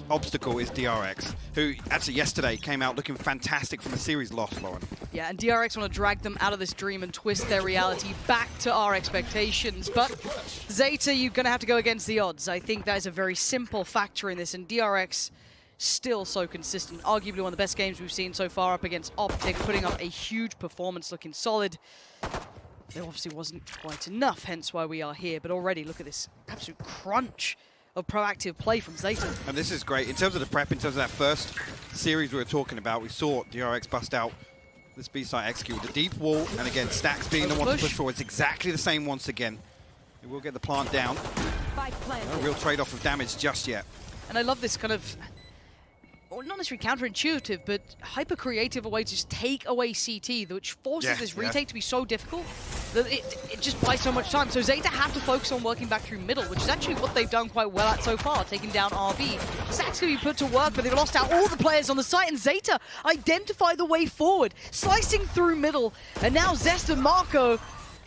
obstacle is DRX, who actually yesterday came out looking fantastic from the series loss, Lauren. Yeah, and DRX want to drag them out of this dream and twist their reality back to our expectations. But Zeta, you're going to have to go against the odds. I think that is a very simple factor in this, and DRX still so consistent. Arguably one of the best games we've seen so far up against Optic, putting up a huge performance, looking solid. There obviously wasn't quite enough, hence why we are here. But already, look at this absolute crunch of proactive play from Zeta. And this is great. In terms of the prep, in terms of that first series we were talking about, we saw DRX bust out this B-side execute with the deep wall, and again, Stacks being the one to push forward. It's exactly the same once again. It will get the plant down. No real trade-off of damage just yet. And I love this kind of, well, not necessarily counterintuitive, but hyper-creative a way to just take away CT, which forces this retake to be so difficult that it just buys so much time. So Zeta have to focus on working back through middle, which is actually what they've done quite well at so far, taking down RB. Stacks going to be put to work, but they've lost out all the players on the site, and Zeta identify the way forward, slicing through middle, and now Zest and Marco,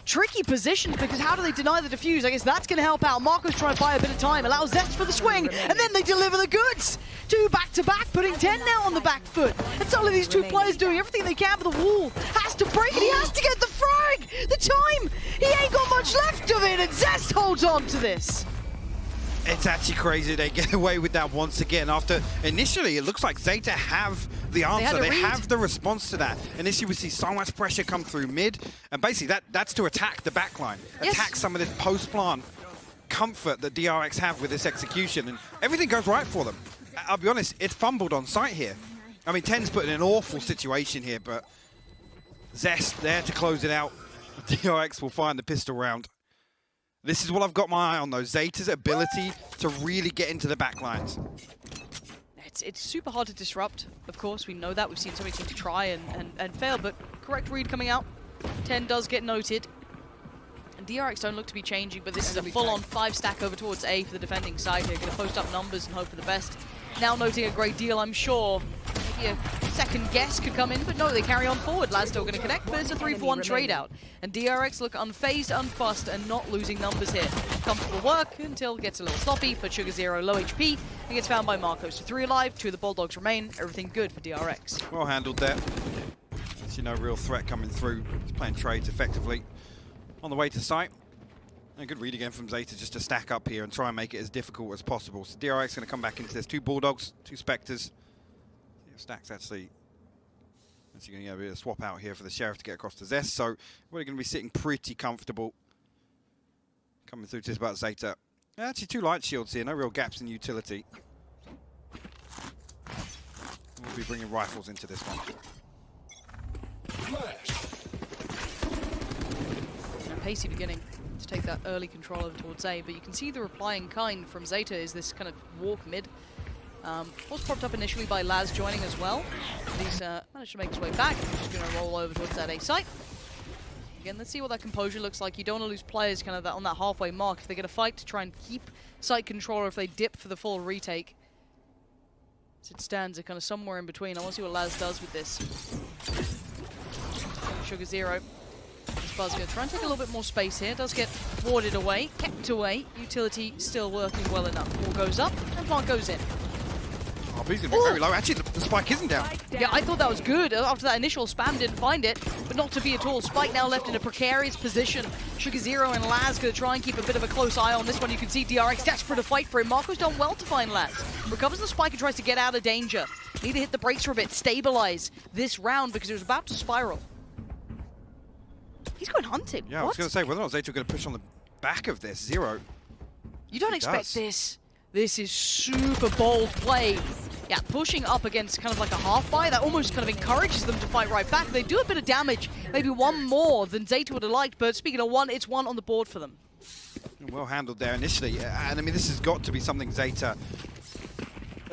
tricky positions, because how do they deny the defuse? I guess that's going to help out. Marco's trying to buy a bit of time, allows Zest for the swing, and then they deliver the goods. Two back-to-back, putting 10 now on the back foot. And all of these two players doing everything they can, but the wall has to break, and he has to get the frag! The time! He ain't got much left of it, and Zest holds on to this. It's actually crazy they get away with that once again after initially it looks like Zeta have the answer. They have the response to that. Initially we see so much pressure come through mid, and basically that's to attack the backline, attack some of this post-plant comfort that DRX have with this execution, and everything goes right for them. I'll be honest, it's fumbled on site here. I mean, Ten's put in an awful situation here, but Zest there to close it out. DRX will find the pistol round. This is what I've got my eye on, though. Zeta's ability to really get into the backlines. It's super hard to disrupt, of course. We know that. We've seen so many teams try and fail, but correct read coming out. 10 does get noted. And DRX don't look to be changing, but this is a full-on 5-stack over towards A for the defending side here. Going to post up numbers and hope for the best. Now noting a great deal, I'm sure. Maybe a second guess could come in, but no, they carry on forward. Laz still going to connect, but it's a 3-for-1 trade out. And DRX look unfazed, unfussed, and not losing numbers here. Comfortable work until it gets a little sloppy, but Sugar Zero low HP, and gets found by Marco. So 3 alive, 2 of the Bulldogs remain. Everything good for DRX. Well handled there. See no real threat coming through. He's playing trades effectively. On the way to site. A good read again from Zeta just to stack up here and try and make it as difficult as possible. So DRX going to come back into this. 2 Bulldogs, 2 Spectres. Stacks actually going to get a bit of swap out here for the Sheriff to get across to Zest. So we're going to be sitting pretty comfortable. Coming through to this about Zeta. Actually 2 light shields here, no real gaps in utility. We'll be bringing rifles into this one. Pacey beginning to take that early control over towards A, but you can see the replying kind from Zeta is this kind of walk mid. Was propped up initially by Laz joining as well. He's managed to make his way back. He's just going to roll over towards that A site. Again, let's see what that composure looks like. You don't want to lose players kind of on that halfway mark. If they get a fight to try and keep site control, or if they dip for the full retake. As it stands, they're kind of somewhere in between. I want to see what Laz does with this. Sugar Zero. This Buzz going to try and take a little bit more space here. Does get warded away, kept away. Utility still working well enough. Ball goes up, and plant goes in. Oh, but he's going to be very low. Actually, the spike isn't down. Yeah, I thought that was good. After that initial spam, didn't find it, but not to be at all. Spike now left in a precarious position. Sugar Zero and Laz going to try and keep a bit of a close eye on this one. You can see DRX desperate to fight for him. Marco's done well to find Laz. Recovers the spike and tries to get out of danger. Need to hit the brakes for a bit, stabilize this round because it was about to spiral. He's going hunting. Yeah, what? I was going to say, whether or not Zeta are going to push on the back of this. Zero. You don't expect this. This is super bold play. Yeah, pushing up against kind of like a half buy, that almost kind of encourages them to fight right back. They do a bit of damage, maybe 1 more than Zeta would have liked, but speaking of 1, it's 1 on the board for them. Well handled there initially, and I mean, this has got to be something Zeta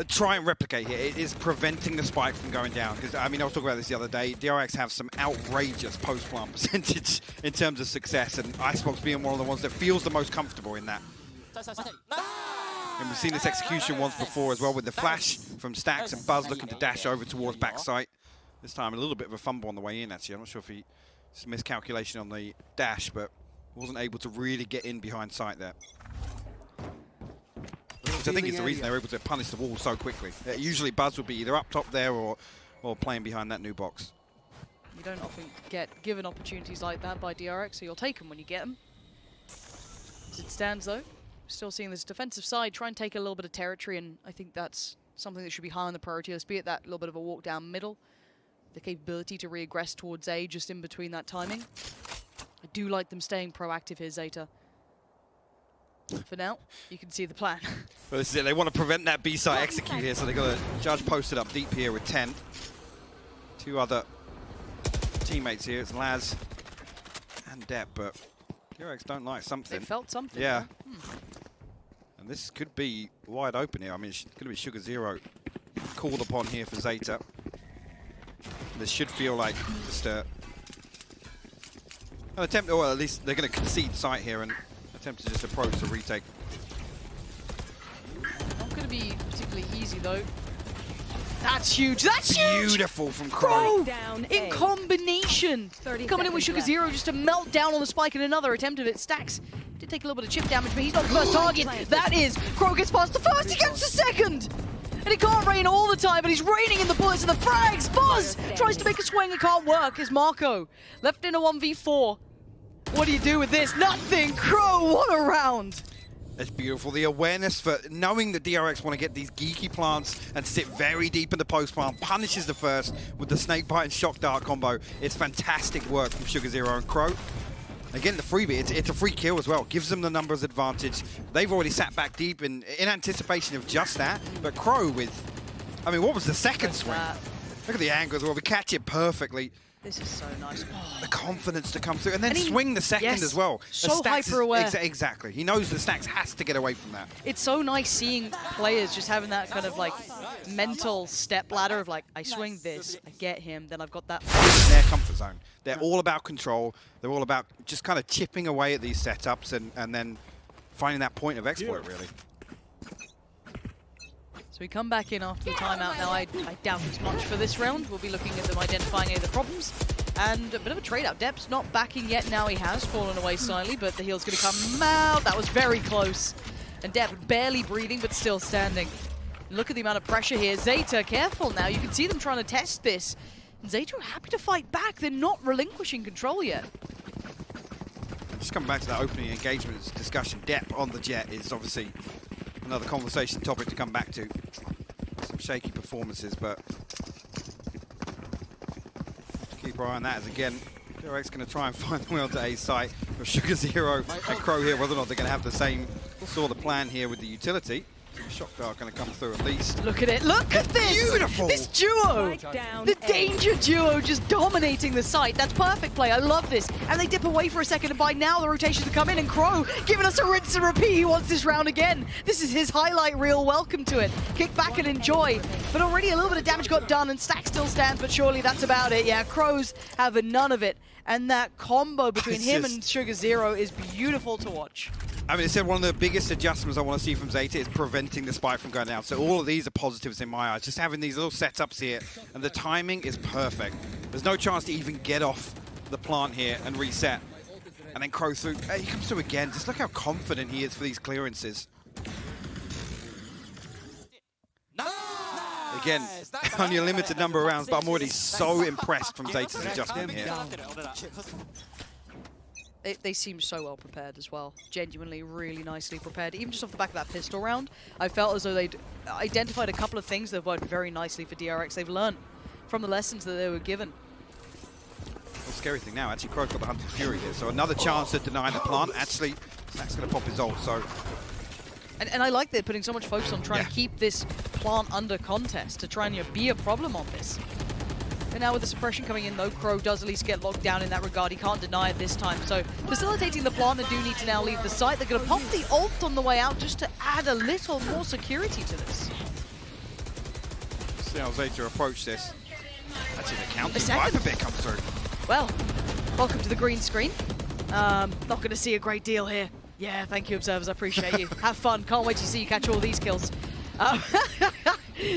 try and replicate here. It is preventing the spike from going down, because I mean, I was talking about this the other day. DRX have some outrageous post-plant percentage in terms of success, and Icebox being one of the ones that feels the most comfortable in that. And we've seen this execution once before as well, with the flash from Stacks and Buzz looking to dash over towards backside. This time a little bit of a fumble on the way in, actually. I'm not sure if he, it's a miscalculation on the dash, but wasn't able to really get in behind sight there. which I think is the reason they're able to punish the wall so quickly. Usually Buzz would be either up top there or playing behind that new box. You don't often get given opportunities like that by DRX, so you'll take them when you get them. As it stands, though, still seeing this defensive side try and take a little bit of territory, and I think that's something that should be high on the priority list, be it that little bit of a walk down middle, the capability to re-aggress towards A just in between that timing. I do like them staying proactive here, Zeta. For now, you can see the plan. Well, this is it. They want to prevent that B site execute here, so they've got a Judge posted up deep here with 10. Two other teammates here. It's Laz and Depp, but DRX don't like something. They felt something. Yeah. And this could be wide open here. I mean, it's going to be Sugar Zero called upon here for Zeta. This should feel like just an attempt, or at least they're going to concede site here and attempt to just approach the retake. Not going to be particularly easy, though. That's huge. That's huge! Beautiful from Crow. In combination. Coming in with Sugar Zero just to melt down on the spike in another attempt of it. Stacks did take a little bit of chip damage, but he's not the first target. That is, Crow gets past the first, he gets the second! And he can't rain all the time, but he's raining in the bullets and the frags. Buzz tries to make a swing, it can't work. Is Marco left in a 1v4. What do you do with this? Nothing! Crow, what a round! It's beautiful. The awareness for knowing that DRX want to get these geeky plants and sit very deep in the post plant, punishes the first with the snake bite and shock dart combo. It's fantastic work from Sugar Zero and Crow. Again, the freebie, it's a free kill as well. Gives them the numbers advantage. They've already sat back deep in anticipation of just that. But Crow with, I mean, what was the second swing? Look at the angle as well. We catch it perfectly. This is so nice. The confidence to come through and then swing the second as well. So hyper-aware. Exactly. He knows the Stacks has to get away from that. It's so nice seeing players just having that kind of like mental step ladder of like, I swing this, I get him, then I've got that. Their comfort zone. They're all about control. They're all about just kind of chipping away at these setups and then finding that point of exploit, really. So we come back in after the timeout now. I doubt as much for this round. We'll be looking at them identifying any of the problems. And a bit of a trade-out. Depp's not backing yet. Now he has fallen away slightly, but the heal's going to come out. That was very close. And Depp barely breathing, but still standing. Look at the amount of pressure here. Zeta, careful now. You can see them trying to test this. And Zeta are happy to fight back. They're not relinquishing control yet. Just coming back to that opening engagement discussion, Depp on the jet is obviously another conversation topic to come back to. Some shaky performances, but keep our eye on that as again, DRX going to try and find the way onto A site for Sugar Zero and Crow here, whether or not they're going to have the same sort of plan here with the utility. Shock dart going to come through at least. Look at it, look at this! Beautiful! This duo! The danger duo just dominating the site. That's perfect play, I love this. And they dip away for a second, and by now the rotations have come in, and Crow giving us a rinse and repeat. He wants this round again. This is his highlight reel, welcome to it. Kick back and enjoy. But already a little bit of damage got done, and Stack still stands, but surely that's about it. Yeah, Crows have none of it. And that combo between him and Sugar Zero is beautiful to watch. I mean, it's one of the biggest adjustments I want to see from Zeta is preventing the spike from going down. So all of these are positives in my eyes. Just having these little setups here, and the timing is perfect. There's no chance to even get off the plant here and reset. And then Crow through. He comes through again. Just look how confident he is for these clearances. Again, only a limited number of rounds, but I'm already so impressed from Zeta's adjustment here. They seem so well prepared as well. Genuinely, really nicely prepared. Even just off the back of that pistol round, I felt as though they'd identified a couple of things that worked very nicely for DRX. They've learned from the lessons that they were given. The scary thing now, actually, Crow's got the Hunted Fury here, so another chance to deny the plant. Actually, Snack's going to pop his ult, so... And I like they're putting so much focus on trying to keep this plant under contest, to try and be a problem on this. And now with the suppression coming in, though, Crow does at least get locked down in that regard. He can't deny it this time. So facilitating the plant, they do need to now leave the site. They're going to pop the ult on the way out just to add a little more security to this. See how Zeta approach this. Actually, the counter viper bit comes through. Well, welcome to the green screen. Not going to see a great deal here. Yeah, thank you, observers. I appreciate you. Have fun. Can't wait to see you catch all these kills.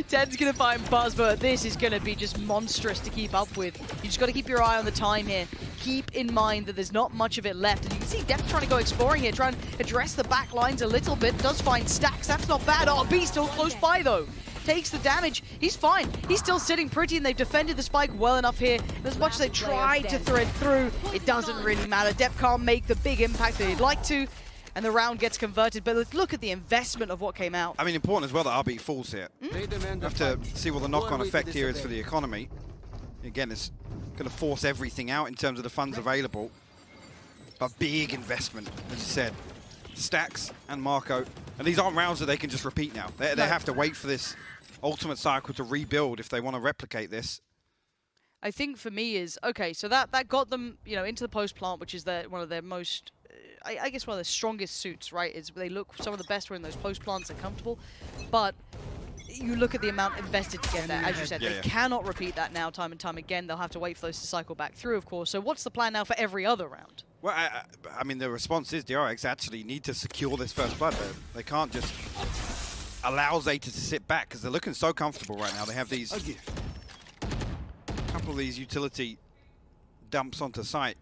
Ted's going to find Buzz, but this is going to be just monstrous to keep up with. You just got to keep your eye on the time here. keep in mind that there's not much of it left. And you can see Def trying to go exploring here, trying to address the back lines a little bit. Does find Stacks, that's not bad. RB still close by though. Takes the damage. He's fine. He's still sitting pretty, and they've defended the spike well enough here. And as much as they tried to thread through, it doesn't really matter. Def can't make the big impact that he'd like to, and the round gets converted. But look at the investment of what came out. I mean, important as well that RB falls here. We have to see what the knock-on effect here is for the economy. Again, it's going to force everything out in terms of the funds available. But big investment, as you said. Stacks and Marco. And these aren't rounds that they can just repeat now. They have to wait for this ultimate cycle to rebuild if they want to replicate this. I think for me is, okay, so that got them, you know, into the post plant, which is one of their most, I guess one of the strongest suits, right? Is they look some of the best when those post plants are comfortable. But you look at the amount invested to get there, as you said, they cannot repeat that now time and time again. They'll have to wait for those to cycle back through, of course. So what's the plan now for every other round? Well, I mean, the response is DRX actually need to secure this first blood. They can't just allow Zeta to sit back because they're looking so comfortable right now. They have these couple of these utility dumps onto site.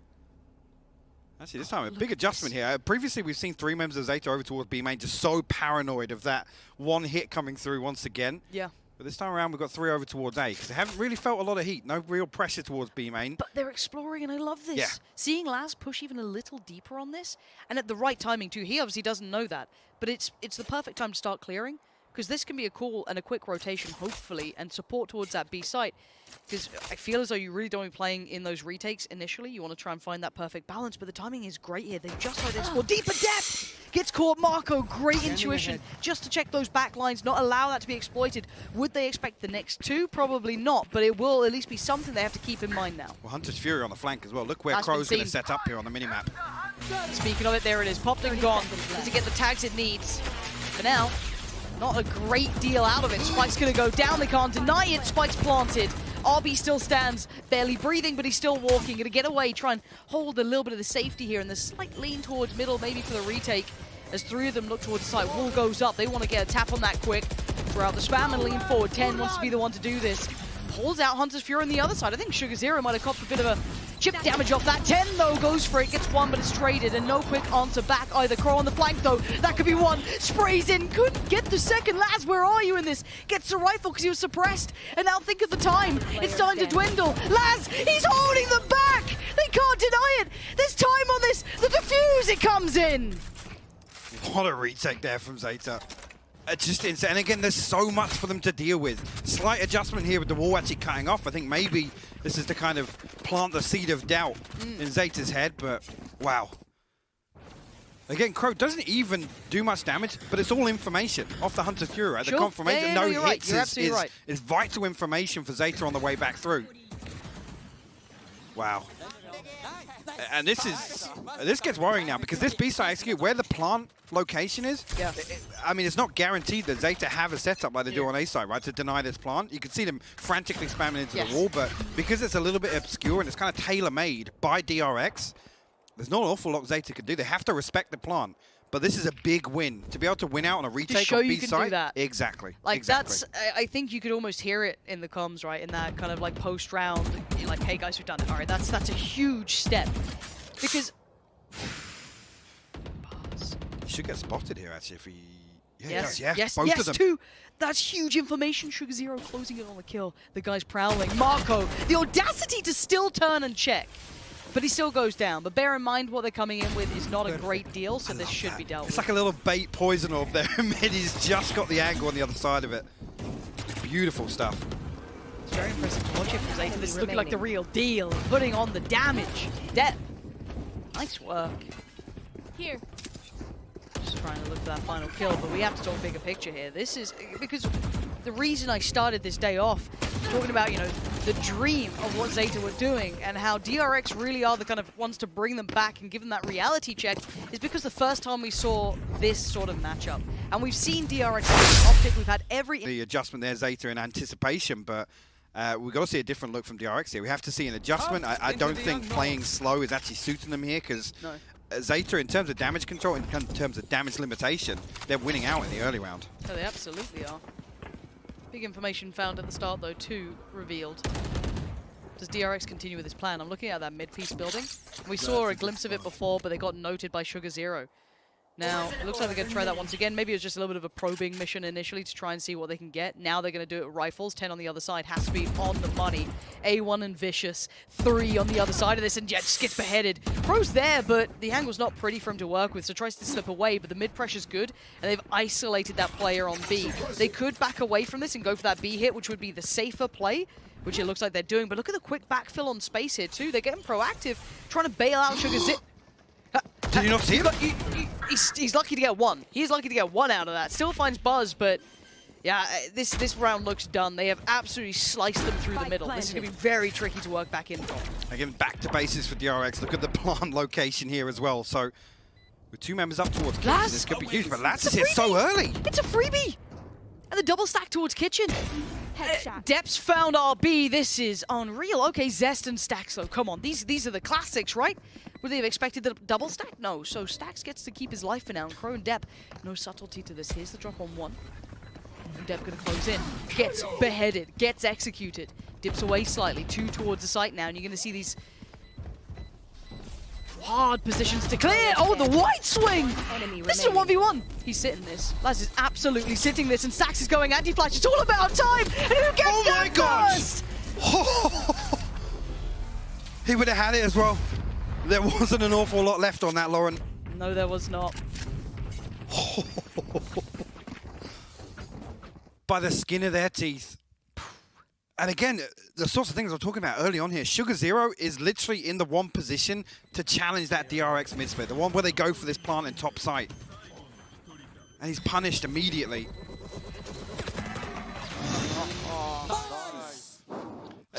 Actually, this time a big adjustment here. Previously, we've seen 3 members of Zeta over towards B main, just so paranoid of that one hit coming through once again. Yeah. But this time around, we've got 3 over towards A, because they haven't really felt a lot of heat. No real pressure towards B main. But they're exploring, and I love this. Yeah. Seeing Laz push even a little deeper on this, and at the right timing too. He obviously doesn't know that, but it's the perfect time to start clearing, because this can be a cool and a quick rotation, hopefully, and support towards that B site. Because I feel as though you really don't want to be playing in those retakes initially. You want to try and find that perfect balance, but the timing is great here. They've just tried to explore deeper depth. Gets caught. Marco, great intuition just to check those back lines, not allow that to be exploited. Would they expect the next 2? Probably not, but it will at least be something they have to keep in mind now. Well, Hunter's Fury on the flank as well. Look where Crow's going to set up here on the minimap. Speaking of it, there it is. Popped and gone to get the tags it needs. For now, not a great deal out of it. Spike's going to go down. They can't deny it. Spike's planted. RB still stands, barely breathing, but he's still walking. Going to get away, try and hold a little bit of the safety here, and the slight lean towards middle, maybe for the retake, as 3 of them look towards the side. Wall goes up. They want to get a tap on that quick. Throw out the spam and lean forward. 10 wants to be the one to do this. Pulls out Hunter's Fury on the other side. I think Sugar Zero might have copped a bit of a chip damage off that. 10, though, goes for it. Gets 1, but it's traded, and no quick answer back either. Crow on the flank, though. That could be 1. Sprays in. Couldn't get the second. Laz, where are you in this? Gets the rifle because he was suppressed. And now think of the time. It's starting to dwindle. Laz, he's holding them back. They can't deny it. There's time on this. The defuse, it comes in. What a retake there from Zeta. Just insane. And again, there's so much for them to deal with. Slight adjustment here with the wall actually cutting off. I think maybe this is to kind of plant the seed of doubt in Zeta's head, but wow. Again, Crow doesn't even do much damage, but it's all information off the Hunter Fury, right? Sure. The confirmation, no hits right. is vital information for Zeta on the way back through. Wow. And this gets worrying now, because this B-side execute, where the plant location is, I mean, it's not guaranteed that Zeta have a setup like they do on A-side, right, to deny this plant. You can see them frantically spamming into the wall, but because it's a little bit obscure and it's kind of tailor-made by DRX, there's not an awful lot Zeta could do. They have to respect the plant. But this is a big win. To be able to win out on a retake on B-side. You can do that. Exactly. Like, that's, I think you could almost hear it in the comms, right? In that kind of like post-round, you're like, hey guys, we've done it. All right, that's a huge step. Because... He should get spotted here, actually, if he... Yes, both of them. 2. That's huge information. Sugar Zero closing it on the kill. The guy's prowling. Marco, the audacity to still turn and check. But he still goes down. But bear in mind, what they're coming in with is not a great deal, so this should be dealt with. It's like a little bait poison orb there. He's just got the angle on the other side of it. Beautiful stuff. It's very impressive to watch it from Zeta. This is looking like the real deal. Putting on the damage. Depth. Nice work. Here. Just trying to look for that final kill, but we have to talk bigger picture here. This is because the reason I started this day off talking about, you know, the dream of what Zeta were doing and how DRX really are the kind of ones to bring them back and give them that reality check is because the first time we saw this sort of matchup. And we've seen DRX optic, we've had every... The adjustment there, Zeta, in anticipation, but we've got to see a different look from DRX here. We have to see an adjustment. I don't think playing slow is actually suiting them here, because Zeta, in terms of damage control, in terms of damage limitation, they're winning out in the early round. Oh, they absolutely are. Big information found at the start, though, too, revealed. Does DRX continue with his plan? I'm looking at that mid-piece building. We saw a glimpse of it before, but they got noted by Sugar Zero. Now, it looks like they're going to try that once again. Maybe it was just a little bit of a probing mission initially to try and see what they can get. Now they're going to do it with rifles. 10 on the other side has to be on the money. A1 and Vicious. 3 on the other side of this, and Jet just gets beheaded. Pro's there, but the angle's not pretty for him to work with, so tries to slip away, but the mid-pressure's good, and they've isolated that player on B. They could back away from this and go for that B hit, which would be the safer play, which it looks like they're doing. But look at the quick backfill on space here, too. They're getting proactive, trying to bail out Sugar Zip. Did you not see him? He's lucky to get one. He's lucky to get one out of that. Still finds Buzz, but yeah, this round looks done. They have absolutely sliced them through the middle. This is going to be very tricky to work back in from. Again, back to bases for DRX. Look at the plant location here as well. So, with 2 members up towards Kitchen, this could be huge, but Laz is here so early. It's a freebie! And the double stack towards Kitchen. Deps found RB. This is unreal. Okay, Zest and Stacks, though. Come on, these are the classics, right? Would they have expected the double stack? No. So Stacks gets to keep his life for now. And Crow and Dep, no subtlety to this. Here's the drop on 1. And Dep gonna close in. Gets beheaded. Gets executed. Dips away slightly. 2 towards the site now. And you're gonna see these hard positions to clear. Oh, the white swing! This is a 1v1. He's sitting this. Laz is absolutely sitting this, and Stacks is going anti-flash. It's all about time. And who gets that first? He would have had it as well. There wasn't an awful lot left on that, Lauren. No, there was not. By the skin of their teeth. And again, the sorts of things I'm talking about early on here, Sugar Zero is literally in the one position to challenge that DRX mid-split, the one where they go for this plant in top site. And he's punished immediately.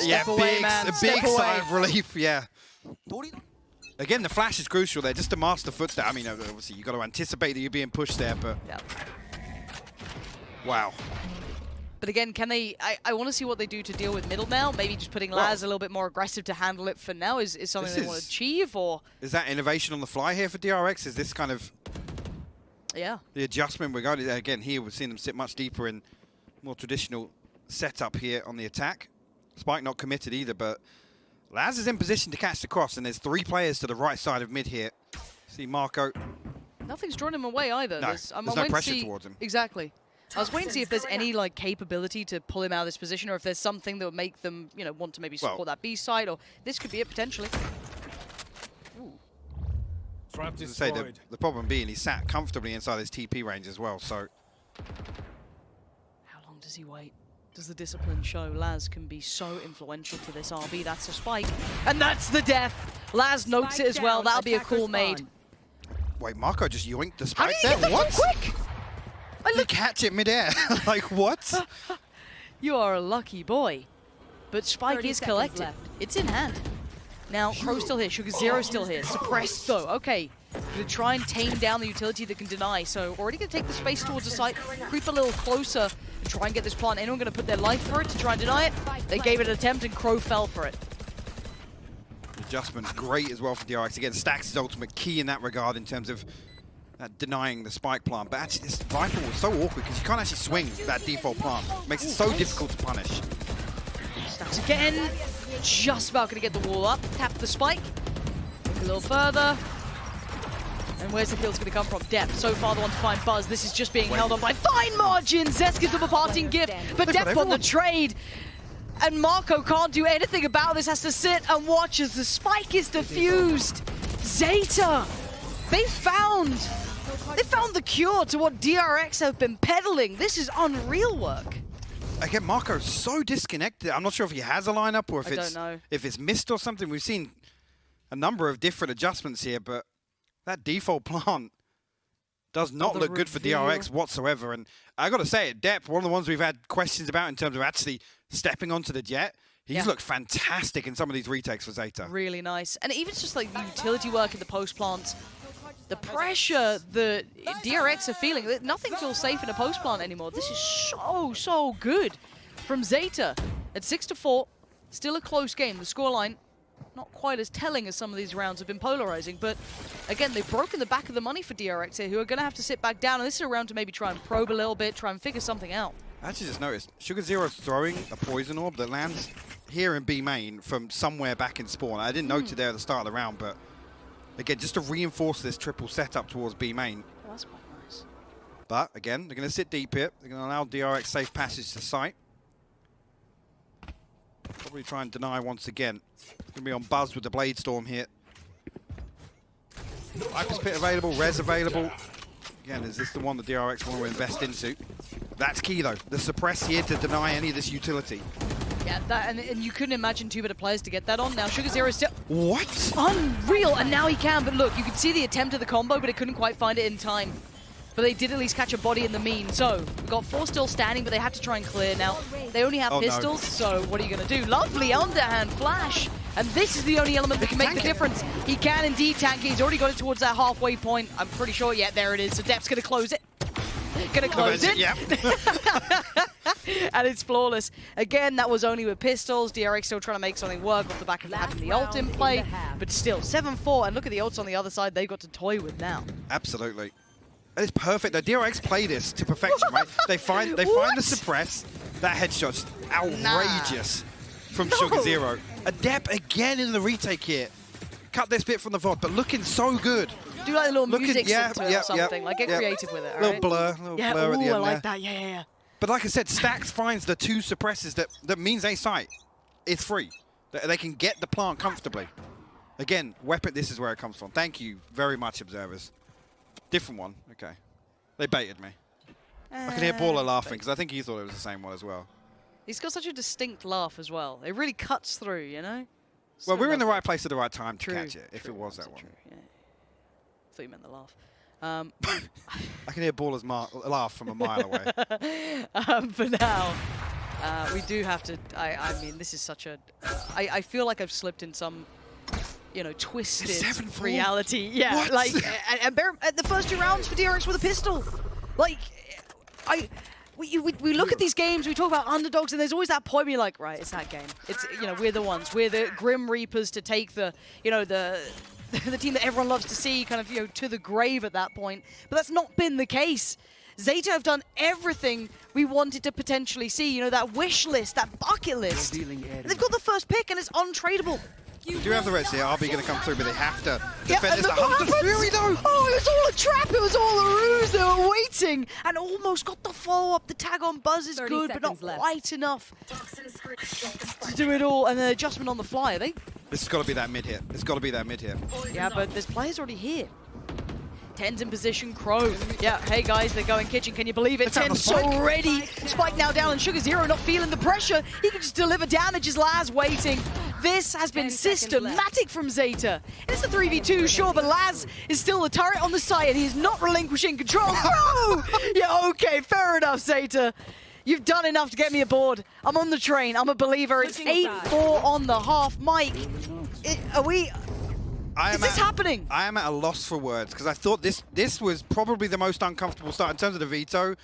Yeah, big sigh of relief, yeah. Again, the flash is crucial there, just to mask the footstep. I mean, obviously, you've got to anticipate that you're being pushed there, but... Yeah. Wow. But again, can they... I want to see what they do to deal with middle now. Maybe just putting Laz a little bit more aggressive to handle it for now is something they want to achieve, or... Is that innovation on the fly here for DRX? Is this kind of... Yeah. The adjustment we're going to... Again, here we've seen them sit much deeper in more traditional setup here on the attack. Spike not committed either, but... Laz is in position to catch the cross, and there's 3 players to the right side of mid here. See Marco. Nothing's drawn him away either. No, there's no pressure towards him. Exactly. I was waiting to see if there's any like capability to pull him out of this position, or if there's something that would make them, you know, want to maybe support that B side, or this could be it potentially. Ooh. Say the problem being he sat comfortably inside his TP range as well, so... How long does he wait? Does the discipline show Laz can be so influential to this RB? That's a spike. And that's the death! Laz notes it as well. That'll be a call made. Wait, Marco just yoinked the spike there? What? Quick? You catch it midair. Like, what? You are a lucky boy. But spike is collected. It's in hand. Now, Crow's still here. Sugar Zero's still here. Suppressed, though. Okay. Gonna try and tame down the utility that can deny. So already gonna take the space towards the site, creep a little closer, and try and get this plant. Anyone gonna put their life for it to try and deny it? They gave it an attempt, and Crow fell for it. Adjustment great as well for DRX. Again, Stacks' ultimate key in that regard in terms of denying the spike plant. But actually, this Viper was so awkward because you can't actually swing that default plant. It makes it so difficult to punish. Stacks again. Just about gonna get the wall up. Tap the spike. Look a little further. And where's the kill's going to come from? Dep, so far the one to find Buzz. This is just being held on by fine margins. Zest gives them a parting gift, but Dep on the trade. And Marco can't do anything about this, has to sit and watch as the spike is defused. Zeta, they found the cure to what DRX have been peddling. This is unreal work. Again, Marco's so disconnected. I'm not sure if he has a lineup or if it's missed or something. We've seen a number of different adjustments here, but that default plant does not look good for DRX whatsoever. And I got to say, at Dep, one of the ones we've had questions about in terms of actually stepping onto the jet, he's looked fantastic in some of these retakes for Zeta. Really nice. And even just like the utility work in the post plants, the pressure that DRX are feeling, nothing feels safe in a post plant anymore. This is so good from Zeta. At 6-4, still a close game. The scoreline, not quite as telling as some of these rounds have been polarizing, but again, they've broken the back of the money for DRX here, who are going to have to sit back down, and this is a round to maybe try and probe a little bit, try and figure something out. I actually just noticed, Sugar Zero's throwing a poison orb that lands. here in B main from somewhere back in spawn. I didn't note it there at the start of the round, but again, just to reinforce this triple setup towards B main. Well, that's quite nice. But again, they're going to sit deep here. They're going to allow DRX safe passage to site. Probably try and deny once again. Going to be on Buzz with the Blade Storm here. Viper's Pit available, Res available. Again, is this the one the DRX want to invest into? That's key though. The suppress here to deny any of this utility. Yeah, that, and you couldn't imagine two better players to get that on. Now Sugar Zero still... What? Unreal, and now he can, but look, you can see the attempt of the combo, but it couldn't quite find it in time. But they did at least catch a body in the mean. So, we've got 4 still standing, but they have to try and clear. Now, they only have pistols, so what are you going to do? Lovely underhand flash. And this is the only element that can make the difference. He can indeed tank it. He's already got it towards that halfway point. I'm pretty sure, yeah, there it is. So Depp's going to close it. Going to close it. Yeah. And it's flawless. Again, that was only with pistols. DRX still trying to make something work off the back of having the ult in play. But still, 7-4. And look at the ults on the other side they've got to toy with now. Absolutely. It's perfect. The DRX play this to perfection, right? They find the suppress. That headshot's outrageous from Sugar Zero. A Depp again in the retake here. Cut this bit from the VOD, but looking so good. Do like a little music synth or something. Like get creative with it. Little blur at the end I like that. Yeah. But like I said, Stax finds the 2 suppresses that means a site. It's free. They can get the plant comfortably. Again, weapon. This is where it comes from. Thank you very much, observers. Different one. Okay. They baited me. I can hear Baller laughing because I think he thought it was the same one as well. He's got such a distinct laugh as well. It really cuts through, you know? Well, we're in the right place at the right time to catch it, if it was that one. Yeah. I thought you meant the laugh. I can hear Baller's laugh from a mile away. For now, we do have to... I mean, this is such a... I feel like I've slipped in some... you know, twisted reality. Yeah, what? like, and the first 2 rounds for DRX with a pistol. Like, we look at these games, we talk about underdogs, and there's always that point where you're like, right, it's that game. It's, you know, we're the ones. We're the Grim Reapers to take the, you know, the team that everyone loves to see kind of, you know, to the grave at that point. But that's not been the case. Zeta have done everything we wanted to potentially see. You know, that wish list, that bucket list. They've got the first pick, and it's untradeable. You do have the Reds here. RB going to come through, but they have to defend this. The Hunter's Fury, though! Oh, it was all a trap. It was all a ruse. They were waiting and almost got the follow-up. The tag on Buzz is good, but not quite enough to do it all. And an adjustment on the fly. This has got to be that mid here. It's got to be that mid here. Yeah, but there's players already here. 10's in position, Crow. Yeah, hey guys, they're going kitchen. Can you believe it? 10's already. Spike now down, and Sugar Zero not feeling the pressure. He can just deliver damage as Laz waiting. This has been systematic from Zeta. It's a 3v2, sure, but Laz is still the turret on the side, and he's not relinquishing control. Crow! Yeah, okay, fair enough, Zeta. You've done enough to get me aboard. I'm on the train. I'm a believer. It's 8-4 on the half. Mike, is this happening? I am at a loss for words because I thought this was probably the most uncomfortable start in terms of the veto.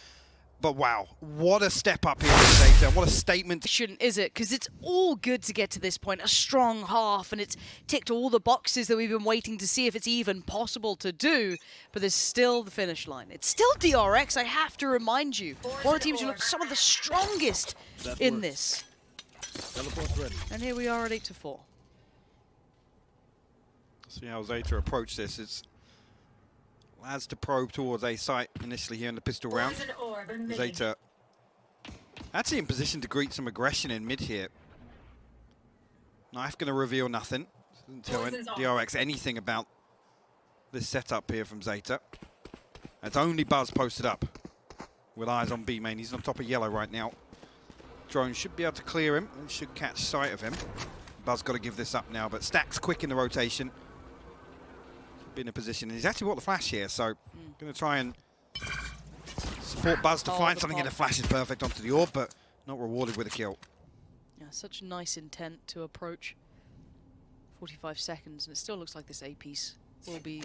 But wow, what a step up here for Zeta. What a statement. Shouldn't, is it? Because it's all good to get to this point. A strong half, and it's ticked all the boxes that we've been waiting to see if it's even possible to do. But there's still the finish line. It's still DRX, I have to remind you. One of the teams who look some of the strongest in this. And here we are at 8-4. See how Zeta approach this. It's Laz to probe towards A site initially here in the pistol round. Zeta actually in position to greet some aggression in mid here. Knife going to reveal nothing. Doesn't tell DRX anything about this setup here from Zeta. It's only Buzz posted up with eyes on B main. He's on top of yellow right now. Drone should be able to clear him and should catch sight of him. Buzz got to give this up now, but Stack's quick in the rotation. Be in a position, and he's actually bought the flash here, so going to try and support Buzz to find something, and the flash is perfect onto the orb, but not rewarded with a kill. Yeah, such nice intent to approach. 45 seconds, and it still looks like this A piece will be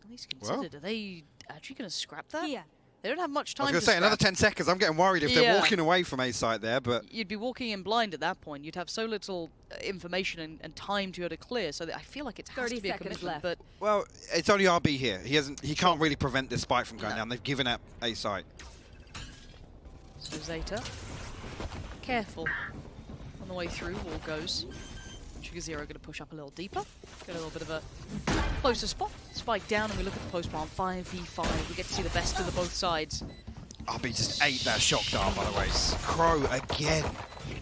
at least considered. Are they actually going to scrap that? Yeah. They don't have much time. I was going to say another 10 seconds. I'm getting worried if they're walking away from A site there, but you'd be walking in blind at that point. You'd have so little information and time to be able to clear. So that I feel like it has to be a commitment. But well, it's only RB here. He can't really prevent this spike from going down. They've given up A site. So Zeta, careful on the way through, wall goes. Sugar Zero going to push up a little deeper. Get a little bit of a closer spot. Spike down, and we look at the post-bomb. 5v5. We get to see the best of the both sides. RB just ate that shock dart, by the way. Crow again.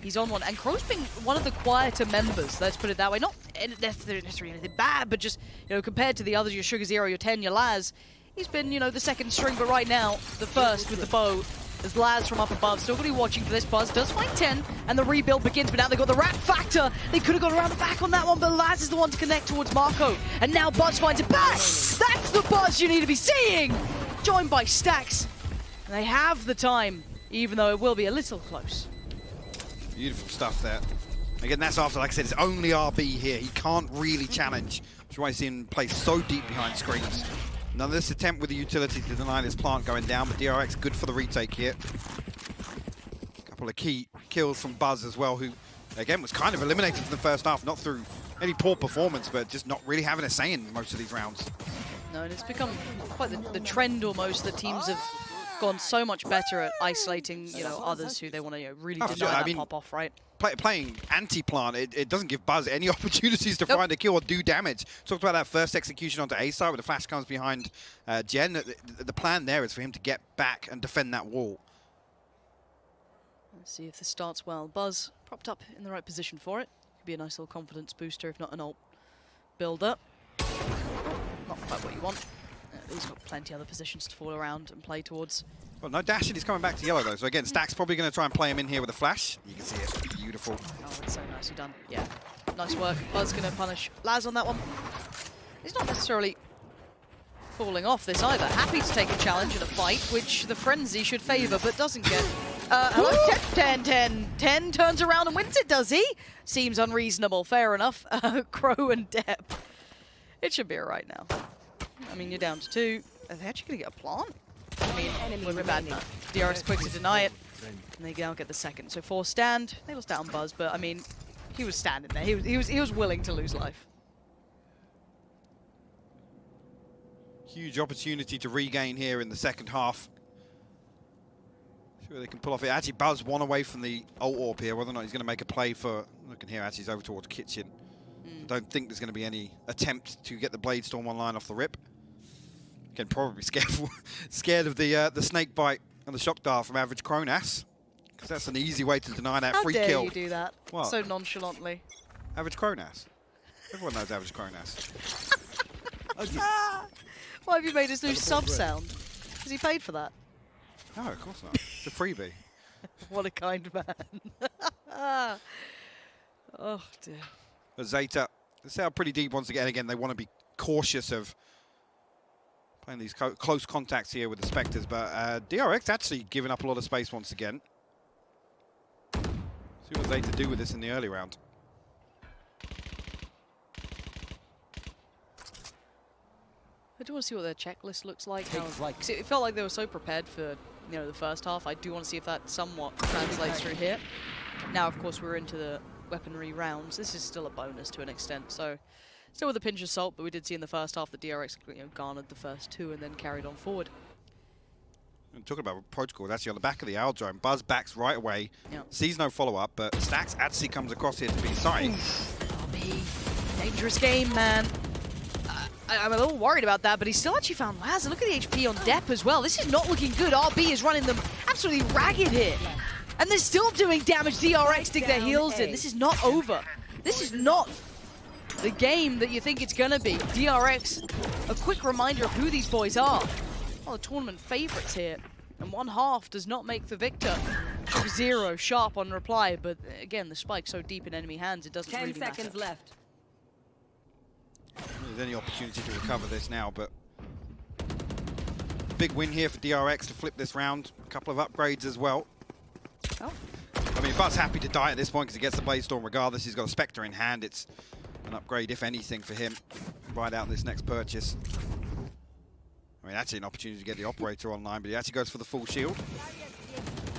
He's on one. And Crow's been one of the quieter members, let's put it that way. Not necessarily anything bad, but just, you know, compared to the others, your Sugar Zero, your 10, your Laz, he's been, you know, the second string, but right now, the first with the bow. There's Laz from up above, still going to be watching for this. Buzz does find 10, and the rebuild begins, but now they've got the rat factor. They could have gone around the back on that one, but Laz is the one to connect towards Marco. And now Buzz finds it back. That's the Buzz you need to be seeing. Joined by Stax. And they have the time, even though it will be a little close. Beautiful stuff there. Again, that's after, like I said, it's only RB here. He can't really challenge, which is why you see him play so deep behind screens. None of this attempt with the utility to deny this plant going down, but DRX good for the retake here. A couple of key kills from Buzz as well, who, again, was kind of eliminated from the first half, not through any poor performance, but just not really having a say in most of these rounds. No, and it's become quite the trend almost that teams have gone so much better at isolating, you know, others who they want to, you know, really deny that pop-off, right? Playing anti-plant, it doesn't give Buzz any opportunities to find a kill or do damage. Talked about that first execution onto A side where the flash comes behind Jen. The plan there is for him to get back and defend that wall. Let's see if this starts well. Buzz propped up in the right position for it. Could be a nice little confidence booster, if not an ult builder. Not quite what you want. He's got plenty other positions to fall around and play towards. Well, no dashing. He's coming back to yellow, though. So, again, Stack's probably going to try and play him in here with a flash. You can see it. Beautiful. Oh, it's so nicely done. Yeah. Nice work. Buzz going to punish Laz on that one. He's not necessarily falling off this either. Happy to take a challenge in a fight, which the Frenzy should favour, but doesn't get. Hello, 10 turns around and wins it, does he? Seems unreasonable. Fair enough. Crow and Depp. It should be alright now. I mean, you're down to 2. Are they actually going to get a plant? I mean, we're bad enough. DRX quick to deny it, and they now get the second. So 4 stand. They lost out on Buzz, but I mean, he was standing there. He was willing to lose life. Huge opportunity to regain here in the second half. See where they can pull off it. Actually, Buzz one away from the ult orb here. Whether or not he's going to make a play for. Looking here, actually, he's over towards kitchen. Don't think there's going to be any attempt to get the Blade Storm online off the rip. Again, probably scared of the snake bite and the shock dart from Average Kronas, because that's an easy way to deny that free kill. How dare you do that? What? So nonchalantly. Average Kronas. Everyone knows Average Kronas. Why have you made his new sub sound? Has he paid for that? No, of course not. It's a freebie. What a kind man. Oh dear. But Zeta, let's see how pretty deep once again. Again, they want to be cautious of playing these close contacts here with the Spectres, but DRX actually giving up a lot of space once again. See what Zeta do with this in the early round. I do want to see what their checklist looks like. It felt like they were so prepared for, you know, the first half. I do want to see if that somewhat translates through here. Now, of course, we're into the weaponry rounds. This is still a bonus to an extent, so still with a pinch of salt, but we did see in the first half that DRX, you know, garnered the first 2 and then carried on forward. And talking about protocols, actually on the back of the Owl drone, Buzz backs right away, sees no follow-up, but Stax actually comes across here to be sighted. RB, dangerous game, man. I'm a little worried about that, but he's still actually found Laz. Look at the HP on Depp as well. This is not looking good. RB is running them absolutely ragged here. And they're still doing damage. DRX dig their heels in. This is not over. This is not the game that you think it's going to be. DRX, a quick reminder of who these boys are. Well, the tournament favorites here. And 1/2 does not make the victor. 0 sharp on reply, but again, the spike's so deep in enemy hands, it doesn't really matter. 10 seconds left. There's any opportunity to recover this now, but big win here for DRX to flip this round. A couple of upgrades as well. Oh. I mean, Buzz's happy to die at this point because he gets the Blade Storm regardless. He's got a Spectre in hand. It's an upgrade, if anything, for him. Ride out this next purchase. I mean, actually an opportunity to get the Operator online, but he actually goes for the full shield.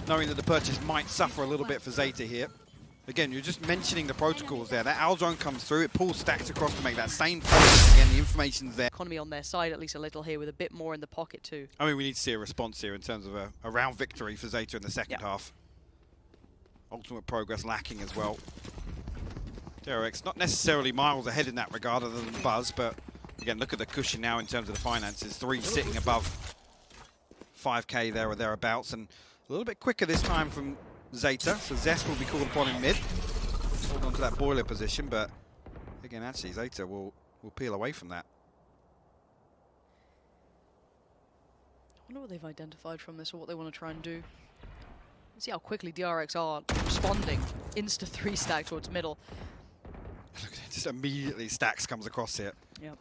Knowing that the purchase might suffer a little bit for Zeta here. Again, you're just mentioning the protocols there. That Owl drone comes through, it pulls Stacks across to make that same point. Again, the information's there. Economy on their side, at least a little here, with a bit more in the pocket too. I mean, we need to see a response here in terms of a round victory for Zeta in the second half. ultimate progress lacking as well. DRX not necessarily miles ahead in that regard other than Buzz, but again, look at the cushion now in terms of the finances. 3 sitting above 5k there or thereabouts, and a little bit quicker this time from Zeta, so Zest will be called upon in mid. Hold on to that boiler position, but again, actually, Zeta will peel away from that. I wonder what they've identified from this or what they want to try and do. See how quickly DRX are responding. Insta 3 stack towards middle. Just immediately Stacks comes across here. Yep.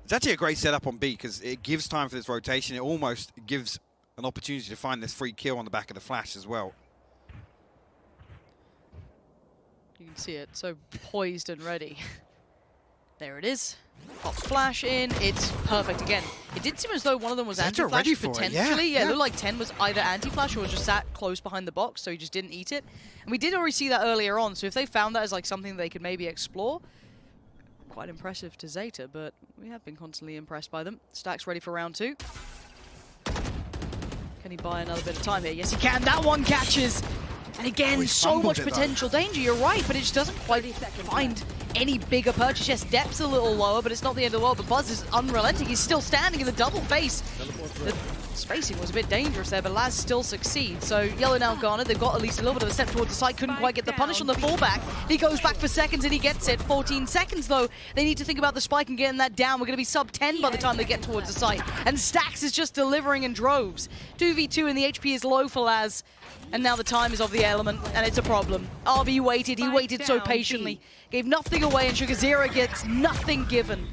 It's actually a great setup on B because it gives time for this rotation. It almost gives an opportunity to find this free kill on the back of the flash as well. You can see it, so poised and ready. There it is. Pops flash in. It's perfect again. It did seem as though one of them was anti-flash potentially. Yeah, it looked like 10 was either anti-flash or was just sat close behind the box, so he just didn't eat it. And we did already see that earlier on, so if they found that as like something they could maybe explore, quite impressive to Zeta, but we have been constantly impressed by them. Stack's ready for round 2. Can he buy another bit of time here? Yes, he can. That one catches. And again, so much potential danger. You're right, but it just doesn't quite find any bigger purchase. Yes, depth's a little lower, but it's not the end of the world. But Buzz is unrelenting. He's still standing in the double face. The spacing was a bit dangerous there, but Laz still succeeds. So Yellow now garnered. They've got at least a little bit of a step towards the side. Couldn't quite get the punish on the fallback. He goes back for seconds and he gets it. 14 seconds though. They need to think about the spike and getting that down. We're going to be sub 10 by the time they get towards the site. And Stax is just delivering in droves. 2v2 and the HP is low for Laz. And now the time is of the element, and it's a problem. RB waited, he waited so patiently. Gave nothing away, and Sugar Zero gets nothing given.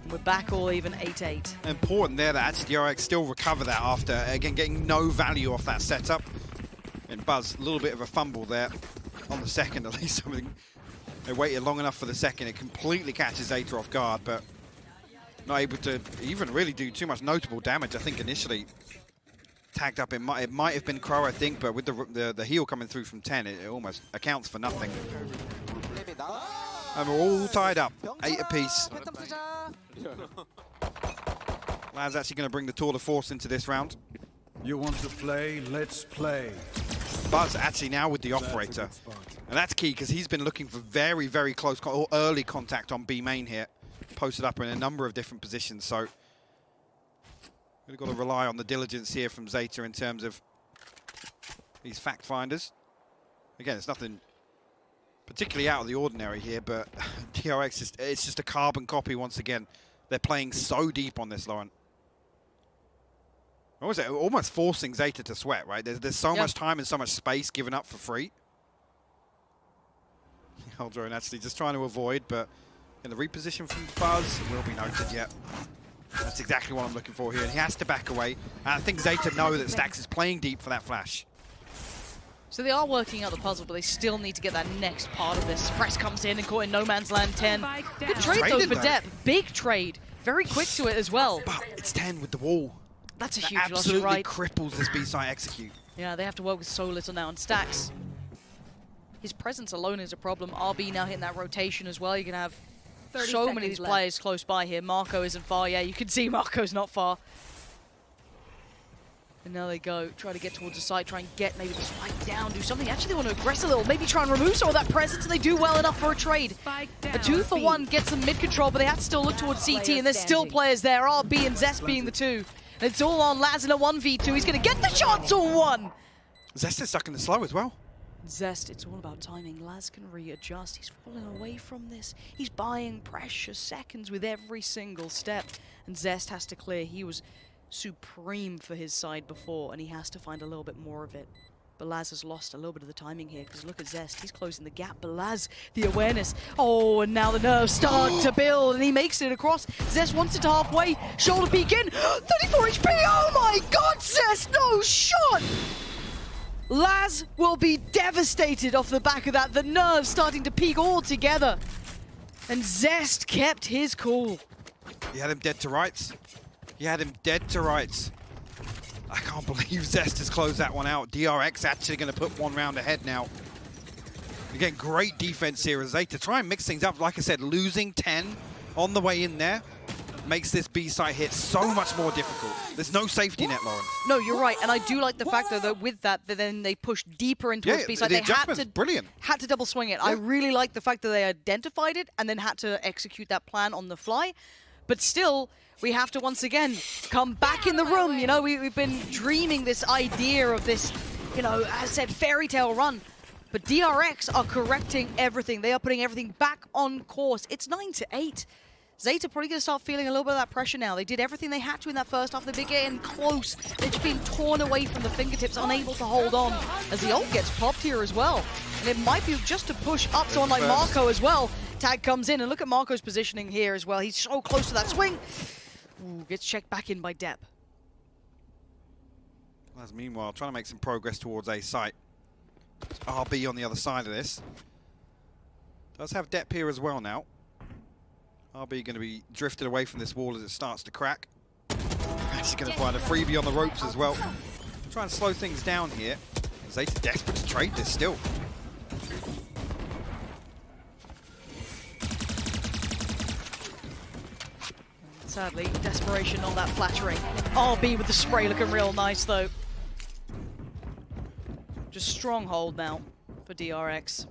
And we're back all even, 8-8. Important there that actually DRX still recover that after, again, getting no value off that setup. And Buzz, a little bit of a fumble there on the second, at least. Something. They waited long enough for the second. It completely catches Zeta off guard, but not able to even really do too much notable damage, I think, initially. Tagged up, it might have been Crow, I think, but with the heal coming through from 10, it almost accounts for nothing. And we're all tied up, 8 apiece. Lad's actually going to bring the tour de force into this round. You want to play? Let's play. Buzz actually now with the operator, and that's key because he's been looking for very, very close or early contact on B main here, posted up in a number of different positions. So. We've got to rely on the diligence here from Zeta in terms of these fact finders. Again, it's nothing particularly out of the ordinary here, but DRX, it's just a carbon copy once again. They're playing so deep on this, Lauren. What was it? Almost forcing Zeta to sweat, right? There's so much time and so much space given up for free. Eldrone actually just trying to avoid, but in the reposition from Buzz will be noted yet. That's exactly what I'm looking for here, and he has to back away. And I think Zeta know that Stax is playing deep for that flash. So they are working out the puzzle, but they still need to get that next part of this. Press comes in and caught in no man's land 10. Good trade though for Depp. Big trade. Very quick to it as well. But it's 10 with the wall. That's a huge loss, absolutely right? Cripples this B-side execute. Yeah, they have to work with so little now. And Stax, his presence alone is a problem. RB now hitting that rotation as well. You can have so many of these players close by here. Marco isn't far. Yeah, you can see Marco's not far. And now they go, try to get towards the side, try and get maybe the spike down, do something. Actually, they want to aggress a little, maybe try and remove some of that presence, and they do well enough for a trade. A 2-for-1 gets them mid-control, but they have to still look towards CT, and there's still players there, RB and Zest being the two. And it's all on Laz in a 1v2. He's going to get the shots on one! Zest is stuck in the slow as well. Zest, it's all about timing. Laz can readjust. He's falling away from this. He's buying precious seconds with every single step. And Zest has to clear. He was supreme for his side before, and he has to find a little bit more of it. But Laz has lost a little bit of the timing here, because look at Zest. He's closing the gap, but Laz, the awareness. Oh, and now the nerves start to build, and he makes it across. Zest wants it halfway. Shoulder peek in. 34 HP. Oh my god, Zest, no shot! Laz will be devastated off the back of that. The nerves starting to peak all together. And Zest kept his cool. He had him dead to rights. He had him dead to rights. I can't believe Zest has closed that one out. DRX actually going to put one round ahead now. Again, great defense here as Zeta try and mix things up. Like I said, losing 10 on the way in there. makes this B site hit so much more difficult. There's no safety net, Lauren. No, you're right, and I do like the fact though that with that, then they push deeper into its B site. They had to double swing it. Yeah. I really like the fact that they identified it and then had to execute that plan on the fly. But still, we have to once again come back in the room. You know, we've been dreaming this idea of this, you know, as I said, fairy tale run. But DRX are correcting everything. They are putting everything back on course. It's 9-8. Zeta probably going to start feeling a little bit of that pressure now. They did everything they had to in that first half. They've been getting close. They've just been torn away from the fingertips, unable to hold on. As the ult gets popped here as well. And it might be just to push up someone like Marco as well. Tag comes in, and look at Marco's positioning here as well. He's so close to that swing. Ooh, gets checked back in by Depp. As meanwhile, trying to make some progress towards A site. It's RB on the other side of this. Does have Depp here as well now. RB going to be drifted away from this wall as it starts to crack. He's going to find a freebie on the ropes as well. Try and slow things down here. Zeta desperate to trade this still. Sadly, desperation not that flattering. RB with the spray looking real nice though. Just stronghold now for DRX.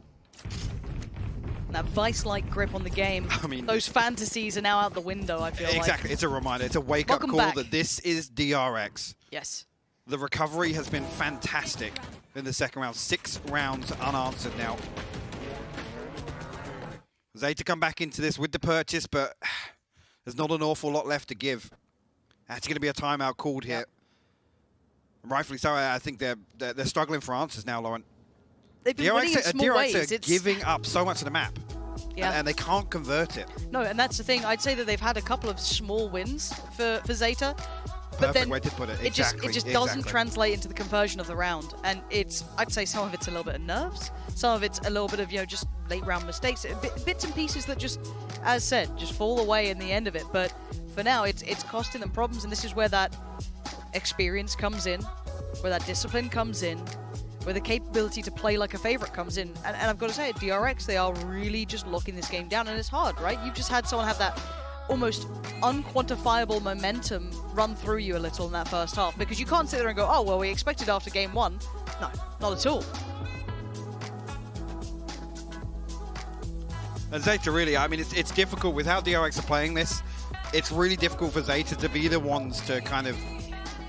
That vice-like grip on the game. I mean, those fantasies are now out the window, I feel like. Exactly, it's a reminder, it's a wake-up call that this is DRX. Yes. The recovery has been fantastic in the second round. 6 rounds unanswered now. Zeta come back into this with the purchase, but there's not an awful lot left to give. Actually going to be a timeout called here. Yep. Rightfully so, I think they're struggling for answers now, Lauren. They've been winning in small ways. DRX are giving up so much of the map, and they can't convert it. No, and that's the thing. I'd say that they've had a couple of small wins for Zeta, but then way to put it. It just doesn't translate into the conversion of the round. And I'd say some of it's a little bit of nerves, some of it's a little bit of just late round mistakes, bits and pieces that just, as said, just fall away in the end of it. But for now, it's costing them problems, and this is where that experience comes in, where that discipline comes in, where the capability to play like a favorite comes in. And I've got to say, at DRX, they are really just locking this game down, and it's hard, right? You've just had someone have that almost unquantifiable momentum run through you a little in that first half, because you can't sit there and go, oh, well, we expected after game 1. No, not at all. And Zeta really, I mean, it's difficult with how DRX are playing this. It's really difficult for Zeta to be the ones to kind of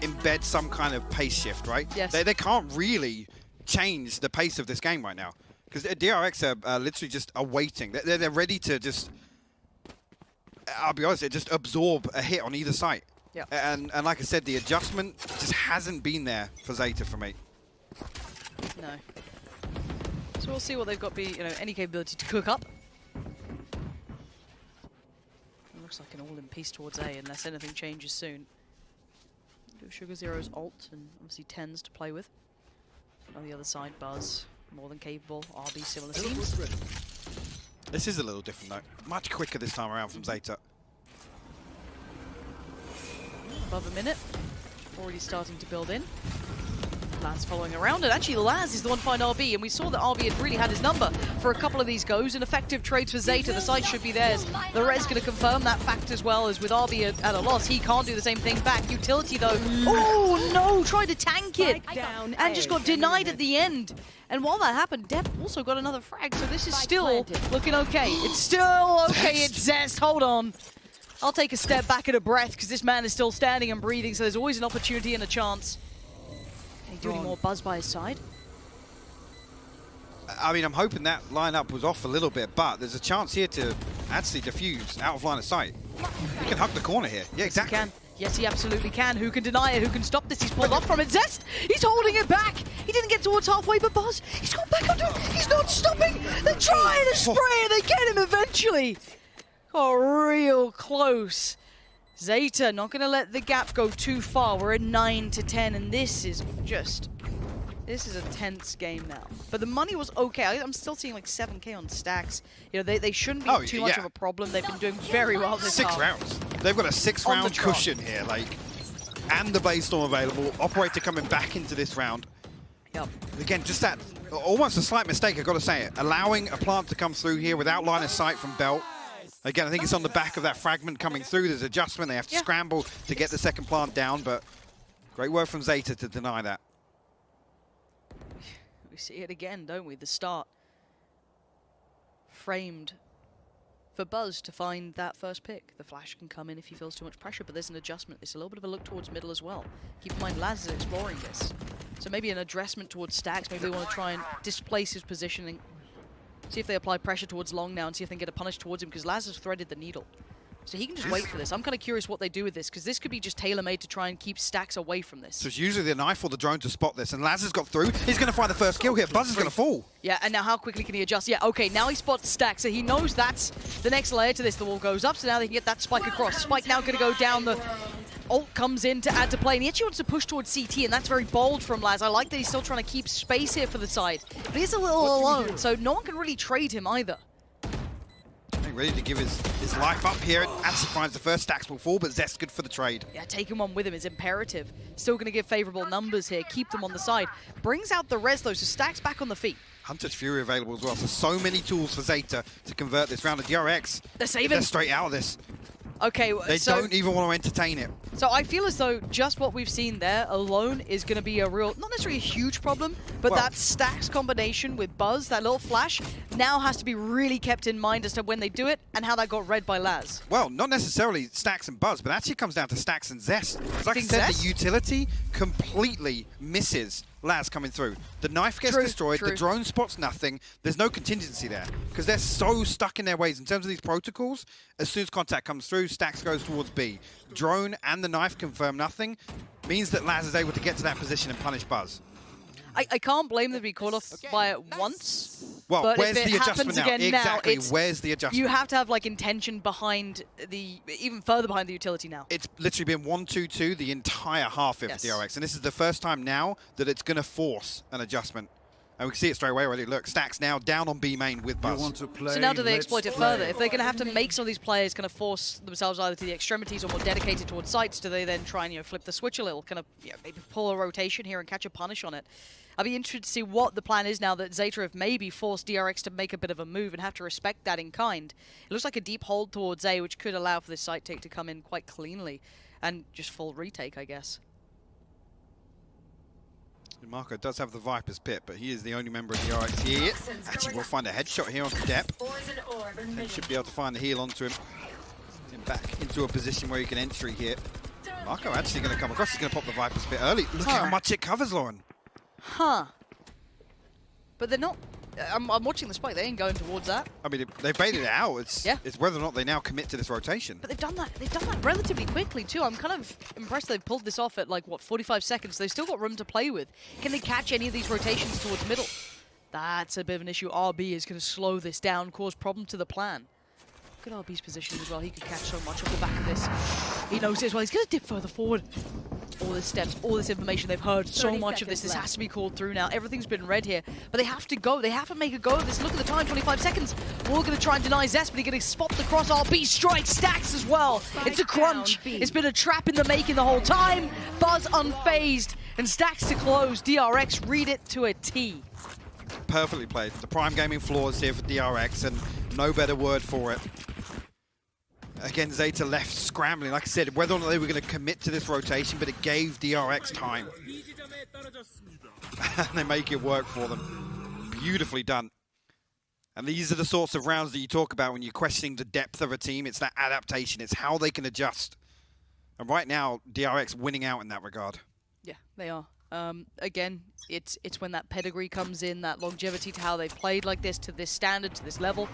embed some kind of pace shift, right? Yes. They can't really change the pace of this game right now, because DRX are literally just awaiting. They're ready to just, I'll be honest, just absorb a hit on either side. Yeah. And like I said, the adjustment just hasn't been there for Zeta for me. No. So we'll see what they've got. Any capability to cook up. It looks like an all in piece towards A, unless anything changes soon. Sugar Zero's ult and obviously tens to play with. On the other side, Buzz, more than capable. RB similar seems. This is a little different though. Much quicker this time around from Zeta. Above a minute. Already starting to build in. Laz following around, and actually Laz is the one to find RB, and we saw that RB had really had his number for a couple of these goes, and effective trades for Zeta. The side should be theirs. The Res going to confirm that fact as well, as with RB at a loss, he can't do the same thing back. Utility though, oh no, tried to tank it, and just got denied at the end. And while that happened, Depp also got another frag, so this is still looking okay. It's still okay, it's Zest, hold on. I'll take a step back and a breath, because this man is still standing and breathing, so there's always an opportunity and a chance. Can he do any more Buzz by his side? I mean, I'm hoping that lineup was off a little bit, but there's a chance here to actually defuse out of line of sight. He can hug the corner here. Yeah, exactly. He can. Yes, he absolutely can. Who can deny it? Who can stop this? He's pulled off from it. Zest! He's holding it back! He didn't get towards halfway, but Buzz, he's gone back under. He's not stopping! They're trying to spray and they get him eventually! Got real close. Zeta not going to let the gap go too far. We're at 9-10, and this is a tense game now. But the money was okay. I'm still seeing like 7K on stacks. They shouldn't be too much of a problem. They've been doing very well this half. 6 rounds. They've got a 6-round cushion here, and the base storm available. Operator coming back into this round. Yep. Again, just that, almost a slight mistake, I've got to say it. Allowing a plant to come through here without line of sight from Belt. Again, I think it's on the back of that fragment coming through. There's adjustment. They have to scramble to get the second plant down, but great work from Zeta to deny that. We see it again, don't we? The start framed for Buzz to find that first pick. The flash can come in if he feels too much pressure, but there's an adjustment. It's a little bit of a look towards middle as well. Keep in mind, Laz is exploring this. So maybe an addressment towards Stacks. Maybe they want to try and displace his positioning. See if they apply pressure towards Long now and see if they can get a punish towards him, because Laz has threaded the needle. So he can just wait for this. I'm kind of curious what they do with this, because this could be just tailor-made to try and keep Stacks away from this. So it's usually the knife or the drone to spot this, and Laz has got through. He's going to find the first kill here. Buzz is going to fall. Yeah, and now how quickly can he adjust? Yeah, okay, now he spots Stacks, so he knows that's the next layer to this. The wall goes up, so now they can get that spike across. Spike now going to go down. The ult comes in to add to play, and he actually wants to push towards CT, and that's very bold from Laz. I like that he's still trying to keep space here for the side, but he's a little alone, so no one can really trade him either. Ready to give his life up here. Actually finds the first. Stacks will fall, but Zest's good for the trade. Yeah, taking one with him is imperative. Still going to give favorable numbers here. Keep them on the side. Brings out the res, though, so Stacks back on the feet. Hunter's Fury available as well. So many tools for Zeta to convert this round of DRX. They're saving. They're straight out of this. Okay, they don't even want to entertain it. So I feel as though just what we've seen there alone is going to be a real, not necessarily a huge problem, but that Stacks combination with Buzz, that little flash, now has to be really kept in mind as to when they do it and how that got read by Laz. Well, not necessarily Stacks and Buzz, but actually comes down to Stacks and Zest. Like I said, the utility completely misses Laz coming through. The knife gets destroyed, the drone spots nothing. There's no contingency there because they're so stuck in their ways. In terms of these protocols, as soon as contact comes through, Stacks goes towards B. Drone and the knife confirm nothing, means that Laz is able to get to that position and punish Buzz. I can't blame them to be caught off by it once. Well, but where's if it the adjustment now? Again Exactly, now, where's the adjustment? You have to have like intention behind the, even further behind the utility now. It's literally been 1-2-2 the entire half of DRX, and this is the first time now that it's going to force an adjustment. And we can see it straight away already. Look, Stacks now down on B main with Buzz. So now do they exploit it further? If they're going to have to make some of these players kind of force themselves either to the extremities or more dedicated towards sites, do they then try and flip the switch a little, kind of maybe pull a rotation here and catch a punish on it? I'd be interested to see what the plan is now that Zeta have maybe forced DRX to make a bit of a move and have to respect that in kind. It looks like a deep hold towards A, which could allow for this site take to come in quite cleanly and just full retake, I guess. Marco does have the Viper's Pit, but he is the only member of the DRX here. Actually, we'll find a headshot here onto Depp. And should be able to find the heal onto him. Get back into a position where he can entry here. Marco actually going to come across. He's going to pop the Viper's Pit early. Look how much it covers, Lauren. Huh. But they're not... I'm watching the spike. They ain't going towards that. I mean, they baited it out. It's whether or not they now commit to this rotation. But they've done that relatively quickly too. I'm kind of impressed they've pulled this off at like, what, 45 seconds. They've still got room to play with. Can they catch any of these rotations towards middle? That's a bit of an issue. RB is going to slow this down, cause problem to the plan. Look at RB's position as well. He could catch so much off the back of this. He knows it as well. He's going to dip further forward. All this steps, all this information, they've heard so much of this. This has to be called through now. Everything's been read here, but they have to go. They have to make a go of this. Look at the time, 25 seconds. We're going to try and deny Zest, but he's going to spot the cross. RB strikes Stacks as well. It's a crunch. It's been a trap in the making the whole time. Buzz unfazed, and Stacks to close. DRX read it to a T. Perfectly played. The prime gaming flaws here for DRX, and no better word for it. Again, Zeta left scrambling. Like I said, whether or not they were going to commit to this rotation, but it gave DRX time. And they make it work for them. Beautifully done. And these are the sorts of rounds that you talk about when you're questioning the depth of a team. It's that adaptation. It's how they can adjust. And right now, DRX winning out in that regard. Yeah, they are. Again, it's when that pedigree comes in, that longevity to how they've played like this, to this standard, to this level.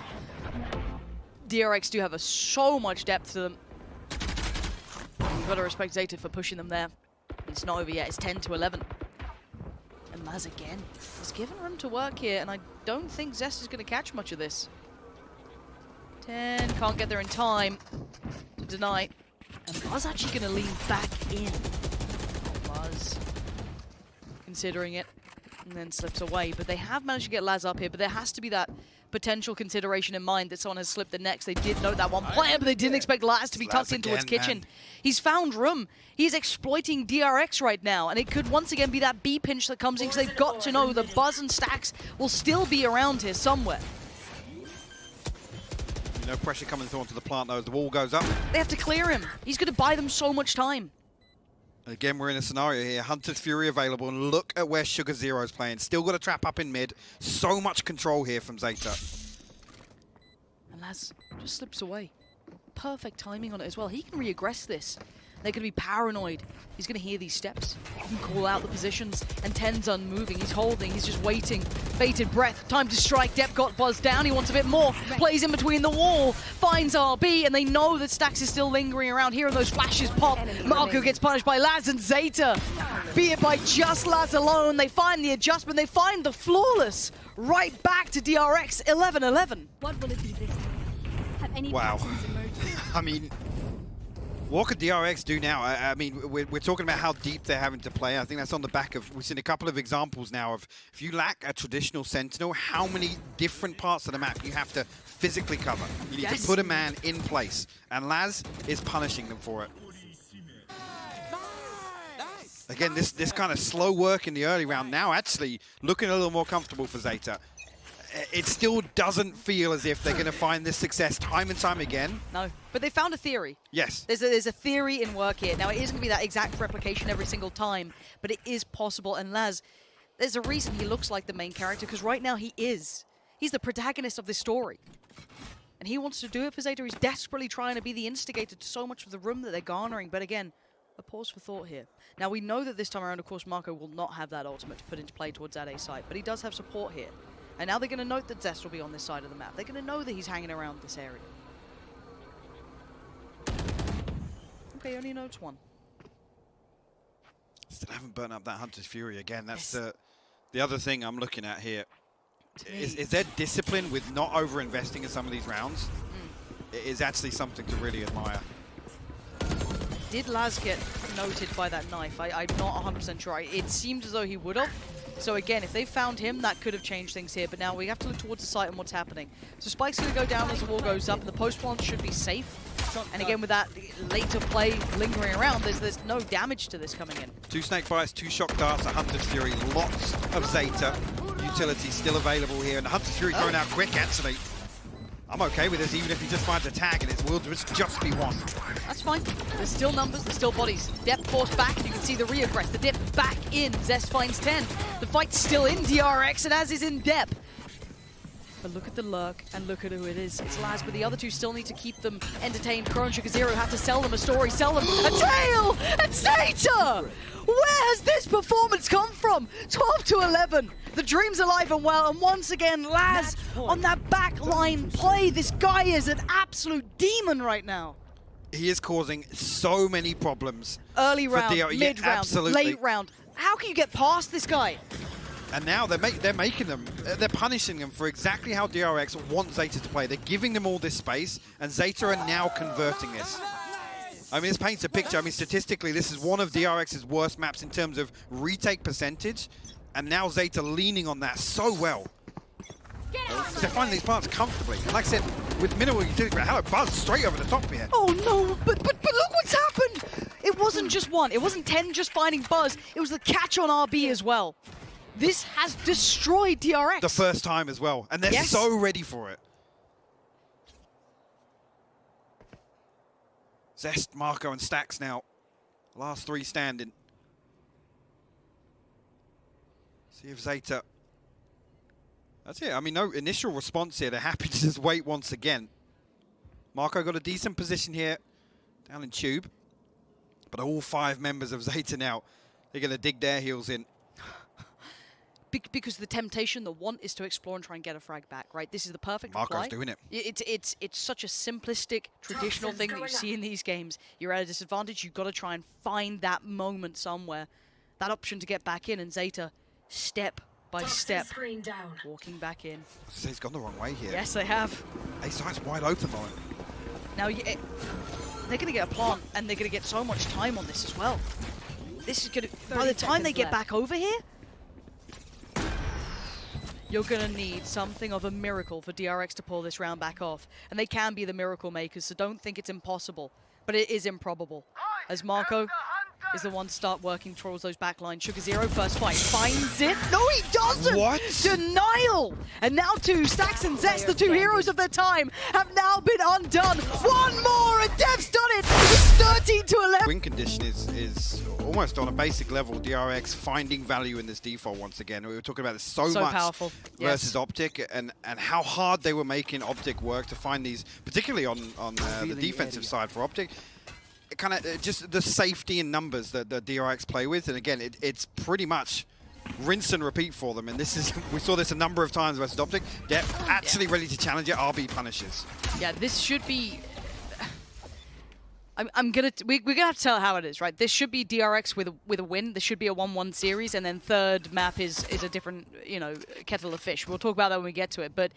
DRX do have so much depth to them. You've got to respect Zeta for pushing them there. It's not over yet. It's 10-11. And Laz again is given room to work here, and I don't think Zest is going to catch much of this. 10, can't get there in time to deny. And Buzz actually going to lean back in. Buzz considering it, and then slips away. But they have managed to get Laz up here, but there has to be that potential consideration in mind that someone has slipped the next. They did note that one player, but they didn't expect Laz to be tucked in towards kitchen. Man. He's found room. He's exploiting DRX right now, and it could once again be that B pinch that comes in, because they've got to know that Buzz and Stacks will still be around here somewhere. No pressure coming through onto the plant though as the wall goes up. They have to clear him. He's going to buy them so much time. Again, we're in a scenario here. Hunter's Fury available, and look at where Sugar Zero's playing. Still got a trap up in mid. So much control here from Zeta. And Laz just slips away. Perfect timing on it as well. He can re-aggress this. They're going to be paranoid. He's going to hear these steps. He can call out the positions, and 10's unmoving. He's holding, he's just waiting. Bated breath, time to strike. Depp got buzzed down, he wants a bit more. Plays in between the wall, finds RB, and they know that Stax is still lingering around here, and those flashes pop. Marco gets punished by Laz and Zeta. Be it by just Laz alone, they find the adjustment, they find the flawless. Right back to DRX, 11-11. What will it be this time? Have any Wow. patterns emerged? I mean, what could DRX do now? I mean, we're talking about how deep they're having to play. I think that's on the back of, we've seen a couple of examples now of if you lack a traditional Sentinel, how many different parts of the map you have to physically cover. You need to put a man in place, and Laz is punishing them for it. Again, this kind of slow work in the early round now actually looking a little more comfortable for Zeta. It still doesn't feel as if they're going to find this success time and time again. No, but they found a theory. Yes. There's a theory in work here. Now, it isn't going to be that exact replication every single time, but it is possible. And Laz, there's a reason he looks like the main character, because right now he is. He's the protagonist of this story. And he wants to do it for Zeta. He's desperately trying to be the instigator to so much of the room that they're garnering. But again, a pause for thought here. Now, we know that this time around, of course, Marco will not have that ultimate to put into play towards that A site, but he does have support here. And now they're going to note that Zest will be on this side of the map. They're going to know that he's hanging around this area. Okay, only notes one. Still haven't burnt up that Hunter's Fury again. That's the other thing I'm looking at here. Is there discipline with not over-investing in some of these rounds? It is actually something to really admire. Did Laz get noted by that knife? I'm not 100% sure. It seemed as though he would have. So again, if they found him, that could have changed things here. But now we have to look towards the site and what's happening. So Spike's going to go down as the wall goes up, and the post plant should be safe. And again, with that later play lingering around, there's no damage to this coming in. 2 snake bites, 2 shock darts, a Hunter's Fury, lots of Zeta. Utility still available here, and the Hunter's Fury going out quick, actually. I'm okay with this, even if he just finds a tag, and it will just be one. That's fine. There's still numbers, there's still bodies. Depth forced back, and you can see the reaggress. The dip back in. Zest finds 10. The fight's still in DRX, and as is in depth. But look at the lurk, and look at who it is. It's Laz, but the other two still need to keep them entertained. Crow and Sugar Zero have to sell them a story, sell them a tale! And Zeta! Where has this performance come from? 12-11. The dream's alive and well, and once again, Laz on that backline play. This guy is an absolute demon right now. He is causing so many problems. Early round, mid-round, late round. How can you get past this guy? And now they're making them, they're punishing them for exactly how DRX want Zeta to play. They're giving them all this space, and Zeta are now converting this. I mean, this paints a picture. I mean, statistically, this is one of DRX's worst maps in terms of retake percentage, and now Zeta leaning on that so well. They're finding these plants comfortably. And like I said, with minimal utility, hello, Buzz straight over the top here. Oh no, but look what's happened! It wasn't just one. It wasn't 10 just finding Buzz. It was the catch on RB as well. This has destroyed DRX. The first time as well. And they're so ready for it. Zest, Marco, and Stax now. Last 3 standing. See if Zeta... That's it. I mean, no initial response here. They're happy to just wait once again. Marco got a decent position here. Down in Tube. But all 5 members of Zeta now, they're going to dig their heels in. Because the temptation, the want, is to explore and try and get a frag back, right? This is the perfect reply. Marco's doing it. It's such a simplistic, traditional thing that you see in these games. You're at a disadvantage. You've got to try and find that moment somewhere. That option to get back in, and Zeta, step by step, walking back in. He's gone the wrong way here. Yes, they have. A site's wide open, though. Now, they're going to get a plant, and they're going to get so much time on this as well. This is going to... By the time they get back over here, you're going to need something of a miracle for DRX to pull this round back off. And they can be the miracle makers, so don't think it's impossible. But it is improbable. As Marco is the one to start working towards those back lines. Sugar Zero, first fight, finds it. No, he doesn't! What? Denial! And now two, Stacks and Zest, the two heroes of their time, have now been undone. One more, and Dev's done it! It's 13-11. Win condition is almost on a basic level. DRX finding value in this default once again. We were talking about this so much powerful. Versus Optic, and how hard they were making Optic work to find these, particularly on the defensive side for Optic. Kind of just the safety in numbers that the DRX play with, and again, it's pretty much rinse and repeat for them. And this is we saw this a number of times versus Optic. They're actually ready to challenge it. RB punishes. Yeah, this should be. We're gonna have to tell how it is, right? This should be DRX with a win. This should be a 1-1 series, and then third map is a different, you know, kettle of fish. We'll talk about that when we get to it, but.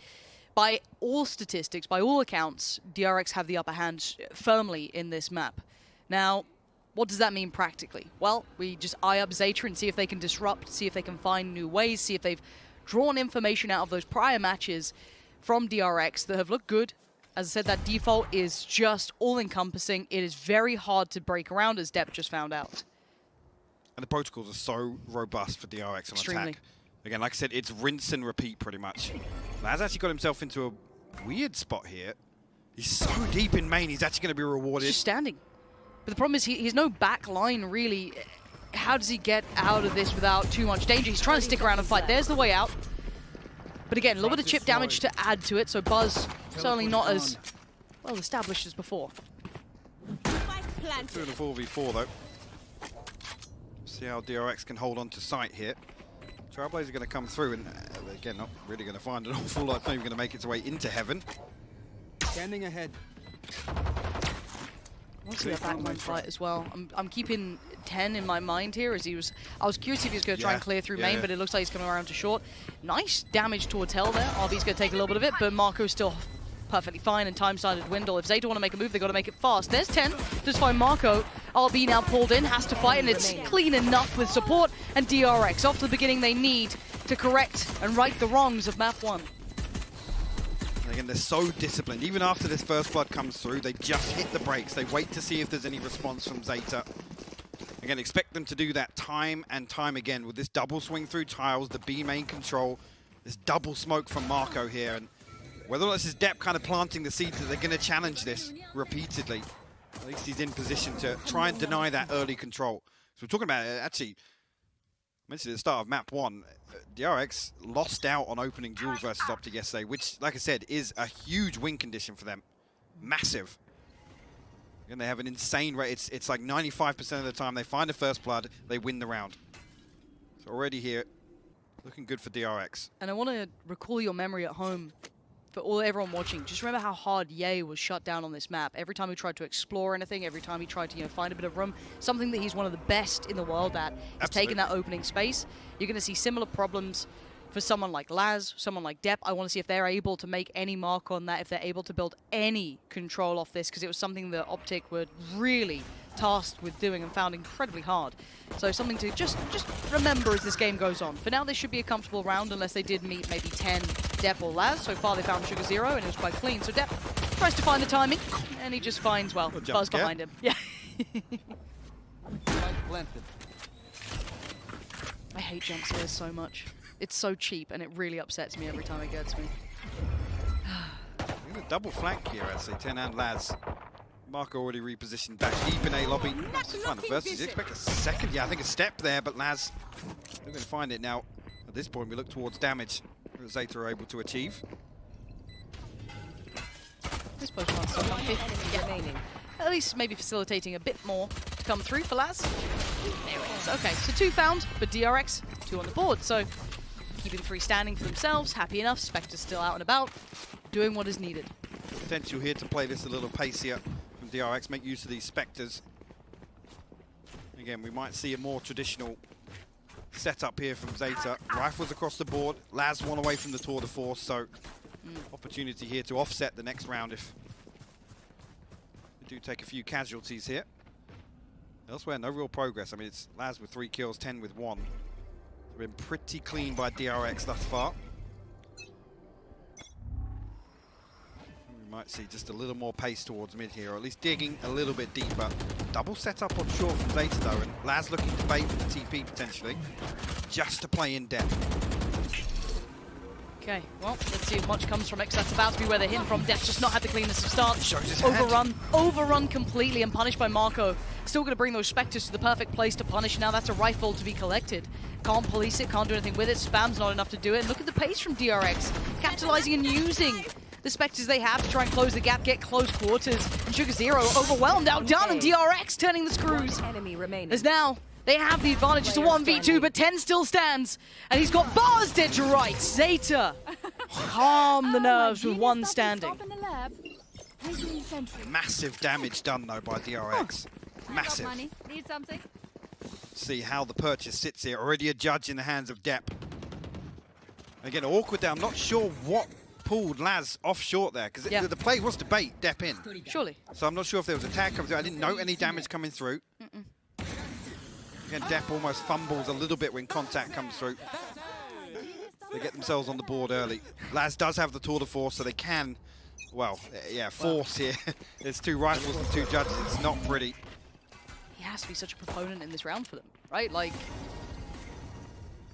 By all statistics, by all accounts, DRX have the upper hand firmly in this map. Now, what does that mean practically? Well, we just eye up Zeta and see if they can disrupt, see if they can find new ways, see if they've drawn information out of those prior matches from DRX that have looked good. As I said, that default is just all-encompassing. It is very hard to break around, as Depp just found out. And the protocols are so robust for DRX on Extremely. attack. Again, like I said, it's rinse and repeat pretty much. Laz actually got himself into a weird spot here. He's so deep in main, he's actually going to be rewarded. He's just standing. But the problem is he's no back line, really. How does he get out of this without too much danger? He's trying to stick around and fight. There's the way out. But again, a little bit of chip damage to add to it, so Buzz certainly not as well established as before. Doing a 4v4 though. See how DRX can hold on to site here. Trailblazer are going to come through, and again, not really going to find an awful lot. Not even going to make its way into heaven. Standing ahead. I want to see that backline fight as well. I'm keeping 10 in my mind here, as I was curious if he was going to try and clear through main, but it looks like he's coming around to short. Nice damage towards Hell there. RB's going to take a little bit of it, but Marco's still perfectly fine, and time started to dwindle. If Zeta want to make a move, they've got to make it fast. There's 10. Just find Marco. RB now pulled in, has to fight, and it's clean enough with support. And DRX, off to the beginning they need to correct and right the wrongs of map 1. Again, they're so disciplined. Even after this first blood comes through, they just hit the brakes. They wait to see if there's any response from Zeta. Again, expect them to do that time and time again with this double swing through tiles, the B main control, this double smoke from Marco here. And whether or not this is Depp kind of planting the seeds that they're going to challenge this repeatedly. At least he's in position to try and deny that early control. So we're talking about, actually, I mentioned at the start of map 1, DRX lost out on opening duels versus Optic yesterday, which, like I said, is a huge win condition for them. Massive. And they have an insane rate. It's like 95% of the time they find a first blood, they win the round. So already here, looking good for DRX. And I want to recall your memory at home for everyone watching. Just remember how hard Ye was shut down on this map. Every time he tried to explore anything, every time he tried to find a bit of room, something that he's one of the best in the world at is taking that opening space. You're going to see similar problems for someone like Laz, someone like Depp. I want to see if they're able to make any mark on that, if they're able to build any control off this, because it was something that Optic were really tasked with doing and found incredibly hard. So something to just remember as this game goes on. For now, this should be a comfortable round unless they did meet maybe 10 Depp or Laz. So far, they found Sugar Zero, and it was quite clean. So Depp tries to find the timing, and he just finds, well, Buzz behind him. Yeah. I hate jump scares so much. It's so cheap, and it really upsets me every time it gets me. A double flank here, I'd say. 10 and Laz. Marco already repositioned back deep in A lobby. Nice to find the first. Did you expect a second? Yeah, I think a step there, but Laz, they're going to find it now. At this point, we look towards damage that Zeta are able to achieve. This push one's still on 50 remaining. At least maybe facilitating a bit more to come through for Laz. There it is. Okay, so 2 found, but DRX, 2 on the board. So keeping 3 standing for themselves, happy enough. Spectre's still out and about, doing what is needed. Potential here to play this a little pacier from DRX, make use of these Spectres. Again, we might see a more traditional setup here from Zeta. Rifles across the board. Laz one away from the tour de force, so opportunity here to offset the next round if they do take a few casualties here. Elsewhere, no real progress. I mean, it's Laz with 3 kills, 10 with 1. They've been pretty clean by DRX thus far. We Might see just a little more pace towards mid here, or at least digging a little bit deeper. Double setup on short from Zeta though, and Laz looking to bait with the TP potentially, just to play in depth. Okay, well, let's see if much comes from X. That's about to be where they're hitting from. Def just not had the cleanest of starts. Shows his Overrun completely and punished by Marco. Still going to bring those Spectres to the perfect place to punish. Now that's a rifle to be collected. Can't police it, can't do anything with it. Spam's not enough to do it. And look at the pace from DRX. Capitalizing and using the Spectres they have to try and close the gap, get close quarters. And Sugar Zero overwhelmed, outdone, and DRX turning the screws. Enemy remaining. As now they have the advantage. It's a 1v2, but 10 still stands. And he's got bars dead to right. Zeta calm the nerves with one standing. Massive damage done though by DRX. Massive. Need something? See how the purchase sits here. Already a judge in the hands of Depp. Again, awkward there. I'm not sure what pulled Laz off short there, because the play was to bait Depp in. Surely. So I'm not sure if there was a tag coming through. I didn't note any damage coming through. Again, Depp almost fumbles a little bit when contact comes through. They get themselves on the board early. Laz does have the tour de force, so they can, well, yeah, force here. There's 2 rifles and 2 judges. It's not pretty. He has to be such a proponent in this round for them, right? Like,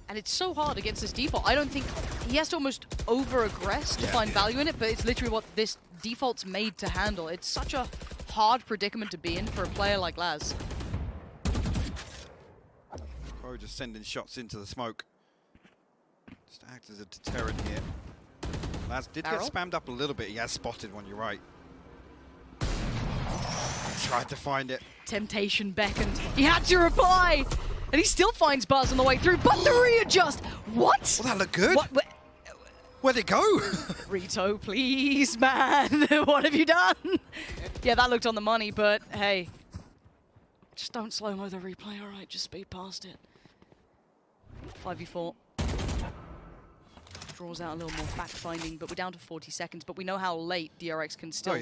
and it's so hard against this default. I don't think he has to almost over-aggress to find value in it, but it's literally what this default's made to handle. It's such a hard predicament to be in for a player like Laz. Pro just sending shots into the smoke. Just act as a deterrent here. Laz did get spammed up a little bit. He has spotted one, you're right. Tried to find it. Temptation beckoned. He had to reply! And he still finds Buzz on the way through, but the readjust! What? Well, that looked good. Where'd it go? Rito, please, man. What have you done? Yeah, that looked on the money, but hey. Just don't slow-mo the replay, all right? Just speed past it. 5v4. Draws out a little more fact-finding, but we're down to 40 seconds. But we know how late DRX can still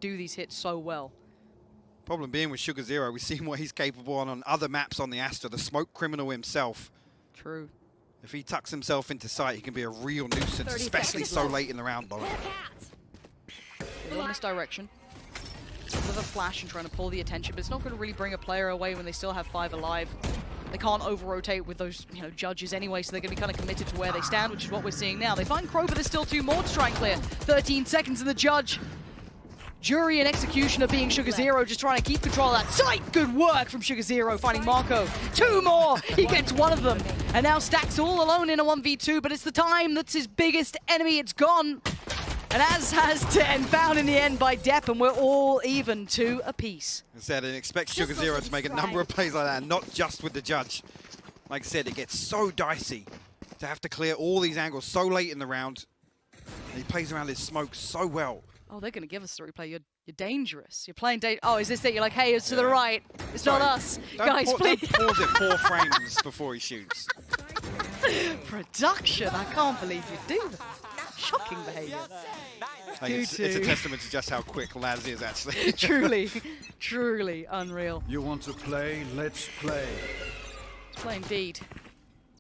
do these hits so well. Problem being with Sugar Zero, we've seen what he's capable on other maps on the Astra, the smoke criminal himself. True. If he tucks himself into sight, he can be a real nuisance, especially so late in the round, though. A little misdirection. With a flash and trying to pull the attention, but it's not going to really bring a player away when they still have 5 alive. They can't over-rotate with those, judges anyway, so they're going to be kind of committed to where they stand, which is what we're seeing now. They find Crow, but there's still 2 more to try and clear. 13 seconds in the judge. Jury and executioner being Sugar Zero, just trying to keep control of that site. Good work from Sugar Zero, finding Marco. 2 more! He gets 1 of them. And now Stack's all alone in a 1v2, but it's the time that's his biggest enemy. It's gone. And as has 10, found in the end by Depp, and we're all even 2 apiece. I said, I expect Sugar Zero to make a number of plays like that, and not just with the judge. Like I said, it gets so dicey to have to clear all these angles so late in the round. And he plays around his smoke so well. Oh, they're going to give us the replay. You're dangerous. You're playing Oh, is this it? You're like, hey, it's to the right. It's not us. Guys, please. Don't pause it 4 frames before he shoots. Production. I can't believe you do that. Shocking behavior. It's a testament to just how quick Laz is, actually. Truly, truly unreal. You want to play? Let's play. Let's play indeed.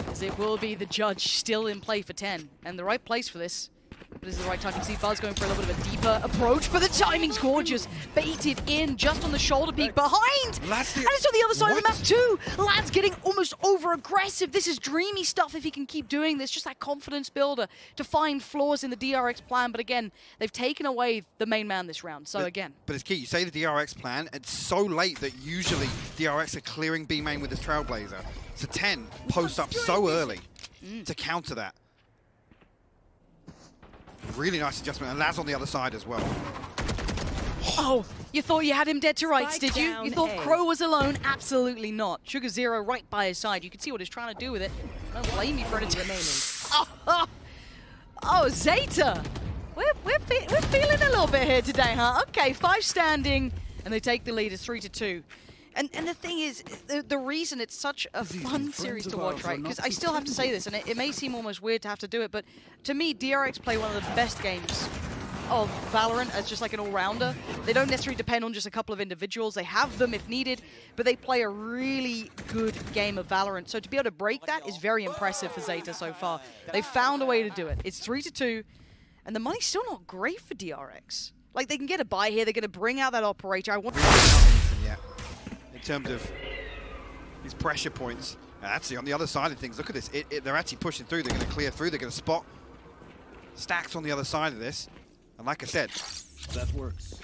As it will be the judge still in play for 10. And the right place for this. But this is the right time. You can see Buzz going for a little bit of a deeper approach, but the timing's gorgeous. Baited in just on the shoulder peak behind. And it's on the other side of the map too. Lad's getting almost over-aggressive. This is dreamy stuff if he can keep doing this. Just that confidence builder to find flaws in the DRX plan. But again, they've taken away the main man this round. So again. But it's key. You say the DRX plan, it's so late that usually DRX are clearing B main with this Trailblazer. So 10 post up so early to counter that. Really nice adjustment, and Laz on the other side as well. Oh, you thought you had him dead to rights, did you? You thought Crow was alone? Absolutely not. Sugar Zero right by his side. You can see what he's trying to do with it. I don't blame you for it remaining. Oh, Zeta! We're feeling a little bit here today, huh? Okay, 5 standing, and they take the lead. It's 3-2. And the thing is, the reason it's such a fun series to watch, right? Because I still have to say this, and it may seem almost weird to have to do it, but to me, DRX play one of the best games of Valorant as just like an all-rounder. They don't necessarily depend on just a couple of individuals. They have them if needed, but they play a really good game of Valorant. So to be able to break that is very impressive for Zeta so far. They've found a way to do it. It's 3-2, and the money's still not great for DRX. Like, they can get a buy here. They're going to bring out that operator. I want yeah. In terms of these pressure points. Actually, on the other side of things, look at this. They're actually pushing through. They're going to clear through. They're going to spot Stacks on the other side of this. And like I said, That works.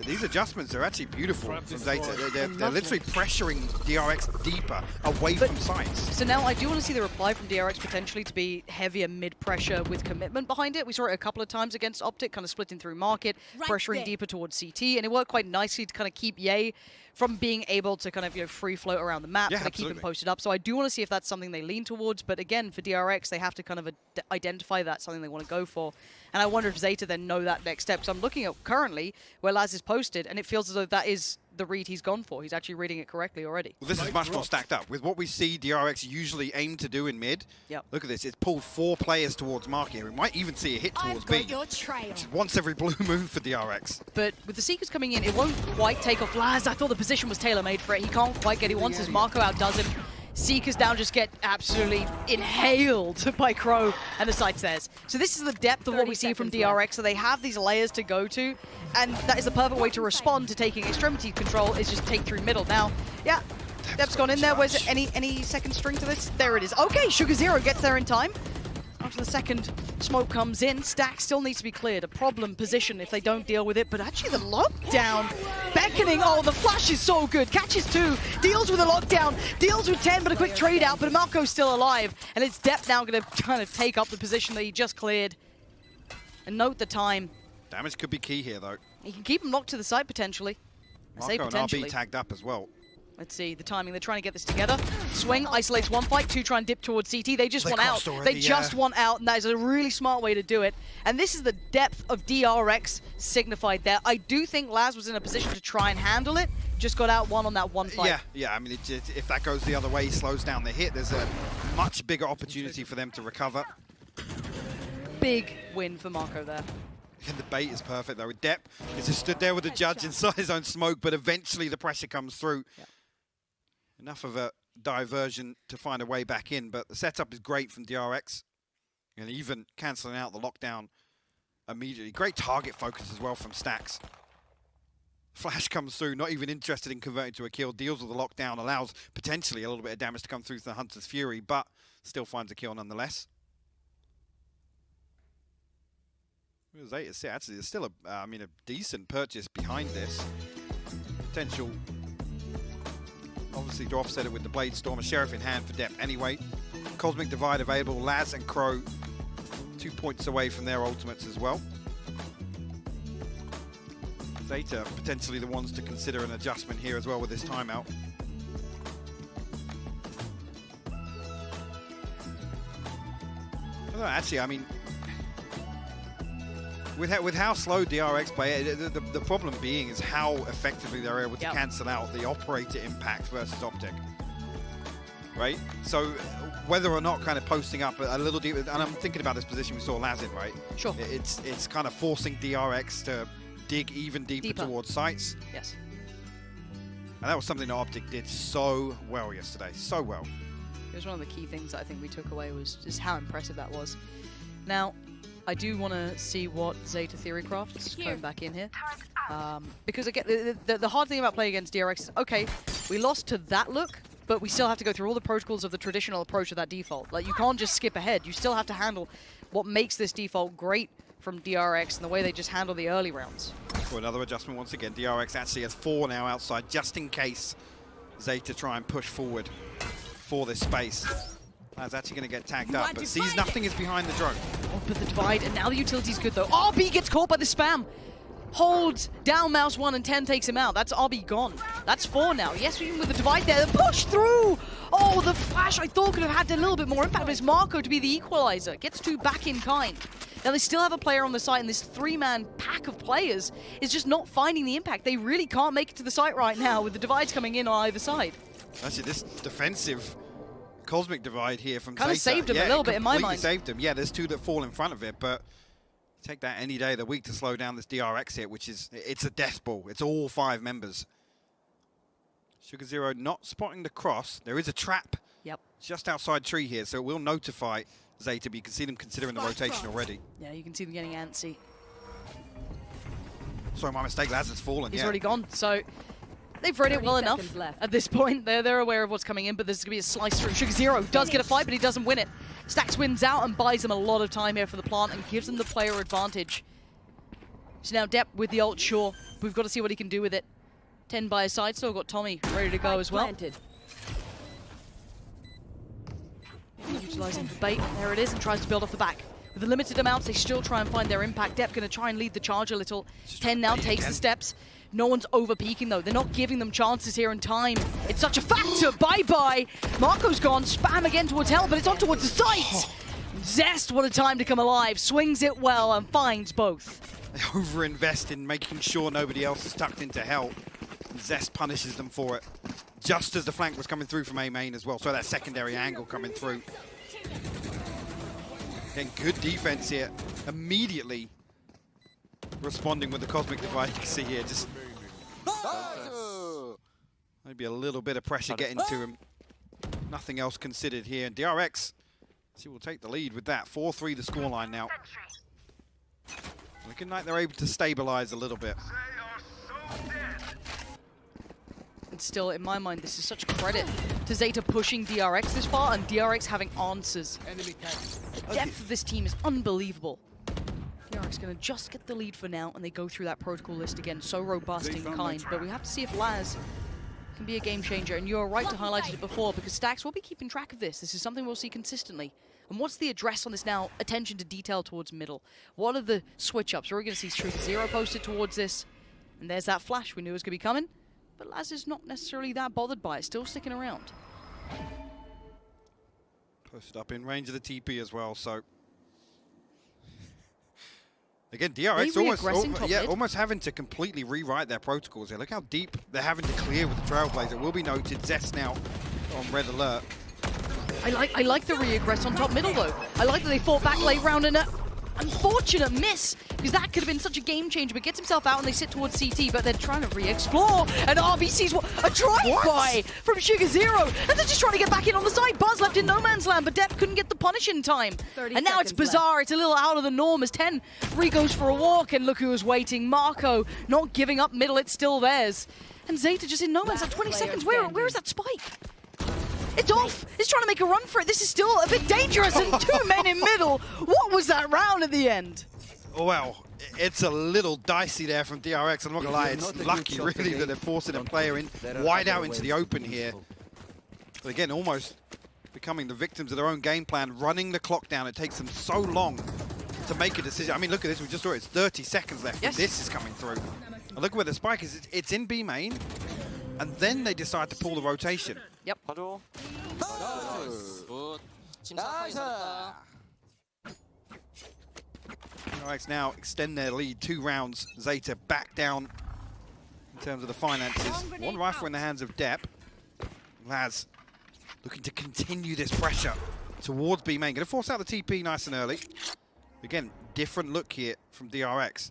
these adjustments are actually beautiful from Zeta. They're literally pressuring DRX deeper away from sites. So now I do want to see the reply from DRX potentially to be heavier mid-pressure with commitment behind it. We saw it a couple of times against Optic, kind of splitting through market, pressuring deeper towards CT, and it worked quite nicely to kind of keep Ye from being able to kind of free float around the map, kind of keep him posted up. So I do want to see if that's something they lean towards, but again, for DRX, they have to kind of identify that's something they want to go for. And I wonder if Zeta then know that next step. So I'm looking at currently where Laz is posted, and it feels as though that is the read he's gone for. He's actually reading it correctly already. Well, this is much more stacked up. With what we see DRX usually aim to do in mid, look at this. It's pulled 4 players towards Mark here. We might even see a hit towards B, which is once every blue moon for DRX. But with the Seekers coming in, it won't quite take off Laz. I thought the position was tailor-made for it. He can't quite get it once as Marco outdoes him. Seekers down just get absolutely inhaled by Crow, and the site's theirs. So this is the depth of what we see from DRX. So they have these layers to go to, and that is the perfect way to respond to taking extremity control, is just take through middle. Now, yeah, Dep's gone in there. Where's it? Any second string to this? There it is. Okay, Sugar Zero gets there in time. After the second smoke comes in, Stack still needs to be cleared. A problem position if they don't deal with it, but actually the lockdown beckoning. Oh, the flash is so good. Catches 2, deals with a lockdown, deals with 10, but a quick trade out, but Marco's still alive. And it's Dep now going to kind of take up the position that he just cleared. And note the time. Damage could be key here, though. He can keep him locked to the side, potentially. I say potentially. And RB tagged up as well. Let's see the timing. They're trying to get this together. Swing isolates one fight, 2 try and dip towards CT. They just want out. They just want out, and that is a really smart way to do it. And this is the depth of DRX signified there. I do think Laz was in a position to try and handle it. Just got out one on that one fight. Yeah. I mean, if that goes the other way, slows down the hit. There's a much bigger opportunity for them to recover. Big win for Marco there. And the bait is perfect, though. Dep is just stood there with the judge inside his own smoke, but eventually the pressure comes through. Yep. Enough of a diversion to find a way back in, but the setup is great from DRX. And even cancelling out the lockdown immediately. Great target focus as well from Stacks. Flash comes through, not even interested in converting to a kill. Deals with the lockdown, allows potentially a little bit of damage to come through to the Hunter's Fury, but still finds a kill nonetheless. Zeta, actually, there's still a decent purchase behind this. Potential, obviously, to offset it with the Blade Storm, a Sheriff in hand for Dep anyway. Cosmic Divide available, Laz and Crow 2 points away from their ultimates as well. Zeta potentially the ones to consider an adjustment here as well with this timeout. Actually, I mean, with how slow DRX play, the problem being is how effectively they're able to cancel out the operator impact versus Optic. Right? So whether or not kind of posting up a little deeper, and I'm thinking about this position we saw Laz in, right? Sure. It's kind of forcing DRX to dig even deeper towards sites. Yes. And that was something that Optic did so well yesterday, so well. It was one of the key things that I think we took away, was just how impressive that was. Now, I do want to see what Zeta Theory crafts coming back in here. Because again, the hard thing about playing against DRX is, okay, we lost to that look, but we still have to go through all the protocols of the traditional approach of that default. Like, you can't just skip ahead. You still have to handle what makes this default great from DRX and the way they just handle the early rounds. For another adjustment once again, DRX actually has 4 now outside, just in case Zeta try and push forward for this space. That's actually going to get tagged up, but sees nothing is behind the drone. Oh, but the divide, and now the utility's good though. RB gets caught by the spam. Holds down mouse 1 and 10 takes him out. That's RB gone. That's 4 now. Yes, even with the divide there, the push through. Oh, the flash I thought could have had a little bit more impact, but it's Marco to be the equalizer. Gets 2 back in kind. Now they still have a player on the site, and this 3-man pack of players is just not finding the impact. They really can't make it to the site right now with the divides coming in on either side. Actually, this defensive Cosmic Divide here from Zeta kind of saved him a little bit in my mind. Saved him. Yeah, there's 2 that fall in front of it, but take that any day of the week to slow down this DRX hit, which is, it's a death ball. It's all 5 members. Sugar Zero not spotting the cross. There is a trap just outside tree here, so it will notify Zeta, but you can see them considering the rotation already. Yeah, you can see them getting antsy. Sorry, my mistake. Laz has fallen. He's already gone. So they've read it well enough at this point. They're aware of what's coming in, but there's going to be a slice through. Sugar0 does get a fight, but he doesn't win it. Stax wins out and buys them a lot of time here for the plant and gives them the player advantage. So now Depp with the ult, sure. We've got to see what he can do with it. 10 by his side, still got Tommy ready to go as well. Utilizing the bait, there it is, and tries to build off the back. With the limited amounts, they still try and find their impact. Depp going to try and lead the charge a little. 10 now takes the steps. No one's over-peaking though. They're not giving them chances here in time. It's such a factor. Bye-bye. Marco's gone. Spam again towards hell, but it's on towards the site. Zest, what a time to come alive. Swings it well and finds both. They over-invest in making sure nobody else is tucked into hell. Zest punishes them for it. Just as the flank was coming through from A main as well. So that secondary angle coming through. Again, good defense here. Immediately responding with the Cosmic Divide. You can see here, just maybe a little bit of pressure getting to him. Nothing else considered here. And DRX, she will take the lead with that. 4-3 the scoreline now. Looking like they're able to stabilize a little bit. And still, in my mind, this is such credit to Zeta pushing DRX this far and DRX having answers. The depth of this team is unbelievable. DRX going to just get the lead for now, and they go through that protocol list again. So robust and kind, but we have to see if Laz can be a game changer. And you're right to highlight it before, because Stax will be keeping track of this. This is something we'll see consistently. And what's the address on this now? Attention to detail towards middle. What are the switch-ups? We're going to see Sugar0 posted towards this. And there's that flash we knew was going to be coming. But Laz is not necessarily that bothered by it, still sticking around. Posted up in range of the TP as well, so... Again, DRX almost having to completely rewrite their protocols here. Look how deep they're having to clear with the Trailblazer. It will be noted, Zest now on red alert. I like the re-aggress on top middle though. I like that they fought back late round and unfortunate miss, because that could have been such a game changer, but gets himself out and they sit towards CT, but they're trying to re-explore, and RBC's a drive-by from Sugar0, and they're just trying to get back in on the side. Buzz left in no man's land, but Depp couldn't get the punish in time. And now it's bizarre, left. It's a little out of the norm as 10 re-goes for a walk, and look who was waiting. Marco not giving up middle, it's still theirs. And Zeta just in no man's land, 20 seconds, where is that spike? It's off! It's trying to make a run for it. This is still a bit dangerous, and 2 men in middle. What was that round at the end? Well, it's a little dicey there from DRX. I'm not gonna lie, it's lucky really that they're forcing a player in wide out into the open here. But again, almost becoming the victims of their own game plan, running the clock down. It takes them so long to make a decision. I mean, look at this, we just saw it. It's 30 seconds left. Yes. This is coming through. And look where the spike is. It's in B main. And then they decide to pull the rotation. Yep. DRX now extend their lead 2 rounds. Zeta back down in terms of the finances. 1 rifle in the hands of Depp. Laz looking to continue this pressure towards B main. Going to force out the TP nice and early. Again, different look here from DRX.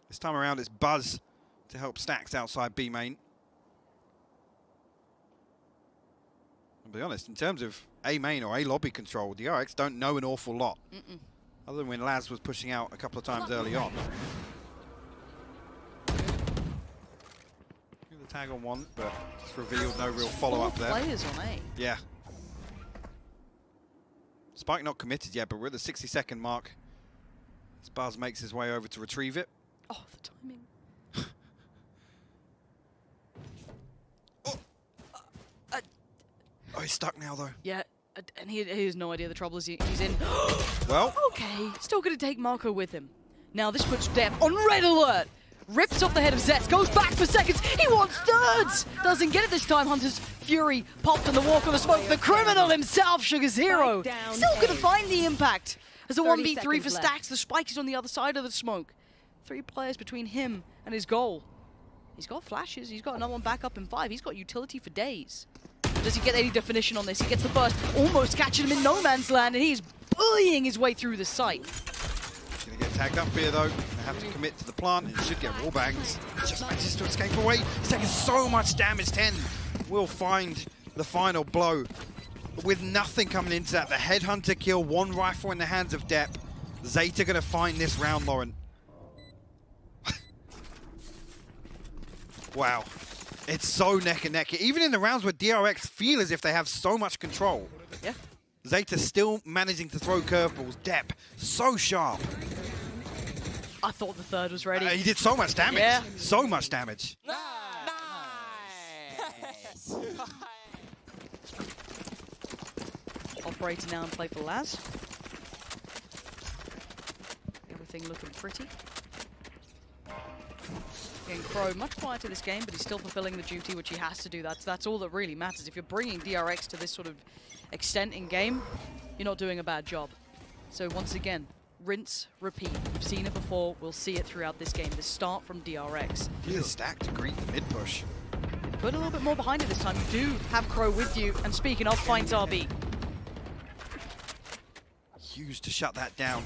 This time around it's Buzz to help Stax outside B main. To be honest, in terms of A main or A lobby control, DRX don't know an awful lot. Other than when Laz was pushing out a couple of times early on. The tag on one, but just revealed no real follow-up there. Players on A. Yeah. Spike not committed yet, but we're at the 60-second mark. As Buzz makes his way over to retrieve it. Oh, the timing. Oh, he's stuck now, though. Yeah, and he has no idea the trouble he's in. Well. Okay, still going to take Marco with him. Now this puts Depp on red alert. Rips off the head of Zest, goes back for seconds. He wants thirds. Doesn't get it this time. Hunter's Fury popped in the walk of the smoke. The criminal himself, Sugar0. Still going to find the impact. As a 1v3 for Stax, the spike is on the other side of the smoke. 3 players between him and his goal. He's got flashes. He's got another one back up in 5. He's got utility for days. Does he get any definition on this? He gets the burst, almost catching him in no man's land, and he's bullying his way through the site. He's going to get tagged up here, though. They have to commit to the plant, and should get wall bangs. Just manages to escape away. He's taking so much damage. 10 will find the final blow. But with nothing coming into that, the headhunter kill, 1 rifle in the hands of Depp. Zeta going to find this round, Lauren. Wow. It's so neck and neck. Even in the rounds where DRX feel as if they have so much control. Yeah. Zeta still managing to throw curveballs. Depp, so sharp. I thought the third was ready. He did so much damage. Yeah. So much damage. Nice. Operating now and play for Laz. Everything looking pretty. Again, Crow much quieter this game, but he's still fulfilling the duty, which he has to do. That's all that really matters. If you're bringing DRX to this sort of extent in game, you're not doing a bad job. So once again, rinse, repeat. We've seen it before, we'll see it throughout this game. The start from DRX. He is stacked to greet the mid push. Put a little bit more behind it this time. You do have Crow with you, and speaking of, finds RB. Huge to shut that down.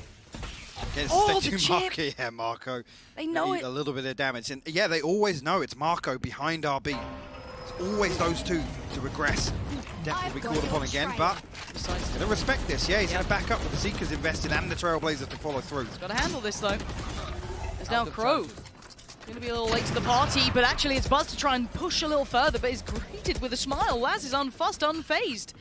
Oh, Against the chip! Marco. Yeah, Marco. They know Need it. a little bit of damage. And yeah, they always know it's Marco behind RB. It's always those two to regress. Definitely be called upon again, but Besides, gonna respect this. Yeah, he's gonna back up with the Seekers invested and the Trailblazers to follow through. got to handle this though. There's now Crow. Going to be a little late to the party, but actually it's Buzz to try and push a little further, but is greeted with a smile. Laz is unfussed, unfazed.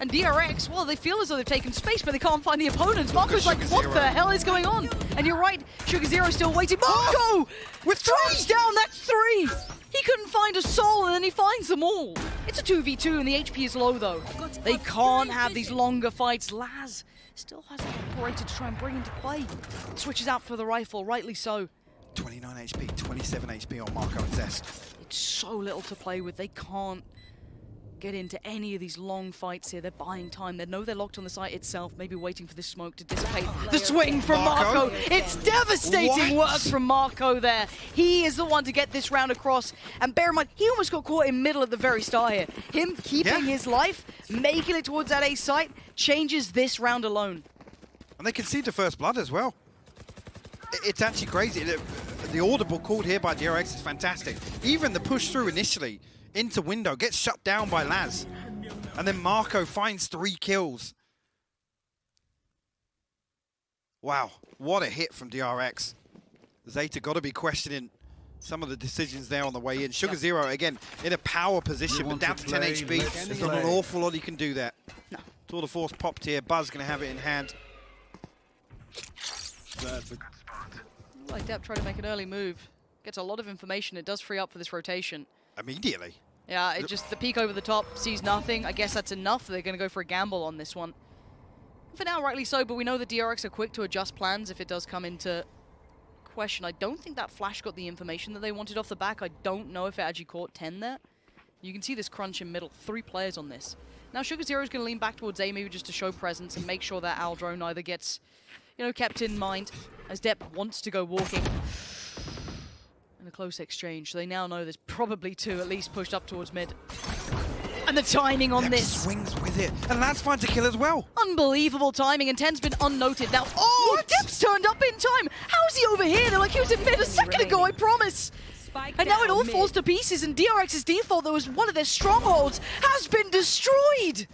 And DRX, well, they feel as though they've taken space, but they can't find the opponents. Marco's like, what the hell is going on? And you're right, Sugar Zero still waiting. Marco! With Drops down, that's 3! He couldn't find a soul, and then he finds them all. It's a 2v2, and the HP is low, though. They can't have these longer fights. Laz still has that operator to try and bring into play. Switches out for the rifle, rightly so. 29 HP, 27 HP on Marco and Zest. It's so little to play with. They can't get into any of these long fights here. They're buying time. They know they're locked on the site itself, maybe waiting for this smoke to dissipate. The swing from Marco. It's devastating work from Marco there. He is the one to get this round across. And bear in mind, he almost got caught in middle at the very start here. Him keeping his life, making it towards that A site, changes this round alone. And they concede the first blood as well. It's actually crazy. The audible called here by DRX is fantastic. Even the push through initially into window gets shut down by Laz. And then Marco finds 3 kills. Wow, what a hit from DRX. Zeta got to be questioning some of the decisions there on the way in. Sugar Zero, again, in a power position, but down to 10 HP. There's not an awful lot he can do there. No. Tour de Force popped here. Buzz going to have it in hand. Like Depp tried to make an early move. Gets a lot of information. It does free up for this rotation. Immediately. Yeah, it just the peek over the top, sees nothing. I guess that's enough. They're going to go for a gamble on this one. For now, rightly so, but we know the DRX are quick to adjust plans if it does come into question. I don't think that flash got the information that they wanted off the back. I don't know if it actually caught 10 there. You can see this crunch in middle. 3 players on this. Now Sugar Zero is going to lean back towards A, maybe just to show presence and make sure that Al drone either gets, you know, kept in mind as Depp wants to go walking. In a close exchange, so they now know there's probably 2 at least pushed up towards mid. And the timing on Depp this. swings with it. And Laz finds a kill as well. Unbelievable timing, and 10's been unnoted. Now, oh, Depp's turned up in time. How is he over here? They're like, he was in mid a second ago, I promise. And now it all falls to pieces, and DRX's default, that was one of their strongholds, has been destroyed.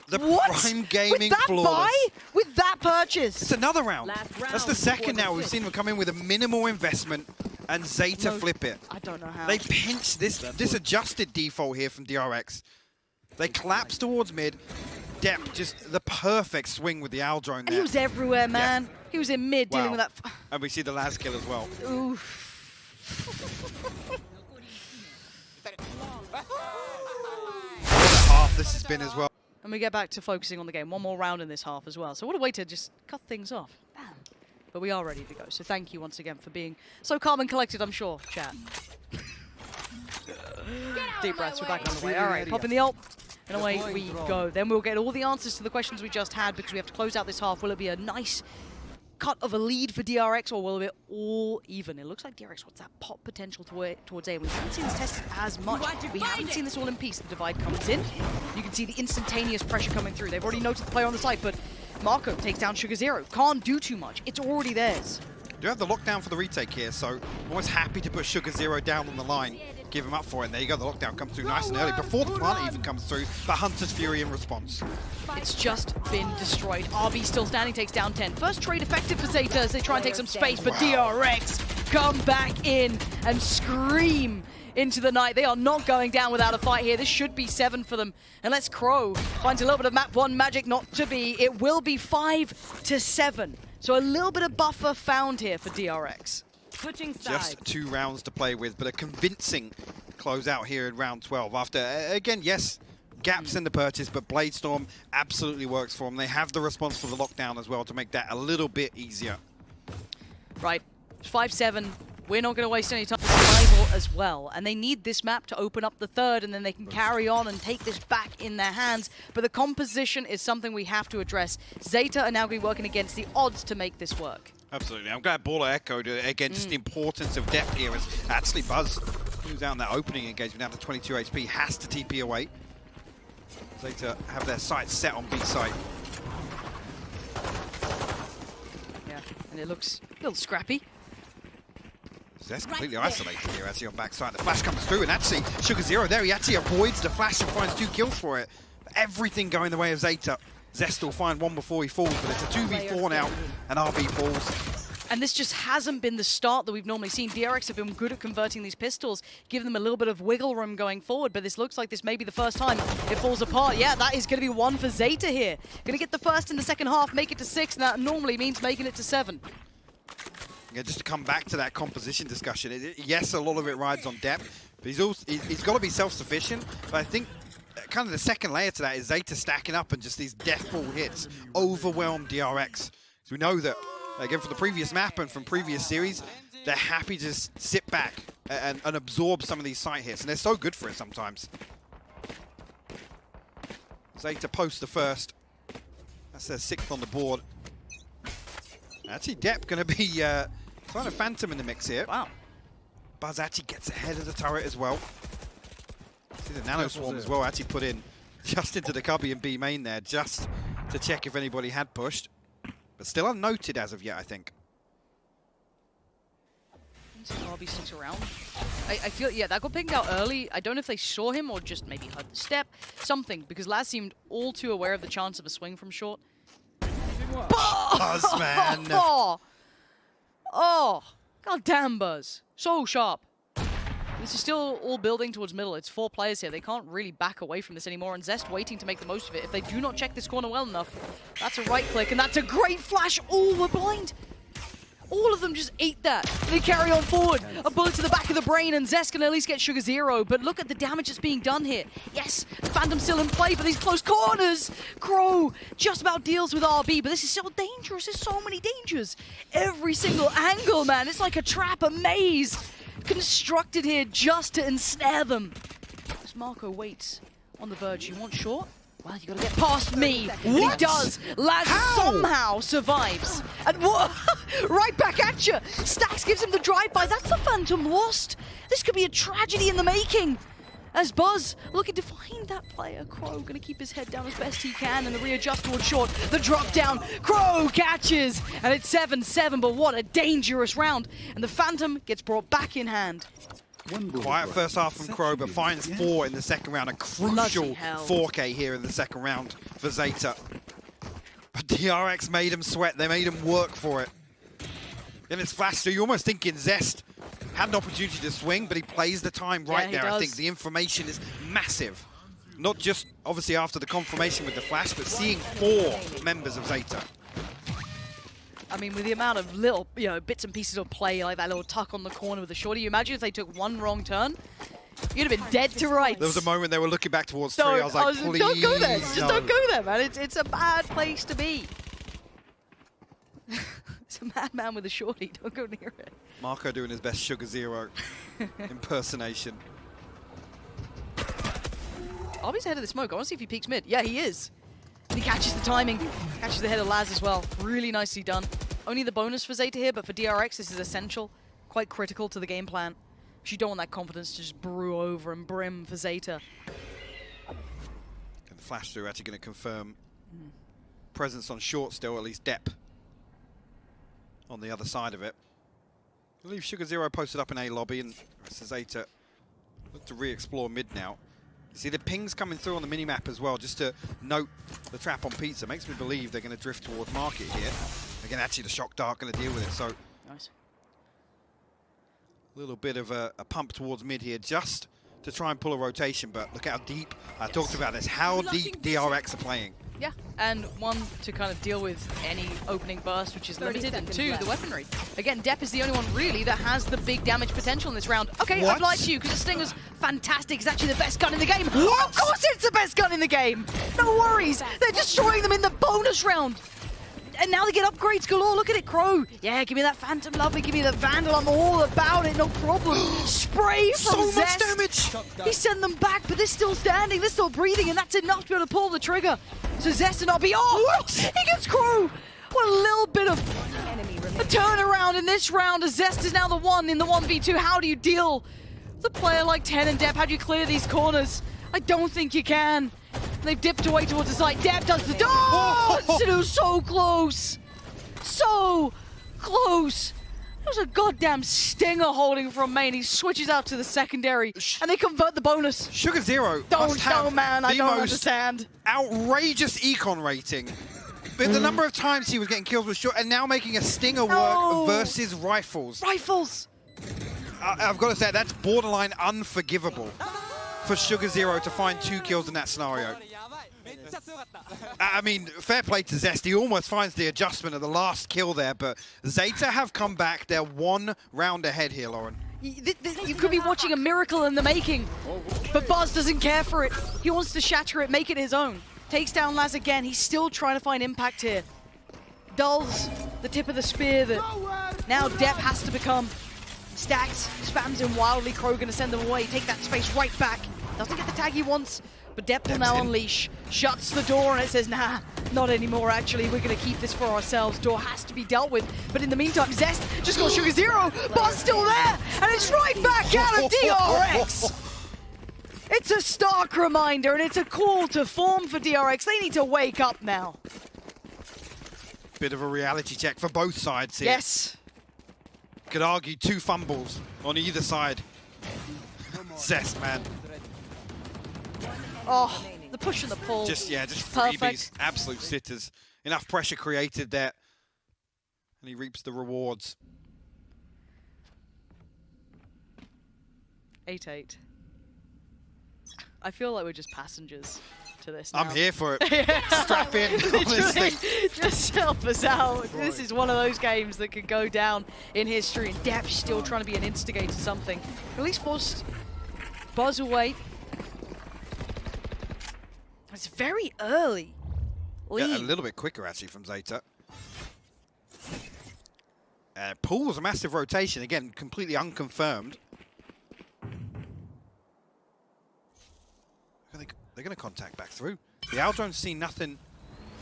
The What? prime gaming With that flawless. buy? With that purchase? It's another round. Last That's the round second before now. the We've fifth. seen them come in with a minimal investment and Zeta No, flip it. I don't know how. They pinch this adjusted default here from DRX. They collapse towards mid. Depp, just the perfect swing with the Al drone And there. he was everywhere, man. He was in mid dealing with that. And we see the last kill as well. Oof. Half this has been as well. And we get back to focusing on the game. One more round in this half as well. So what a way to just cut things off. Bam. But we are ready to go. So thank you once again for being so calm and collected, I'm sure, chat. Deep breaths, we're back on the way. All right, pop in the ult. And away we go. Then we'll get all the answers to the questions we just had because we have to close out this half. Will it be a nice cut of a lead for DRX, or will it be all even? It looks like DRX wants that pop potential towards A. We haven't seen this tested as much. We haven't seen this all in peace. The divide comes in. You can see the instantaneous pressure coming through. They've already noted the player on the site, but Marco takes down Sugar Zero. Can't do too much. It's already theirs. Do have the lockdown for the retake here, so I'm always happy to put Sugar Zero down on the line. Give him up for it, and there you go, the lockdown comes through nice and early, before the plant even comes through, the Hunter's Fury in response. It's just been destroyed. RB still standing, takes down 10. First trade effective for Zeta as they try and take some space, but DRX come back in and scream into the night. They are not going down without a fight here. This should be 7 for them. Unless Crow finds a little bit of map 1 magic, not to be. It will be 5-7. So a little bit of buffer found here for DRX. Switching sides. Just 2 rounds to play with, but a convincing closeout here in round 12. After, again, yes, gaps in the purchase, but Bladestorm absolutely works for them. They have the response for the lockdown as well to make that a little bit easier. Right, 5-7. We're not going to waste any time for survival as well. And they need this map to open up the third, and then they can carry on and take this back in their hands. But the composition is something we have to address. Zeta are now going to be working against the odds to make this work. Absolutely. I'm glad Baller echoed, again, just the importance of depth here. As actually Buzz, who's out in that opening engagement down to 22 HP, has to TP away. Zeta have their sights set on B site. Yeah, and it looks a little scrappy. Zest completely isolated here actually on backside. The flash comes through, and actually Sugar Zero there, he actually avoids the flash and finds 2 kills for it. Everything going the way of Zeta. Zest will find 1 before he falls, but it's a 2v4 now, and RB falls. And this just hasn't been the start that we've normally seen. DRX have been good at converting these pistols, giving them a little bit of wiggle room going forward, but this looks like this may be the first time it falls apart. Yeah, that is going to be 1 for Zeta here. Going to get the first in the second half, make it to 6, and that normally means making it to 7. Yeah, just to come back to that composition discussion, yes, a lot of it rides on depth, but he's got to be self-sufficient. But I think kind of the second layer to that is Zeta stacking up and just these deathfall hits overwhelm DRX. So we know that, again, from the previous map and from previous series, they're happy to just sit back and absorb some of these site hits, and they're so good for it sometimes. Zeta posts the first. That's their 6th on the board. Actually, Depp going to be trying to Phantom in the mix here. Wow. Buzz actually gets ahead of the turret as well. See the Nano Swarm as well actually put in just into the cubby and B main there, just to check if anybody had pushed. But still unnoted as of yet, I think. RB sticks around. I feel, yeah, that got pinged out early. I don't know if they saw him or just maybe heard the step. Something, because Laz seemed all too aware of the chance of a swing from short. Buzz, man! Oh, god damn, Buzz. So sharp. This is still all building towards middle. It's 4 players here. They can't really back away from this anymore, and Zest waiting to make the most of it. If they do not check this corner well enough, that's a right click, and that's a great flash. Oh, we're blind. All of them just ate that. They carry on forward. A bullet to the back of the brain, and Zest can at least get Sugar Zero. But look at the damage that's being done here. Yes, Phantom still in play, but these close corners. Crow just about deals with RB, but this is so dangerous. There's so many dangers. Every single angle, man. It's like a trap, a maze, constructed here just to ensnare them. As Marco waits on the verge. You want short? Well, you gotta get past me. And he does. Laz somehow survives. And right back at you. Stax gives him the drive-by. That's the Phantom lost. This could be a tragedy in the making. As Buzz looking to find that player. Crow gonna keep his head down as best he can and the readjust towards short. The drop down. Crow catches. And it's 7-7, but what a dangerous round. And the Phantom gets brought back in hand. Quiet first half from Crow, but finds 4 in the second round. A crucial 4K here in the second round for Zeta. But DRX made him sweat. They made him work for it. And it's flash, so you're almost thinking Zest had an opportunity to swing, but he plays the time right there. I think the information is massive. Not just, obviously, after the confirmation with the flash, but seeing 4 members of Zeta. I mean, with the amount of little, bits and pieces of play, like that little tuck on the corner with the shorty, you imagine if they took 1 wrong turn, you'd have been dead to rights. There was a moment they were looking back towards 3. I was like, please, don't go there. Just don't go there, man. It's a bad place to be. It's a madman with a shorty. Don't go near it. Marco doing his best Sugar Zero impersonation. RB's ahead of the smoke. I want to see if he peeks mid. Yeah, he is. And he catches the timing. Catches the head of Laz as well. Really nicely done. Only the bonus for Zeta here, but for DRX, this is essential. Quite critical to the game plan. You don't want that confidence to just brew over and brim for Zeta. And the flash through actually going to confirm presence on short still, at least Depp on the other side of it. I believe Sugar Zero posted up in A lobby, and Zeta look to re-explore mid now. See the pings coming through on the mini-map as well, just to note the trap on Pizza. Makes me believe they're going to drift towards market here. Again, actually the Shock Dart going to deal with it, so... Nice. A little bit of a pump towards mid here just to try and pull a rotation, but look how deep, I talked about this, how deep DRX are playing. Yeah, and one, to kind of deal with any opening burst, which is limited, and two, the weaponry. Again, Depp is the only one really that has the big damage potential in this round. Okay, What? I've lied to you, because the Stinger's fantastic. It's actually the best gun in the game. What? Of course it's the best gun in the game! No worries, they're destroying them in the bonus round. And now they get upgrades galore. Look at it, Crow. Yeah, give me that Phantom Lovely, give me the Vandal. I'm all about it, no problem. Spray from So much Zest. damage! He sent them back, but they're still standing, they're still breathing, and that's enough to be able to pull the trigger. So Zest and RB, oh, he gets Crow. What a little bit of a turnaround in this round, as Zest is now the one in the 1v2. How do you deal with a player like 10 and Depp? How do you clear these corners? I don't think you can. They've dipped away towards the side. Depp does the It was so close. So close. There was a goddamn Stinger holding from main. He switches out to the secondary, and they convert the bonus. Sugar Zero Don't must have know, man. I the don't most understand. outrageous econ rating. But the number of times he was getting kills was short, and now making a Stinger No. work versus rifles. Rifles. I've got to say, that's borderline unforgivable for Sugar Zero to find 2 kills in that scenario. I mean, fair play to Zest. He almost finds the adjustment of the last kill there, but Zeta have come back. They're 1 round ahead here, Lauren. You could be watching a miracle in the making, but Buzz doesn't care for it. He wants to shatter it, make it his own. Takes down Laz again. He's still trying to find impact here. Dulls the tip of the spear that now Depp has to become. Stacked, spams him wildly. Crow gonna send them away. Take that space right back. Doesn't get the tag he wants, but Depp will now unleash. Shuts the door and it says, nah, not anymore actually. We're gonna keep this for ourselves. Door has to be dealt with. But in the meantime, Zest just got Sugar Zero. Buzz still there, and it's right back out of DRX. It's a stark reminder, and it's a call to form for DRX. They need to wake up now. Bit of a reality check for both sides here. Yes. Could argue 2 fumbles on either side. Zest, man. Oh, the push and the pull. Just Perfect. freebies. Absolute sitters. Enough pressure created there. And he reaps the rewards. 8-8. I feel like we're just passengers to this now. I'm here for it. Strap in, honestly. Just help us out. This is one of those games that could go down in history, and Depp's still trying to be an instigator to something. At least forced Buzz away. It's very early. Yeah, a little bit quicker, actually, from Zeta. Pulls a massive rotation. Again, completely unconfirmed. They're going to contact back through. The Aldrone's seen nothing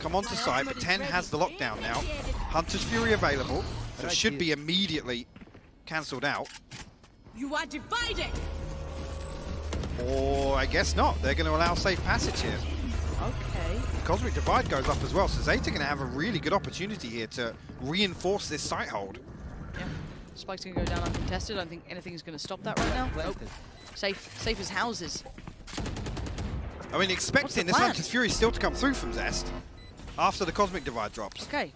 come onto site, but 10 has the lockdown now. Hunter's Fury available, so it should be immediately cancelled out. You are divided. Or I guess not. They're going to allow safe passage here. Okay. Cosmic Divide goes up as well, so Zeta going to have a really good opportunity here to reinforce this site hold. Yeah. Spike's going to go down uncontested. I don't think anything's going to stop that right now. Nope. Safe as houses. I mean, expecting this plan? Hunter's Fury still to come through from Zest after the Cosmic Divide drops. Okay.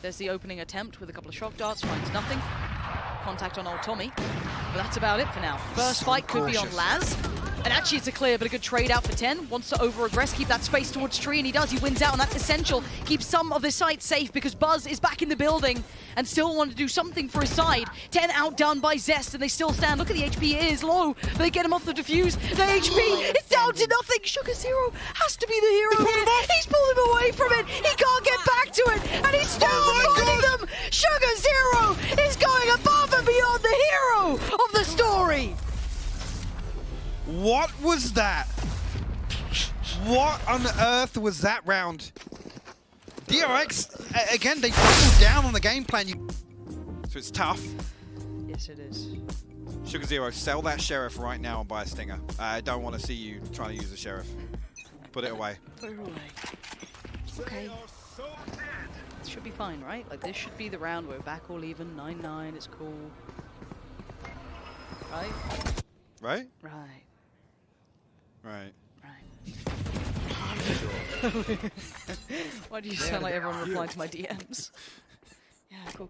There's the opening attempt with a couple of shock darts, finds nothing. Contact on old Tommy. But that's about it for now. First fight could be on Laz. And actually it's a clear, but a good trade out for 10. Wants to over-aggress, keep that space towards Tree, and he does. He wins out, and that's essential. Keeps some of his side safe because Buzz is back in the building and still want to do something for his side. 10 outdone by Zest, and they still stand. Look at the HP, it is low, but they get him off the defuse. The HP is down to nothing. Sugar Zero has to be the hero here. He's pulled him away from it. He can't get back to it, and he's still finding them. Sugar Zero is going above and beyond the hero of the story. What was that? What on earth was that round? DRX, again, they doubled down on the game plan. So it's tough. Yes, it is. Sugar Zero, sell that Sheriff right now and buy a Stinger. I don't want to see you trying to use the Sheriff. Put it away. Put it away. Okay. This should be fine, right? Like, this should be the round where we're back all even. 9-9, it's cool. Right? Right? Right. Right. Why do you sound like everyone replying to my DMs? Yeah, cool.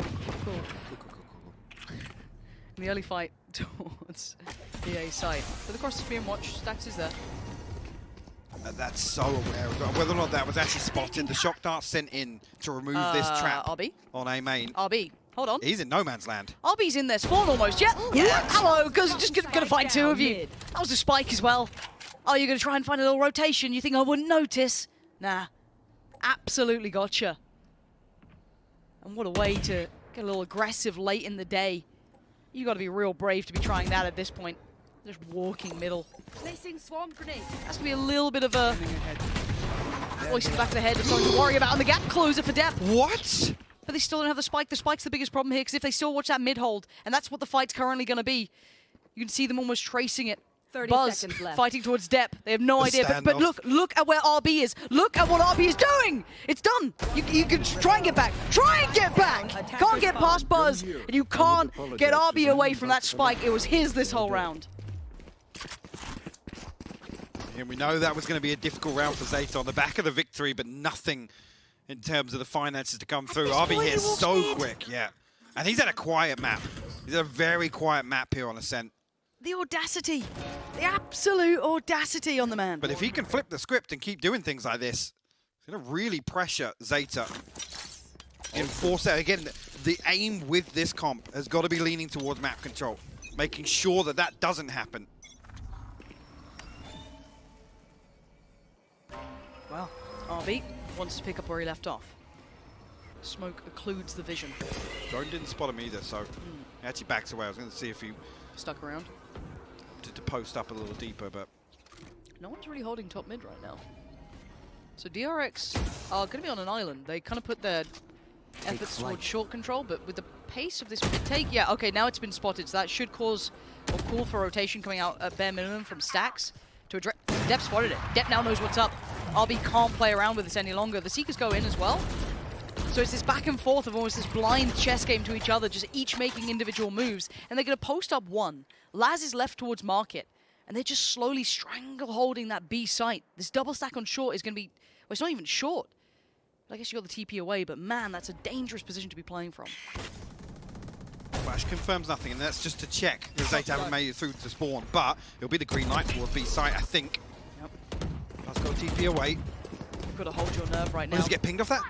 the early fight towards the A side. But across the screen, watch, Stax is there. That's so aware of whether or not that was actually spotted. The shock dart sent in to remove this trap RB? on A main. RB, hold on. He's in no man's land. RB's in their spawn almost, yeah. Hello, because just gonna find two of you. That was a spike as well. Oh, you're gonna try and find a little rotation. You think I wouldn't notice? Nah, absolutely gotcha. And what a way to get a little aggressive late in the day. You got to be real brave to be trying that at this point. Just walking middle. Placing swarm grenade. That's gonna be a little bit of a voice in the back of the head of something to worry about. And the gap closer for Depp. What? But they still don't have the spike. The spike's the biggest problem here, because if they still watch that mid hold, and that's what the fight's currently going to be, you can see them almost tracing it. 30 Buzz seconds left. fighting towards Depp. They have no idea. But look at where RB is. Look at what RB is doing. It's done. You can try and get back. Try and get back. Can't get past Buzz, and you can't get RB away from that spike. It was his this whole round. And we know that was going to be a difficult round for Zeta on the back of the victory, but nothing in terms of the finances to come through. RB here so quick, yeah. And he's at a quiet map. He's at a very quiet map here on Ascent. The audacity. The absolute audacity on the man. But if he can flip the script and keep doing things like this, it's going to really pressure Zeta. Enforce that. Again, the aim with this comp has got to be leaning towards map control, making sure that that doesn't happen. Well, RB wants to pick up where he left off. Smoke occludes the vision. Drone didn't spot him either, so he actually backs away. I was going to see if he stuck around. To post up a little deeper, but no one's really holding top mid right now. So DRX are going to be on an island. They kind of put their efforts towards short control, but with the pace of this mid take, yeah, okay, now it's been spotted, so that should cause or call for rotation coming out at bare minimum from Stax to address. Depp spotted it. Depp now knows what's up. RB can't play around with this any longer. The Seekers go in as well. So it's this back and forth of almost this blind chess game to each other, just each making individual moves. And they're going to post up one. Laz is left towards market. And they're just slowly strangle-holding that B site. This double stack on short is going to be... Well, it's not even short. I guess you got the TP away, but man, that's a dangerous position to be playing from. Flash confirms nothing, and that's just to check that Zeta haven't made it through to spawn. But it'll be the green light towards B site, I think. Yep. Let's go TP away. You've got to hold your nerve right now. Does he get pinged off that?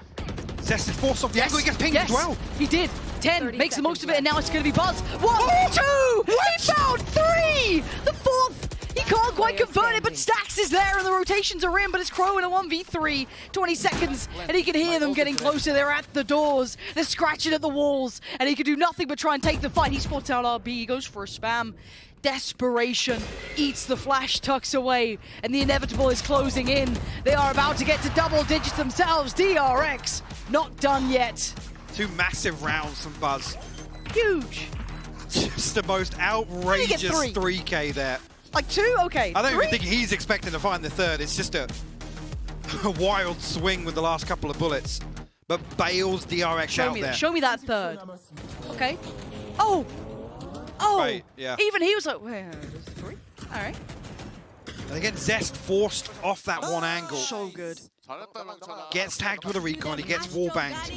Zest is forced off the angle, he gets pinged as well. He did. 10 makes the most of it, and now it's going to be Buzz. 1, 2! He found 3! The fourth! He can't quite convert it, but Stax is there, and the rotations are in, but it's Crow in a 1v3. 20 seconds, and he can hear them getting closer. They're at the doors. They're scratching at the walls, and he can do nothing but try and take the fight. He spots out RB. He goes for a spam. Desperation eats the flash, tucks away, and the inevitable is closing in. They are about to get to double digits themselves. DRX not done yet. 2 massive rounds from Buzz. Huge. Just the most outrageous 3K there. Like 2? Okay. I don't 3? even think he's expecting to find the third. It's just a wild swing with the last couple of bullets. But bails DRX out there. Show me that third. Okay. Oh! Oh! Right, yeah. Even he was like, wait, 3? All right. And again, Zest forced off that one angle. So good. Gets tagged with a recon, he gets wallbanged.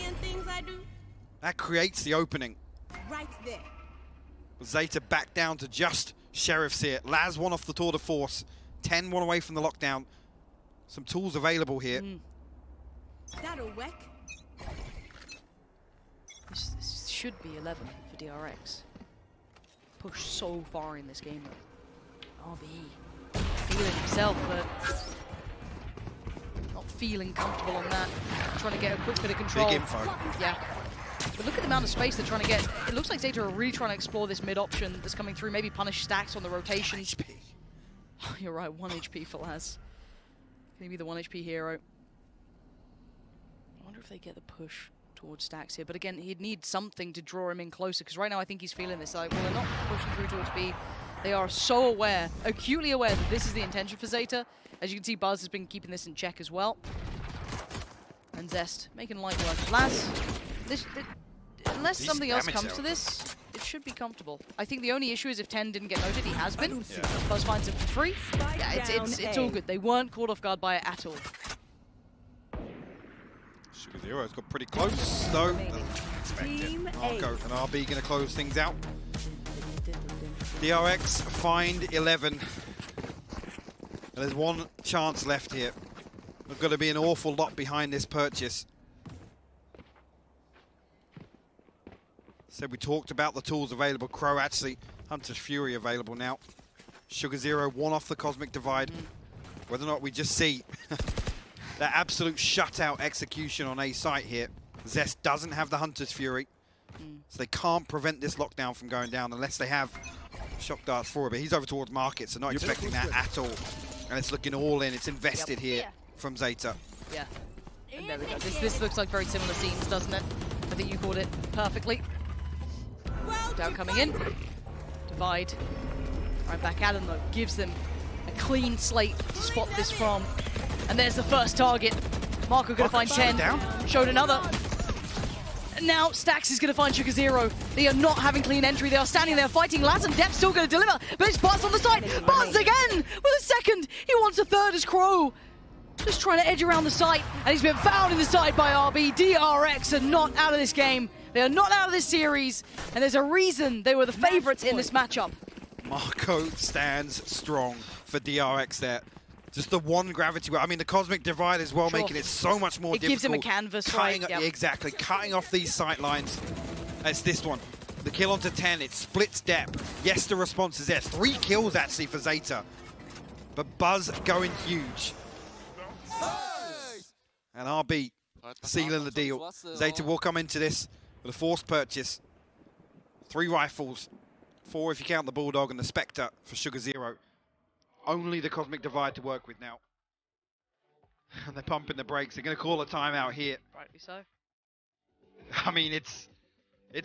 That creates the opening. Right there. Zeta back down to just Sheriff's here. Laz one off the tour de force. 10 one away from the lockdown. Some tools available here. That'll work. This should be 11 for DRX. Pushed so far in this game though. RB feeling himself, but not feeling comfortable on that. Trying to get a quick bit of control. Big info. Yeah. But look at the amount of space they're trying to get. It looks like Zeta are really trying to explore this mid option that's coming through. Maybe punish Stacks on the rotations. HP. You're right, 1 HP for Laz. Can he be the 1 HP hero? I wonder if they get the push towards Stacks here. But again, he'd need something to draw him in closer, because right now I think he's feeling this. Like, well, they're not pushing through towards B. They are so aware, acutely aware that this is the intention for Zeta. As you can see, Buzz has been keeping this in check as well. And Zest making light work of Laz. Unless something else comes to this, it should be comfortable. I think the only issue is if 10 didn't get noted, he has been. Yeah. Buzz finds him for free. Yeah, it's all good. They weren't caught off guard by it at all. Sugar Zero's got pretty close, though. Marco and RB going to close things out. DRX find 11. And there's one chance left here. There's going to be an awful lot behind this purchase. So we talked about the tools available. Crow actually, Hunter's Fury available now. Sugar Zero, one off the Cosmic Divide. Whether or not we just see that absolute shutout execution on A site here. Zest doesn't have the Hunter's Fury. So they can't prevent this lockdown from going down unless they have shock darts for it. But he's over towards Market, so not expecting that at all. And it's looking all in. It's invested here from Zeta. Yeah. And there we go. This looks like very similar scenes, doesn't it? I think you called it perfectly. Down coming in. Divide. Right back at him though. Gives them a clean slate to spot this from. And there's the first target. Marco gonna find 10. Down. Showed another. And now Stax is gonna find Sugar Zero. They are not having clean entry. They are standing there fighting. Laz and Depp still gonna deliver. But it's Buzz on the side. Buzz again with a second. He wants a third as Crow. Just trying to edge around the site. And he's been found in the side by RB. DRX are not out of this game. They are not out of this series. And there's a reason they were the favorites in this matchup. Marco stands strong for DRX there. Just the one gravity well. I mean, the Cosmic Divide as well, making it so much more difficult. It gives him a canvas, right? Yep. Exactly. Cutting off these sight lines. It's this one. The kill onto 10. It splits depth. Yes, the response is there. 3 kills, actually, for Zeta. But Buzz going huge. And RB sealing the deal. Zeta will come into this with a forced purchase. 3 rifles. 4 if you count the Bulldog and the Spectre for Sugar Zero. Only the Cosmic Divide to work with now. And they're pumping the brakes. They're going to call a timeout here. Rightly so. I mean, it's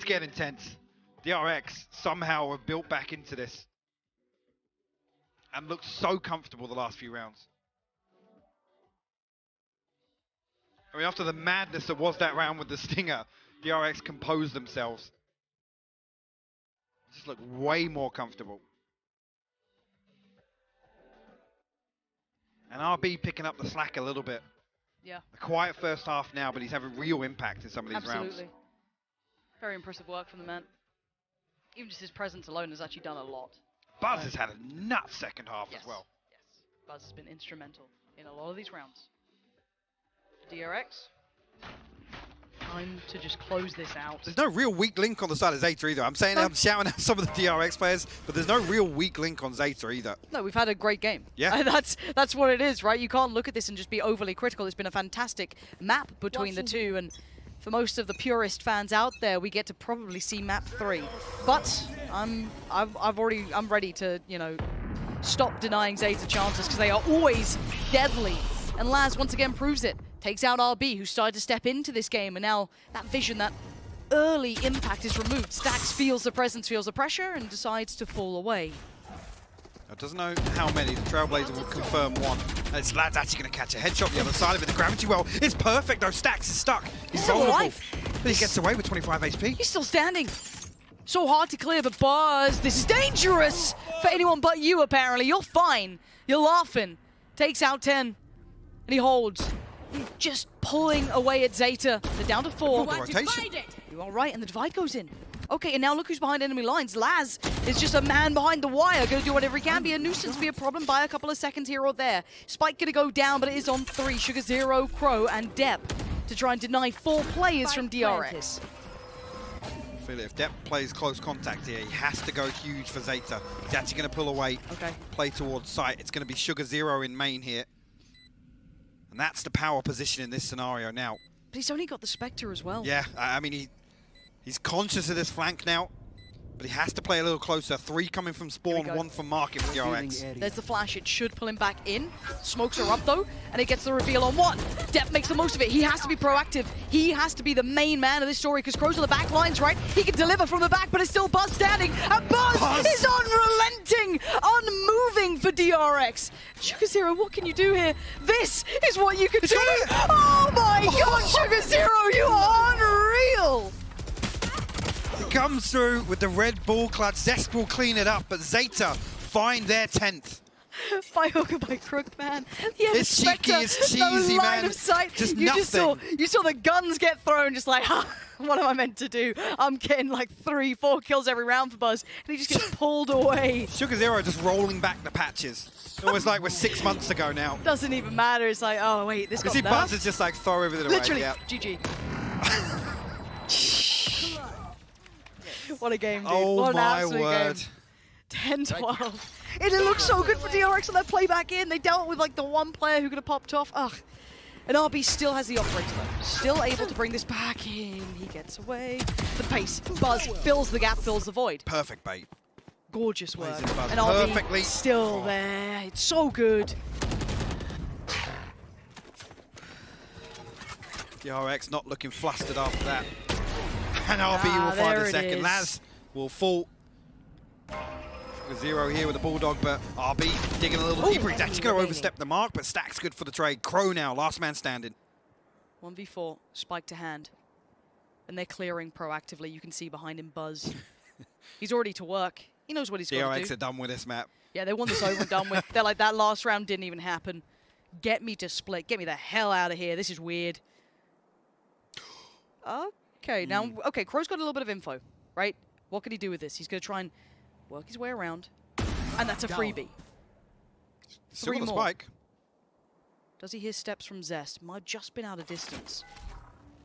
getting tense. DRX somehow have built back into this. And looked so comfortable the last few rounds. I mean, after the madness that was that round with the Stinger, DRX composed themselves. Just look way more comfortable. And RB picking up the slack a little bit. Yeah. A quiet first half now, but he's having real impact in some of these rounds. Absolutely. Very impressive work from the man. Even just his presence alone has actually done a lot. Buzz has had a nuts second half as well. Yes. Buzz has been instrumental in a lot of these rounds. DRX. Time to just close this out. There's no real weak link on the side of Zeta either. I'm saying I'm shouting out some of the DRX players, but there's no real weak link on Zeta either. No, we've had a great game. Yeah. That's what it is, right? You can't look at this and just be overly critical. It's been a fantastic map between the two, and for most of the purist fans out there, we get to probably see map 3. But I'm ready to, you know, stop denying Zeta chances because they are always deadly. And Laz once again proves it. Takes out RB, who started to step into this game, and now that vision, that early impact is removed. Stax feels the presence, feels the pressure, and decides to fall away. Doesn't know how many. The Trailblazer will confirm 1. It's Lad's actually going to catch a headshot the other side of it. The gravity well is perfect, though. Stax is stuck. He's vulnerable. But he gets away with 25 HP. He's still standing. So hard to clear, but Buzz, this is dangerous for anyone but you, apparently. You're fine. You're laughing. Takes out 10, and he holds. Just pulling away at Zeta. They're down to 4. You are right, and the divide goes in. Okay, and now look who's behind enemy lines. Laz is just a man behind the wire, gonna do whatever he can. Be a nuisance, be a problem, by a couple of seconds here or there. Spike gonna go down, but it is on 3. Sugar Zero, Crow, and Depp to try and deny 4 players from DRX. I feel it. If Depp plays close contact here, he has to go huge for Zeta. He's actually gonna pull away, play towards site. It's gonna be Sugar Zero in main here. And that's the power position in this scenario now. But he's only got the Spectre as well. Yeah, I mean, he's conscious of this flank now, but he has to play a little closer. 3 coming from spawn, 1 from market for DRX. There's the flash. It should pull him back in. Smokes are up, though, and it gets the reveal on 1. Depp makes the most of it. He has to be proactive. He has to be the main man of this story, because Crow's on the back lines, right? He can deliver from the back, but it's still Buzz standing, and Buzz is unrelenting, unmoving for DRX. Sugar Zero, what can you do here? This is what you can do! Oh my god, Sugar Zero, you are unreal! It comes through with the Red Bull clutch. Zest will clean it up, but Zeta find their 10th. By hook or by crook, man. Yeah, It's cheeky, it's cheesy, no line man. of sight. Just you nothing. You saw the guns get thrown, just like, what am I meant to do? I'm getting like 3-4 kills every round for Buzz, and he just gets pulled away. Sugar Zero just rolling back the patches. Almost like we're 6 months ago now. Doesn't even matter. It's like, oh wait, this You got see nerfed. Buzz is just like throw everything away. Literally, Yeah. GG. What a game, dude. Oh what an my absolute word. Game. 10-12. And it looks so good for DRX on that play back in. They dealt with like the one player who could have popped off. Ugh. And RB still has the operator though. Still able to bring this back in. He gets away. The pace. Buzz fills the gap, fills the void. Perfect bait. Gorgeous work. Plays in Buzz And RB perfectly. still there. It's so good. DRX not looking flustered after that. And RB will find there a it second. is. Laz will fall. With Zero here with the Bulldog, but RB digging a little deeper. He's actually going to overstep the mark, but Stack's good for the trade. Crow now, last man standing. 1v4, spike to hand. And they're clearing proactively. You can see behind him Buzz. He's already to work. He knows what he's got to do. DRX are done with this map. Yeah, they want this over and done with. They're like, that last round didn't even happen. Get me to split. Get me the hell out of here. This is weird. Okay, now, okay, Crow's got a little bit of info, right? What can he do with this? He's going to try and work his way around. And that's a freebie. Still Three got the more. spike. Does he hear steps from Zest? Might have just been out of distance.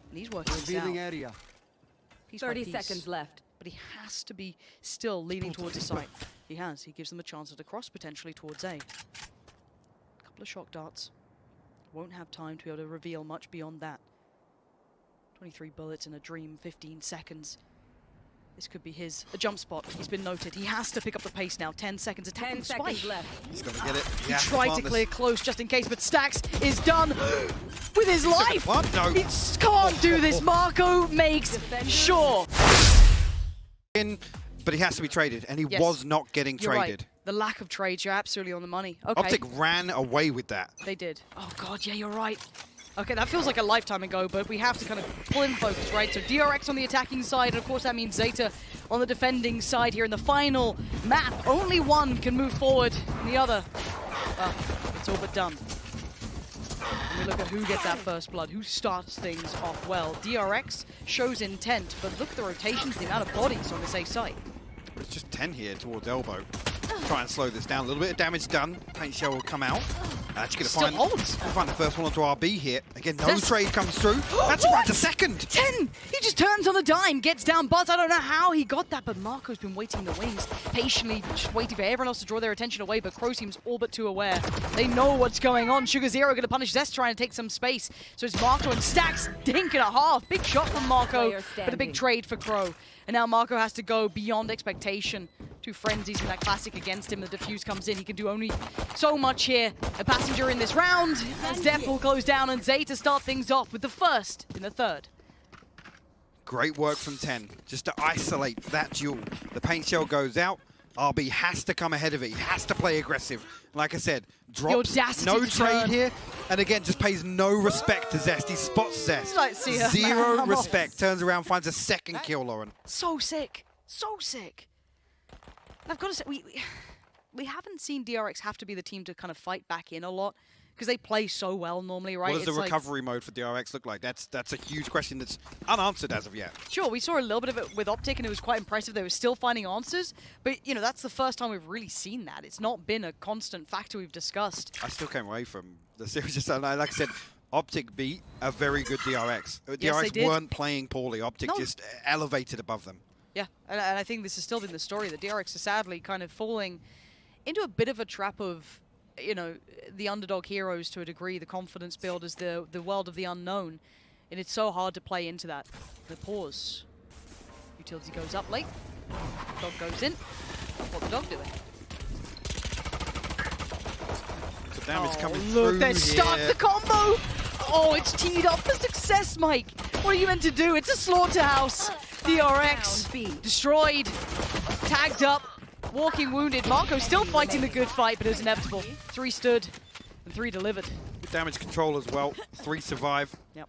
And he's working this Revealing out. area. Piece by 30 piece. seconds left. But he has to be still leaning towards the site. He has. He gives them a chance to cross potentially towards A. Couple of shock darts. Won't have time to be able to reveal much beyond that. 23 bullets in a dream, 15 seconds. This could be his. A jump spot. He's been noted. He has to pick up the pace now. 10 seconds. Attacking 10 spike. seconds left. He's going to get it. He tried to clear close just in case, but Stax is done with his life. What? No. He can't do this. Marco makes sure. But he has to be traded, and he Yes. was not getting You're traded. right. The lack of trades, you're absolutely on the money. Okay. Optic ran away with that. They did. Oh god, yeah, you're right. Okay, that feels like a lifetime ago, but we have to kind of pull in focus, right? So DRX on the attacking side, and of course that means Zeta on the defending side here in the final map. Only one can move forward, and the other, well, it's all but done. And we look at who gets that first blood, who starts things off well. DRX shows intent, but look at the rotations, the amount of bodies on this A site. It's just 10 here towards elbow. Try and slow this down. A little bit of damage done. Paint shell will come out. Actually going to find the first one onto RB here. Again, no trade comes through. That's right to second. 10! He just turns on the dime, gets down Buzz. I don't know how he got that, but Marco's been waiting in the wings, patiently just waiting for everyone else to draw their attention away, but Crow seems all but too aware. They know what's going on. Sugar Zero going to punish Zest, trying to take some space. So it's Marco and Stax, dink and a half. Big shot from Marco, but a big trade for Crow. And now Marco has to go beyond expectation. Two frenzies in that classic against him. The defuse comes in. He can do only so much here. A passenger in this round as Def will close down and Zeta start things off with the first in the third. Great work from 10, just to isolate that duel. The paint shell goes out. RB has to come ahead of it. He has to play aggressive. Like I said, drops, no trade here. And again, just pays no respect to Zest. He spots Zest. Like, see ya, Zero man. respect. Turns around, finds a second kill, Lauren. So sick. So sick. And I've got to say, we haven't seen DRX have to be the team to kind of fight back in a lot because they play so well normally, right? What does the recovery mode for DRX look like? That's a huge question that's unanswered as of yet. Sure, we saw a little bit of it with Optic and it was quite impressive. They were still finding answers, but you know, that's the first time we've really seen that. It's not been a constant factor we've discussed. I still came away from the series just like I said, Optic beat a very good DRX. Yes, they DRX did. weren't playing poorly. Optic just elevated above them. Yeah, and I think this has still been the story that DRX is sadly kind of falling into a bit of a trap of, you know, the underdog heroes to a degree, the confidence builders, the world of the unknown, and it's so hard to play into that. The pause. Utility goes up late. Dog goes in. What's the dog doing? The damage coming Look, through they start here. the combo! Oh, it's teed up for success, Mike! What are you meant to do? It's a slaughterhouse! DRX destroyed, tagged up, walking wounded. Marco still fighting the good fight, but it was inevitable. 3 stood and 3 delivered. Good damage control as well. 3 survive. Yep.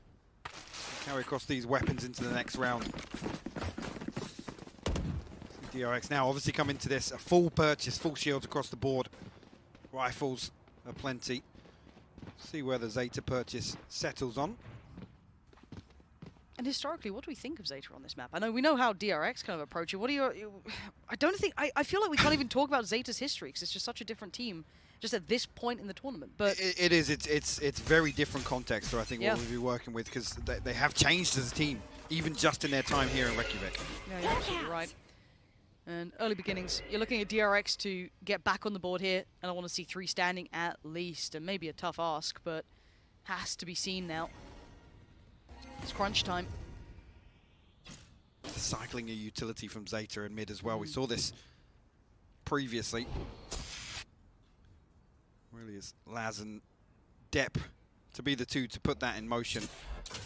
Carry across these weapons into the next round. DRX now obviously come into this a full purchase, full shields across the board. Rifles aplenty. See where the Zeta purchase settles on. And historically, what do we think of Zeta on this map? I know we know how DRX kind of approach it. What are your... I feel like we can't even talk about Zeta's history because it's just such a different team just at this point in the tournament. But it is. It's very different context, so I think what we'll be working with, because they have changed as a team, even just in their time here in Reykjavik. Yeah, you're absolutely right. And early beginnings, you're looking at DRX to get back on the board here, and I want to see 3 standing at least, and maybe a tough ask, but has to be seen now. It's crunch time. Cycling a utility from Zeta in mid as well. We saw this previously. Really is Laz and Depp to be the two to put that in motion.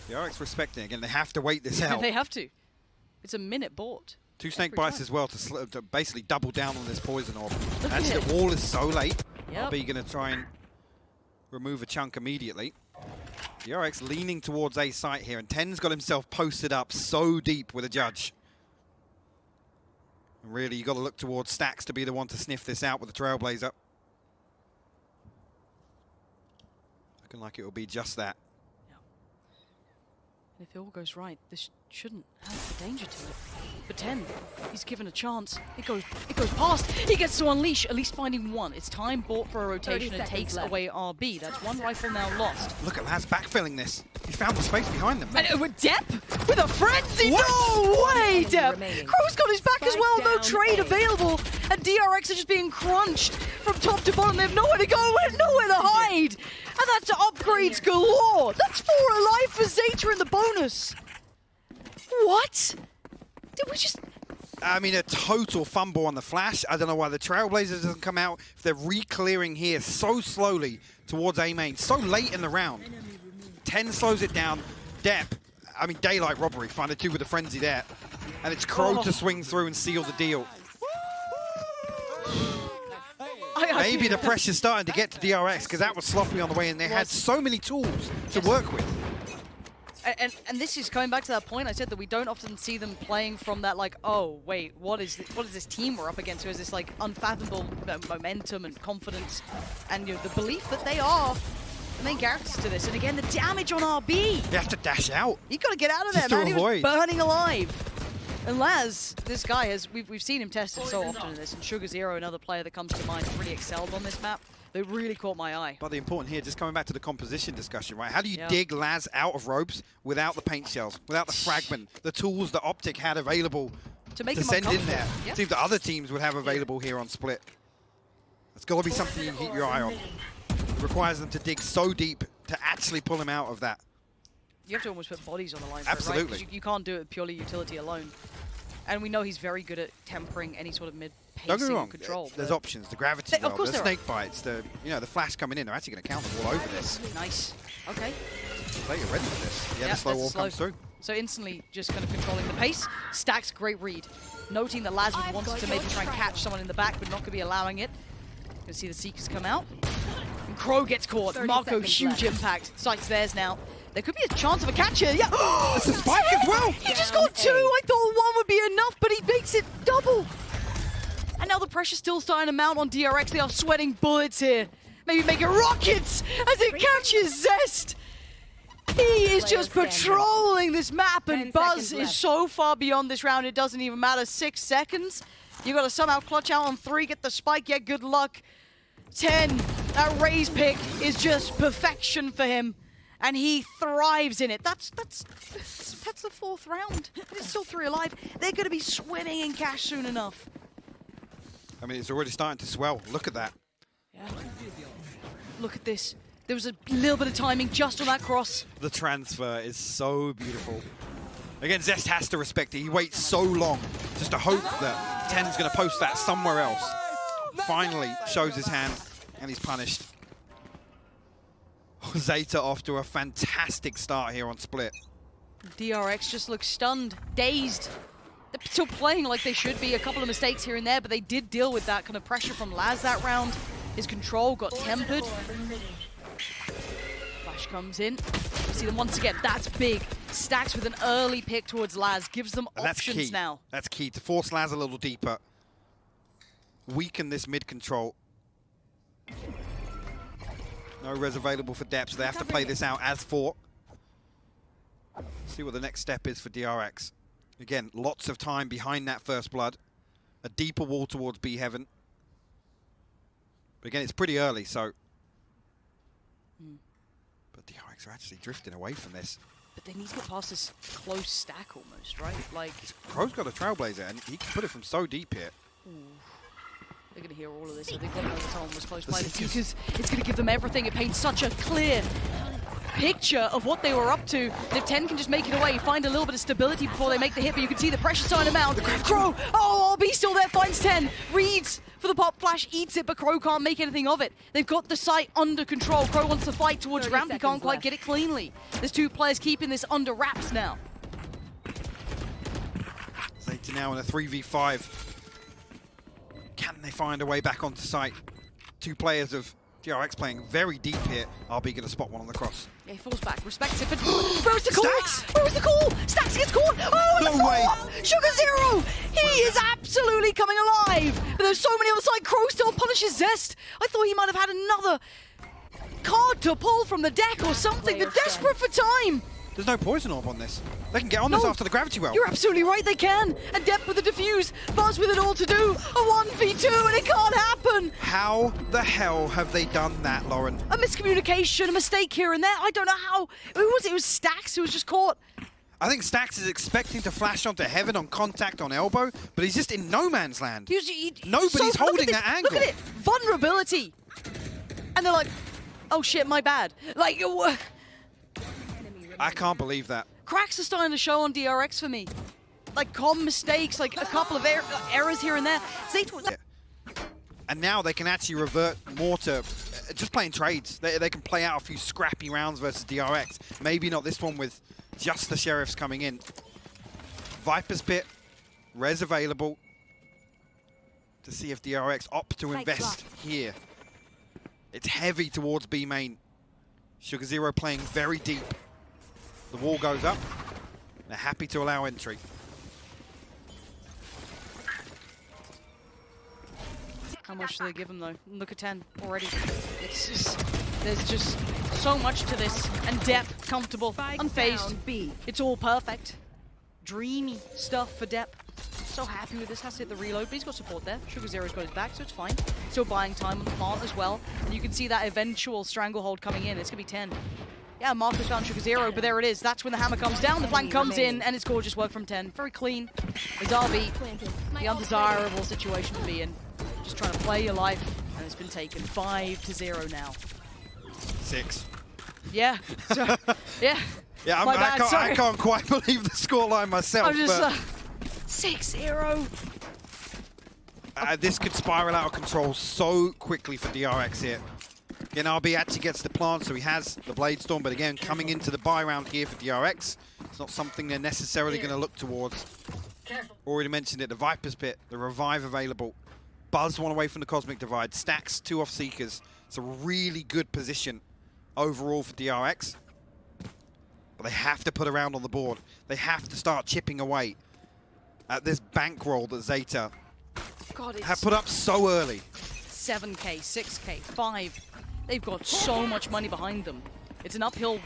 The RX respecting again. They have to wait this out. They have to. It's a minute bought. 2 snake bites as well to basically double down on this poison orb. Actually, the wall is so late. RB going to try and remove a chunk immediately. The RX leaning towards A site here, and Ten's got himself posted up so deep with a judge. And really, you got to look towards Stacks to be the one to sniff this out with the Trailblazer. Looking like it will be just that. And if it all goes right, this shouldn't have a danger to it. But 10, he's given a chance. It goes past. He gets to unleash, at least finding one. It's time bought for a rotation and takes away RB. That's 1 rifle now lost. Look at Laz backfilling this. He found the space behind them. And with Depp with a frenzy. What? No way, Depp. Crow's got his back as well. No trade available. And DRX are just being crunched from top to bottom. They have nowhere to go, nowhere to hide. And that's upgrades galore. That's 4 alive for Zeta in the bonus. What? Did we just... I mean, a total fumble on the flash. I don't know why the Trailblazer doesn't come out. If they're re-clearing here so slowly towards A main, so late in the round. 10 slows it down. Depp, I mean, daylight robbery. Find the 2 with a frenzy there. And it's Crow to swing through and seal the deal. Maybe the pressure's starting to get to DRX because that was sloppy on the way, and they had so many tools to work with. And this is coming back to that point I said that we don't often see them playing from that, like, oh wait, what is this team we're up against? Who has this like unfathomable momentum and confidence, and the belief that they are the main characters to this. And again, the damage on RB. You have to dash out. You got to get out of there, man. He was burning alive. And Laz, this guy has, we've seen him tested so often in this, and Sugar Zero, another player that comes to mind, really excelled on this map. They really caught my eye. But the important here, just coming back to the composition discussion, right? How do you dig Laz out of ropes without the paint shells, without the fragment, the tools that Optic had available to send in there? See if the other teams would have available here on Split. That's got to be something you can keep your eye on. It requires them to dig so deep to actually pull him out of that. You have to almost put bodies on the line for Absolutely. it, right? You can't do it with purely utility alone. And we know he's very good at tempering any sort of mid-pacing Don't get me wrong, control. There's options. The gravity well, the snake bites, the flash coming in. They're actually going to counter all over this. Nice. Okay. They are ready for this. Yeah, the slow wall comes through. So instantly just kind of controlling the pace. Stacks, great read. Noting that Laz wanted to maybe try and catch someone in the back, but not going to be allowing it. Going to see the Seekers come out. And Crow gets caught. Marco, huge impact. Sight's theirs now. There could be a chance of a catch here. Yeah. It's a spike as well. He just got 2. I thought 1 would be enough, but he makes it double. And now the pressure's still starting to mount on DRX. They are sweating bullets here. Maybe making rockets as it catches Zest. He is just patrolling this map, and Buzz is so far beyond this round, it doesn't even matter. 6 seconds. You got to somehow clutch out on 3, get the spike. Yeah, good luck. 10. That raise pick is just perfection for him. And he thrives in it. That's the 4th round. There's still 3 alive. They're going to be swimming in cash soon enough. I mean, it's already starting to swell. Look at that. Yeah. Look at this. There was a little bit of timing just on that cross. The transfer is so beautiful. Again, Zest has to respect it. He waits so long just to hope that 10's going to post that somewhere else. Finally shows his hand, and he's punished. Zeta off to a fantastic start here on Split. DRX just looks stunned, dazed. They're still playing like they should be. A couple of mistakes here and there, but they did deal with that kind of pressure from Laz that round. His control got tempered. Flash comes in. See them once again. That's big. Stacks with an early pick towards Laz. Gives them options now. That's key, to force Laz a little deeper. Weaken this mid control. No res available for depth, so they have to play this out as fought. See what the next step is for DRX. Again, lots of time behind that first blood. A deeper wall towards B Heaven. But again, it's pretty early, so... But DRX are actually drifting away from this. But they need to get past this close stack almost, right? Like... Crow's got a Trailblazer, and he can put it from so deep here. Ooh. They're going to hear all of this. I think one of someone was close by the Seekers. It's going to give them everything. It paints such a clear picture of what they were up to. And if 10 can just make it away, find a little bit of stability before they make the hit, but you can see the pressure sign amount. Crow, oh, RB still there, finds 10. Reads for the pop flash, eats it, but Crow can't make anything of it. They've got the site under control. Crow wants to fight towards ramp, he can't quite get it cleanly. There's two players keeping this under wraps now. Zeta now in a 3v5. Can they find a way back onto site? Two players of DRX playing very deep here. RB going to spot one on the cross. Yeah, he falls back, respects it, but where was the call? Stacks! Where was the call? Stacks gets caught! Oh, No way! Sugar Zero! He is absolutely coming alive! But there's so many on the side. Crow still punishes Zest. I thought he might have had another card to pull from the deck or something. They're desperate for time! There's no poison orb on this. They can get on this after the gravity well. You're absolutely right, they can. And Depth with the defuse, Buzz with it all to do. A 1v2 and it can't happen. How the hell have they done that, Lauren? A miscommunication, a mistake here and there. I don't know how. Who was it? It was Stacks who was just caught. I think Stacks is expecting to flash onto Heaven on contact on elbow, but he's just in no man's land. Nobody's holding that angle. Look at it, vulnerability. And they're like, oh shit, my bad. Like, I can't believe that. cracks are starting to show on DRX for me. Like comm mistakes, like a couple of errors here and there. Zeta. And now they can actually revert more to just playing trades. They can play out a few scrappy rounds versus DRX. Maybe not this one with just the Sheriffs coming in. Viper's Pit, res available. To see if DRX opt to invest here. It's heavy towards B main. Sugar Zero playing very deep. The wall goes up. They're happy to allow entry. How much do they give him though? Look at 10 already. It's just, there's just so much to this. And Depth, comfortable, unfazed. It's all perfect. Dreamy stuff for Depth. So happy with this, has to hit the reload, but he's got support there. Sugar Zero's got his back, so it's fine. Still buying time on the plant as well. And you can see that eventual stranglehold coming in. It's gonna be 10. Yeah, Marcus found Sugar Zero, but there it is. That's when the hammer comes down, the flank comes in, and it's gorgeous work from 10. Very clean. It's RB, the undesirable situation to be in. Just trying to play your life, and it's been taken 5-0 now. 6. Yeah, so, yeah. Yeah, I can't quite believe the scoreline myself. I'm just, 6-0. This could spiral out of control so quickly for DRX here. Again, RB actually gets the plant, so he has the Blade Storm, but again, coming into the buy round here for DRX, it's not something they're necessarily going to look towards. Already mentioned it, the Viper's Pit, the Revive available. Buzz one away from the Cosmic Divide, Stacks 2 off Seekers. It's a really good position overall for DRX. But they have to put a round on the board. They have to start chipping away at this bankroll that Zeta have put up so early. 7K, 6K, 5. They've got so much money behind them. It's an uphill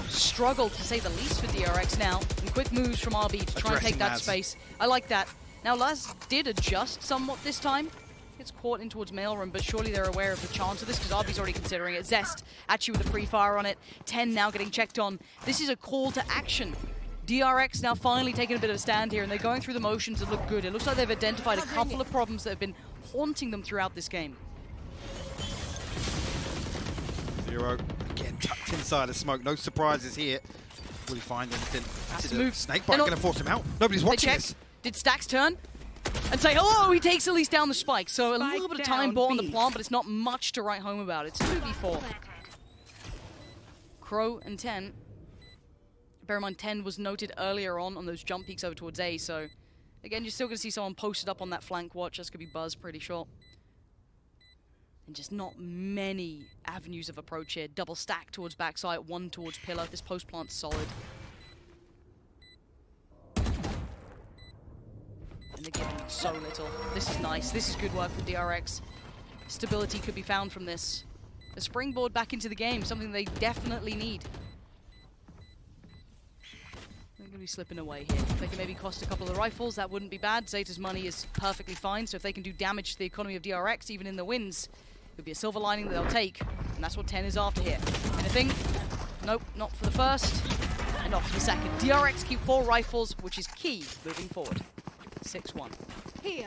struggle, to say the least, for DRX now. And quick moves from RB to try and take that space. I like that. Now, Laz did adjust somewhat this time. Gets caught in towards Mailroom, but surely they're aware of the chance of this because RB's already considering it. Zest, actually with a pre-fire on it. 10 now getting checked on. This is a call to action. DRX now finally taking a bit of a stand here, and they're going through the motions that look good. It looks like they've identified a couple of problems that have been haunting them throughout this game. Zero, again, tucked inside the smoke. No surprises here. Will he find anything? Snakebite going to force him out. Nobody's watching this. Did Stacks turn and say hello? He takes at least down the spike. So a little bit of time bought on the plant, but it's not much to write home about. It's 2v4. Crow and 10. Bear in mind, 10 was noted earlier on those jump peaks over towards A. So again, you're still going to see someone posted up on that flank watch. That's going to be Buzz, pretty sure. And just not many avenues of approach here. Double stack towards backside, one towards pillar. This post plant's solid. And they're giving so little. This is nice. This is good work for DRX. stability could be found from this. A springboard back into the game, something they definitely need. They're going to be slipping away here. If they can maybe cost a couple of rifles, that wouldn't be bad. Zeta's money is perfectly fine, so if they can do damage to the economy of DRX, even in the wins, it would be a silver lining that they'll take. And that's what 10 is after here. Anything? Nope, not for the first, and not for the second. DRX keep 4 rifles, which is key moving forward. 6-1. Here.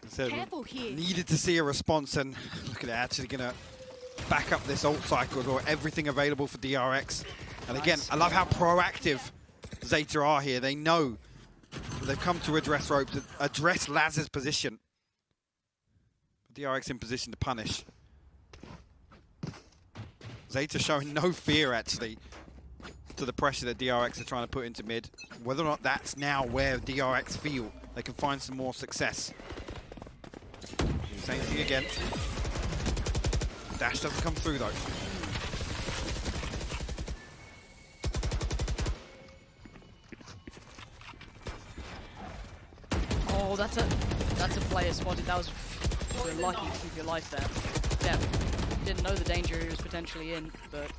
So Careful here. needed to see a response, and look at it, actually going to back up this ult cycle or everything available for DRX. And again, I love how proactive Zeta are here. They know they've come to address ropes, address Laz's position. DRX in position to punish. Zeta showing no fear, actually, to the pressure that DRX are trying to put into mid. Whether or not that's now where DRX feel they can find some more success. Same thing again. Dash doesn't come through, though. Oh, that's a player spotted. That was you're lucky to keep your life there. Yeah, didn't know the danger he was potentially in, but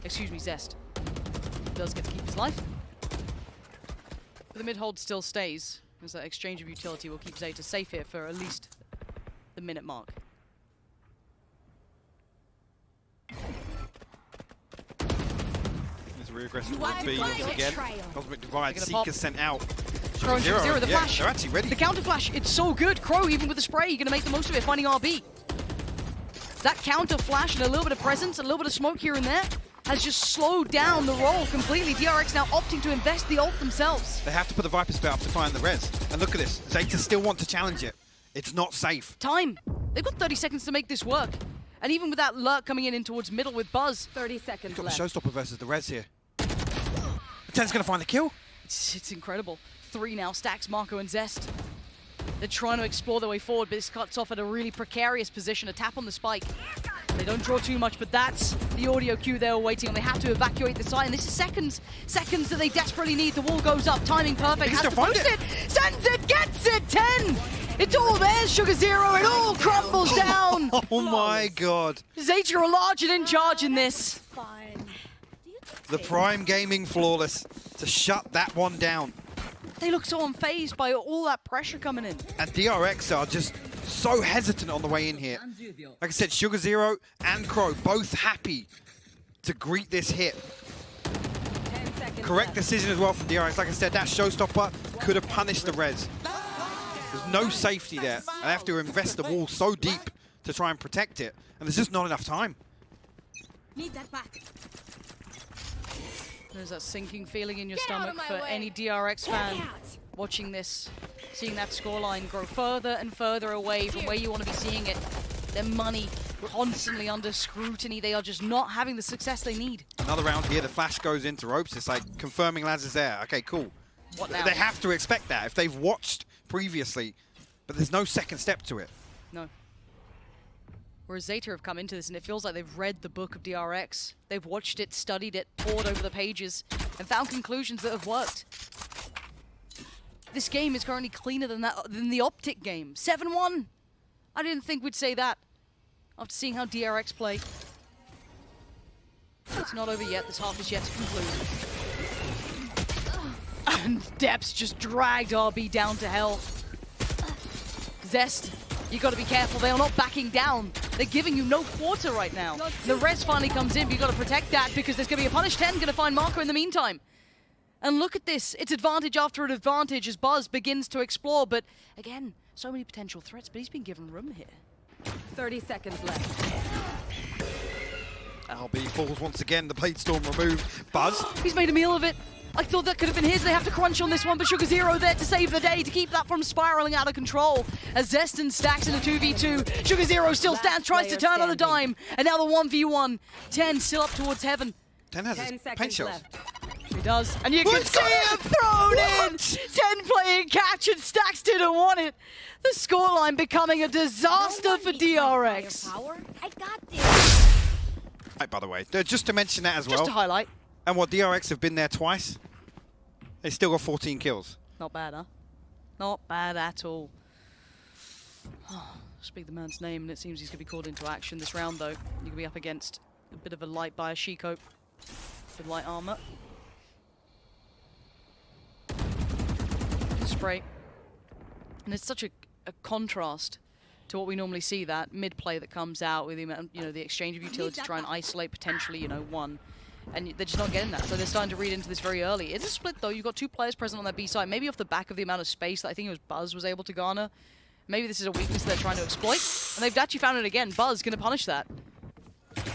excuse me, Zest does get to keep his life. But the mid hold still stays, as that exchange of utility will keep Zeta safe here for at least the minute mark. There's a really aggressive towards B once again. Cosmic Divide, Seeker sent out. Crow and Zero, the yeah, flash. They're actually ready. The counter flash, it's so good. Crow, even with the spray, you're going to make the most of it, finding RB. That counter flash and a little bit of presence, a little bit of smoke here and there, has just slowed down the roll completely. DRX now opting to invest the ult themselves. They have to put the Viper spell up to find the res. And look at this. Zeta still want to challenge it. It's not safe. Time. They've got 30 seconds to make this work. And even with that lurk coming in towards middle with Buzz. 30 seconds Got left. the showstopper versus the res here. The 10's going to find the kill. It's incredible. 3 now, Stacks, Marco, and Zest. They're trying to explore their way forward, but this cuts off at a really precarious position. A tap on the spike. They don't draw too much, but that's the audio cue they were waiting on. They have to evacuate the site, and this is seconds that they desperately need. The wall goes up, timing perfect. Has to post it. Sends it, gets it, 10! It's all theirs, Sugar Zero. It all crumbles down. Oh my god. Zeta are large and in charge in this. Fine. The Prime Gaming Flawless to shut that one down. They look so unfazed by all that pressure coming in. And DRX are just so hesitant on the way in here. Like I said, Sugar Zero and Crow both happy to greet this hit. 10 seconds Correct left. decision as well from DRX. Like I said, that showstopper could have punished the res. There's no safety there. They have to invest the wall so deep to try and protect it. And there's just not enough time. Need that back. There's that sinking feeling in your Get out stomach of my for way. any DRX fan watching this, seeing that scoreline grow further and further away from where you want to be seeing it. Their money constantly under scrutiny. They are just not having the success they need. Another round here, the flash goes into ropes. It's like confirming Laz is there. Okay, cool. What now? They have to expect that if they've watched previously, but there's no second step to it. No. Whereas Zeta have come into this and it feels like they've read the book of DRX. They've watched it, studied it, pored over the pages, and found conclusions that have worked. This game is currently cleaner than the Optic game. 7-1. I didn't think we'd say that after seeing how DRX play. It's not over yet. This half is yet to conclude. And Depths just dragged RB down to hell. Zest, you got to be careful. They are not backing down. They're giving you no quarter right now. The res finally comes in, but you got to protect that because there's going to be a punish 10 going to find Marco in the meantime. And look at this. It's advantage after advantage as Buzz begins to explore. But again, so many potential threats, but he's been given room here. 30 seconds left. LB falls once again. The Blade Storm removed. Buzz. He's made a meal of it. I thought that could have been his. They have to crunch on this one, but Sugar Zero there to save the day, to keep that from spiraling out of control. As Zeston stacks in a 2v2. Sugar Zero still stands, tries to turn on a dime. And now the 1v1. 10 still up towards heaven. 10 has 10 his paint seconds shells. left. He does. And you can see him thrown in! 10 playing catch and Stacks didn't want it. The scoreline becoming a disaster for DRX. I got this. Right, by the way, just to mention that as well. Just to highlight. And what, DRX have been there twice. They still got 14 kills. Not bad, huh? Not bad at all. speak the man's name, and it seems he's going to be called into action this round, though. You're going to be up against a bit of a light buyer, Shiko, with light armor. Spray. And it's such a contrast to what we normally see, that mid play that comes out with the amount, the exchange of utility to try and isolate potentially, one. And they're just not getting that, so they're starting to read into this very early. It's a split, though. You've got 2 players present on that B side, maybe off the back of the amount of space that I think it was Buzz was able to garner. Maybe this is a weakness they're trying to exploit, and they've actually found it again. Buzz going to punish that.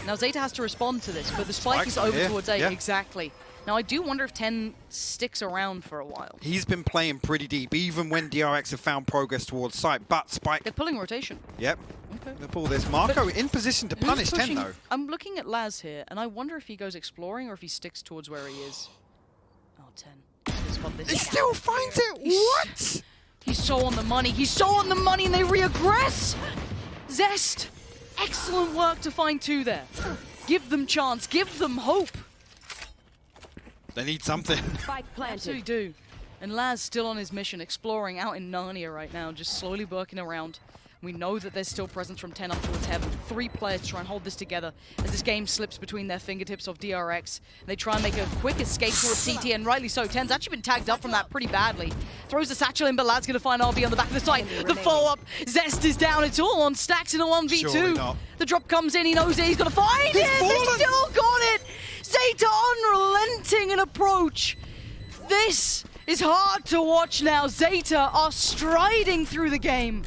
Now Zeta has to respond to this, but the spike is over towards A. Yeah. Exactly. Now I do wonder if 10 sticks around for a while. He's been playing pretty deep, even when DRX have found progress towards site, but Spike... They're pulling rotation. Yep. Okay. They'll pull this. Marco but in position to punish 10, though. I'm looking at Laz here, and I wonder if he goes exploring or if he sticks towards where he is. Oh, 10. He still finds it! What? He's so on the money. He's so on the money, and they reaggress! Zest! Excellent work to find 2 there. Give them chance. Give them hope. They need something. Spike planted. Absolutely do. And Laz still on his mission, exploring out in Narnia right now, just slowly working around. We know that there's still presence from 10 up towards heaven. 3 players to try and hold this together as this game slips between their fingertips of DRX. They try and make a quick escape towards CT, and rightly so. 10's actually been tagged up from that pretty badly. Throws the satchel in, but Lad's going to find RB on the back of the site. The follow-up, Zest is down. It's all on stacks in a 1v2. The drop comes in, he knows it, he's going to find it! They still got it! Zeta unrelenting in approach. This is hard to watch now. Zeta are striding through the game.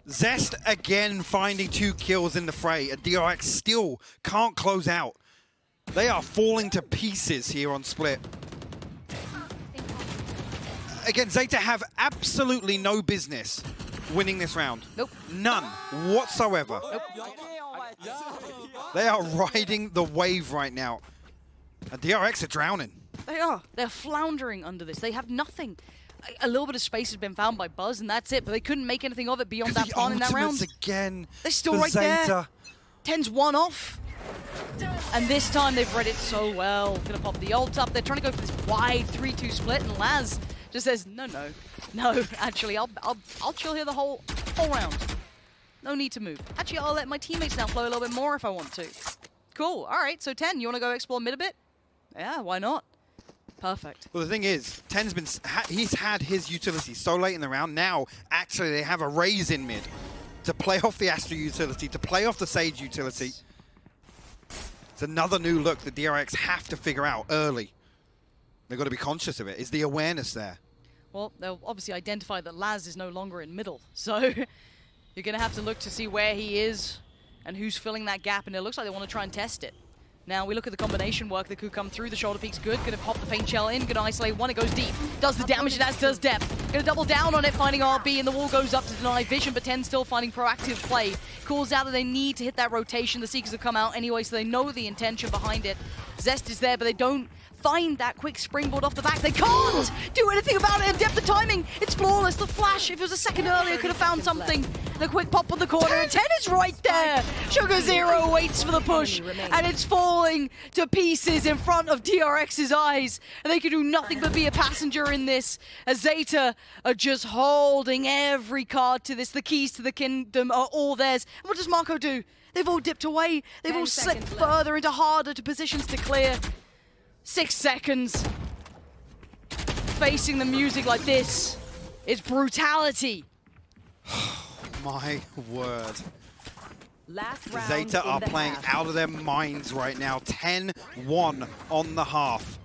Zest again finding 2 kills in the fray, and DRX still can't close out. They are falling to pieces here on Split. Again, Zeta have absolutely no business winning this round. Nope. None whatsoever. Nope. They are riding the wave right now. And DRX are drowning. They are. They're floundering under this. They have nothing. A little bit of space has been found by Buzz, and that's it. But they couldn't make anything of it beyond that pawn in that round. Again. They're still right there. 10's 1 off. And this time they've read it so well. Gonna pop the ult up. They're trying to go for this wide 3-2 split, and Laz just says, no, actually, I'll chill here the whole round. No need to move. Actually, I'll let my teammates now flow a little bit more if I want to. Cool. All right, so 10, you want to go explore mid a bit? Yeah, why not? Perfect. Well, the thing is, 10's he's had his utility so late in the round. Now, actually, they have a raise in mid to play off the Astra utility, to play off the Sage utility. It's another new look that DRX have to figure out early. They've got to be conscious of it. Is the awareness there? Well, they'll obviously identify that Laz is no longer in middle. So you're going to have to look to see where he is and who's filling that gap. And it looks like they want to try and test it. Now we look at the combination work that could come through. The shoulder peek's good. Gonna pop the paint shell in. Gonna isolate one. It goes deep. Does the damage, and as does depth. Gonna double down on it, finding RB, and the wall goes up to deny vision, but 10 still finding proactive play. Calls out that they need to hit that rotation. The Seekers have come out anyway, so they know the intention behind it. Zest is there, but they don't find that quick springboard off the back. They can't do anything about it, and depth of timing, it's flawless. The flash, if it was a second earlier, could have found something. The quick pop on the corner, and 10 is right there. Sugar Zero waits for the push, and it's falling to pieces in front of DRX's eyes. And they can do nothing but be a passenger in this, as Zeta are just holding every card to this. The keys to the kingdom are all theirs. And what does Marco do? They've all dipped away. They've all slipped further into harder positions to clear. 6 seconds. Facing the music like this is brutality. My word. Last round Zeta are playing out of their minds right now. 10-1 on the half.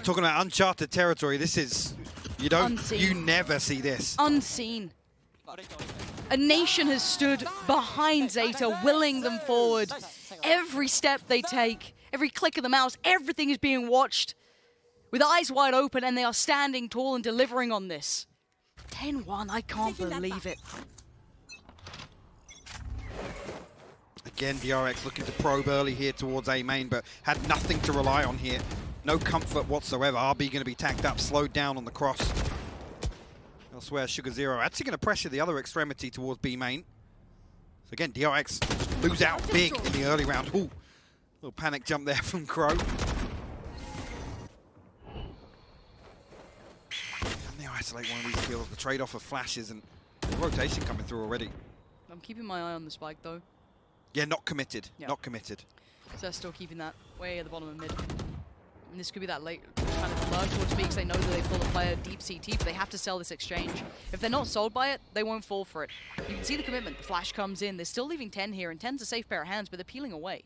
Talking about uncharted territory, this is, you never see this. Unseen. A nation has stood behind Zeta, willing them forward. Every step they take, every click of the mouse, everything is being watched with eyes wide open, and they are standing tall and delivering on this. 10-1, I can't believe it. Again, DRX looking to probe early here towards A main, but had nothing to rely on here. No comfort whatsoever. RB going to be tagged up, slowed down on the cross. Elsewhere, Sugar Zero actually going to pressure the other extremity towards B main. So again, DRX lose out big in the early round. Ooh, little panic jump there from Crow. Isolate one of these kills. The trade-off of flashes and Rotation coming through already. I'm keeping my eye on the spike though. Yeah, not committed. Yeah. Not committed. So they're still keeping that way at the bottom of mid. And this could be that late kind of lurk towards me because they know that they pull a player deep CT, but they have to sell this exchange. If they're not sold by it, they won't fall for it. You can see the commitment. The flash comes in. They're still leaving 10 here, and 10's a safe pair of hands, but they're peeling away.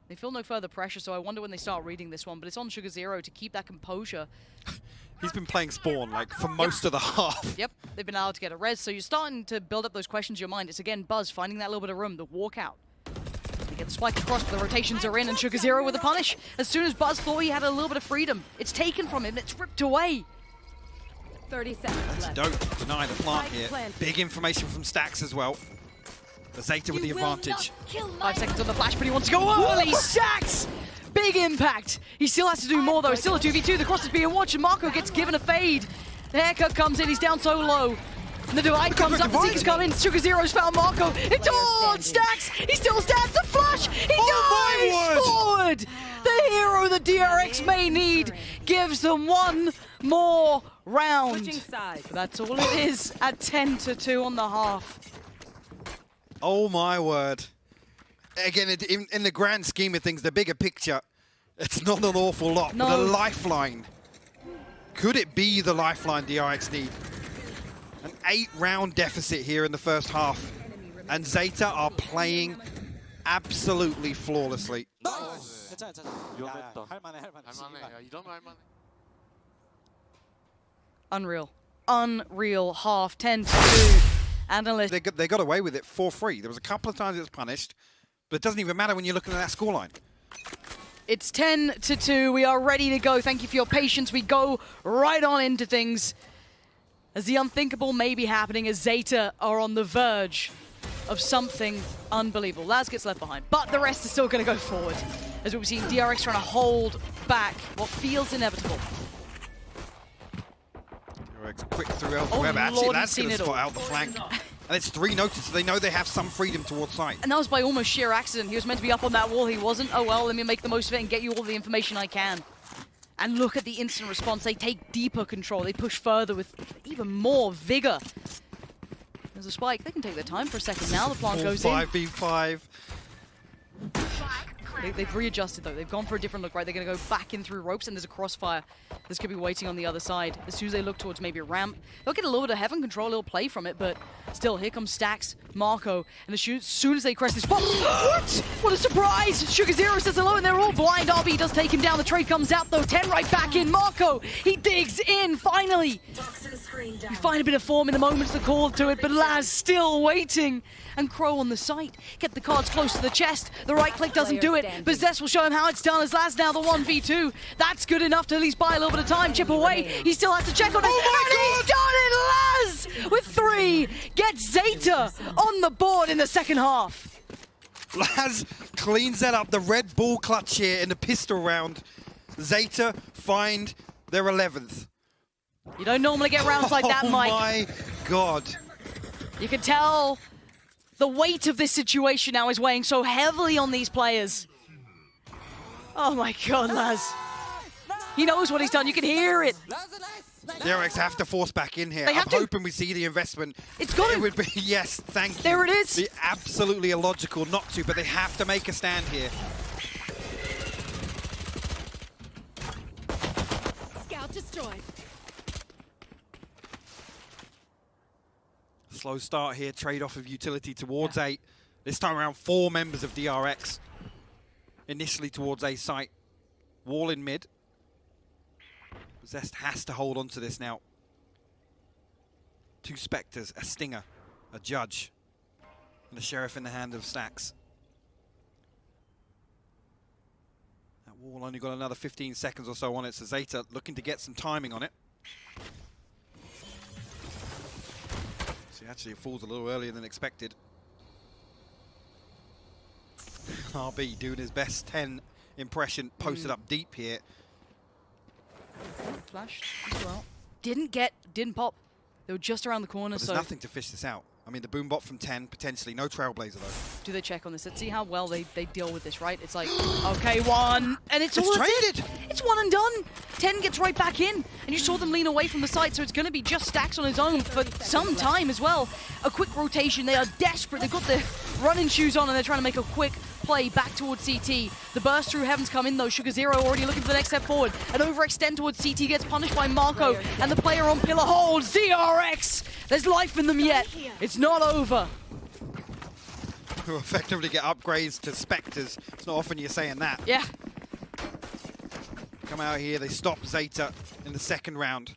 They feel no further pressure, so I wonder when they start reading this one, but it's on Sugar Zero to keep that composure. He's been playing Spawn, like, for most of the half. Yep, they've been allowed to get a res, so you're starting to build up those questions in your mind. It's again Buzz finding that little bit of room, the walk out. They get the spike across, but the rotations are in, and Sugar Zero with a punish. As soon as Buzz thought he had a little bit of freedom, it's taken from him, it's ripped away. 30 seconds left. Don't deny the plant here. Big information from Stacks as well. The Zeta with the advantage. 5 seconds on the flash, but he wants to go early. Stacks! Big impact. He still has to do more though. It's still a 2v2. The cross is being watched, and Marco gets given a fade. The haircut comes in. He's down so low. And the divide comes up. The Zeke's come in. Sugar Zero's found Marco. It's on Stacks. He still stands. The flash. He dives forward. The hero the DRX may need gives them one more round. But that's all it is at 10-2 on the half. Oh my word. Again, in the grand scheme of things, the bigger picture, it's not an awful lot. No. But a lifeline. Could it be the lifeline DRX need? An 8-round deficit here in the first half. And Zeta are playing absolutely flawlessly. Unreal. Unreal half, 10-2. Analyst. They got away with it for free. There was a couple of times it was punished, but it doesn't even matter when you're looking at that scoreline. It's 10-2. We are ready to go. Thank you for your patience. We go right on into things as the unthinkable may be happening as Zeta are on the verge of something unbelievable. Laz gets left behind, but the rest is still going to go forward as we've seen DRX trying to hold back what feels inevitable. Quick through Web. Actually, Lord, that's going to spot out the flank. And it's 3 notices, so they know they have some freedom towards site. And that was by almost sheer accident. He was meant to be up on that wall. He wasn't. Oh well, let me make the most of it and get you all the information I can. And look at the instant response. They take deeper control. They push further with even more vigor. There's a spike. They can take their time for a second now. The plant goes in. 5v5. They've readjusted though. They've gone for a different look, right? They're going to go back in through ropes, and there's a crossfire. This could be waiting on the other side. As soon as they look towards maybe a ramp, they'll get a little bit of heaven control, a little play from it, but still, here comes Stacks, Marco, and as soon as they crest this box, what? What a surprise! Sugar Zero says hello, and they're all blind. RB does take him down. The trade comes out though. 10 right back in. Marco, he digs in finally. You find a bit of form in the moments that called to it, but Laz still waiting. And Crow on the site. Get the cards close to the chest. The right click doesn't do it. Possess will show him how it's done as Laz now the 1v2. That's good enough to at least buy a little bit of time. Chip away. He still has to check on it. Oh and he's done it! Laz with 3 gets Zeta on the board in the second half. Laz cleans that up. The Red Bull clutch here in the pistol round. Zeta find their 11th. You don't normally get rounds like that, Mike. Oh my God. You can tell the weight of this situation now is weighing so heavily on these players. Oh my God, Laz. He knows what he's done. You can hear it. DRX have to force back in here. I'm hoping we see the investment. It's got it would be, yes, thank you. There it is. Be absolutely illogical not to, but they have to make a stand here. Scout destroyed. Slow start here, trade-off of utility towards A. This time around 4 members of DRX. Initially towards A site. Wall in mid. Zest has to hold on to this now. 2 Spectres, a Stinger, a Judge, and a Sheriff in the hand of Stacks. That wall only got another 15 seconds or so on it, so Zeta looking to get some timing on it. Actually, it falls a little earlier than expected. RB doing his best 10 impression, posted up deep here. Flash as well. Didn't pop. They were just around the corner, But there's nothing to fish this out. I mean, the boom bot from 10, potentially. No Trailblazer, though. Do they check on this? Let's see how well they deal with this, right? It's like, okay, one, and it's all traded. It's one and done. 10 gets right back in, and you saw them lean away from the site, so it's going to be just Stax on his own for some time as well. A quick rotation. They are desperate. They've got the running shoes on, and they're trying to make a quick play back towards CT. The burst through Heavens come in, though. Sugar Zero already looking for the next step forward. An overextend towards CT gets punished by Marco, and the player on pillar holds. DRX! There's life in them yet. It's not over. Who effectively get upgrades to Spectres. It's not often you're saying that. Yeah. Come out here, they stop Zeta in the second round.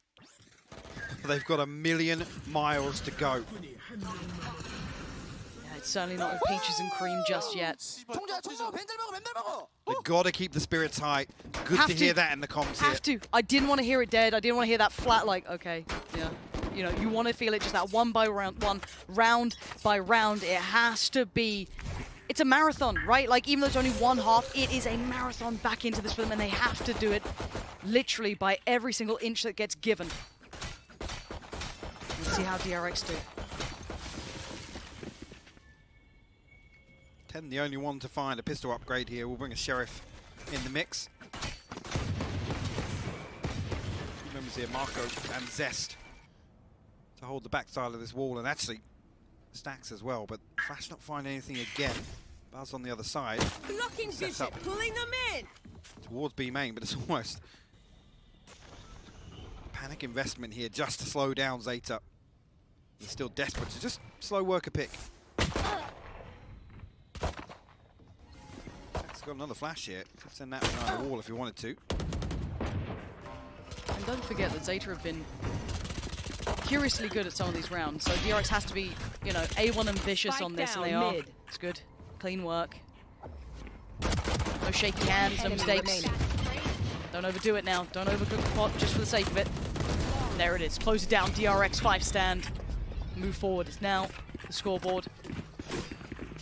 They've got 1,000,000 miles to go. Yeah, it's certainly not with peaches and cream just yet. They've got to keep the spirits high. Good to hear that in the comms here. Have to. I didn't want to hear it dead. I didn't want to hear that flat, like, okay, yeah. You know, you want to feel it just that round by round. It has to be. It's a marathon, right? Like, even though it's only one half, it is a marathon back into this for them, and they have to do it literally by every single inch that gets given. Let's see how DRX do. 10, the only one to find a pistol upgrade here. We'll bring a Sheriff in the mix. Members here, Marco and Zest, to hold the backside of this wall, and actually Stax as well, but Flash not find anything again. Buzz on the other side. Blocking vision, pulling them in. Towards B main, but it's almost panic investment here just to slow down Zeta. They're still desperate to just slow work a pick. Stax got another Flash here. Could send that behind the wall if he wanted to. And don't forget that Zeta have been curiously good at some of these rounds, so DRX has to be, you know, A1 and vicious on this, and they are. It's good. Clean work. No shaky hands, no mistakes. Don't overdo it now. Don't overcook the pot just for the sake of it. There it is. Close it down. DRX 5 stand. Move forward. It's now the scoreboard.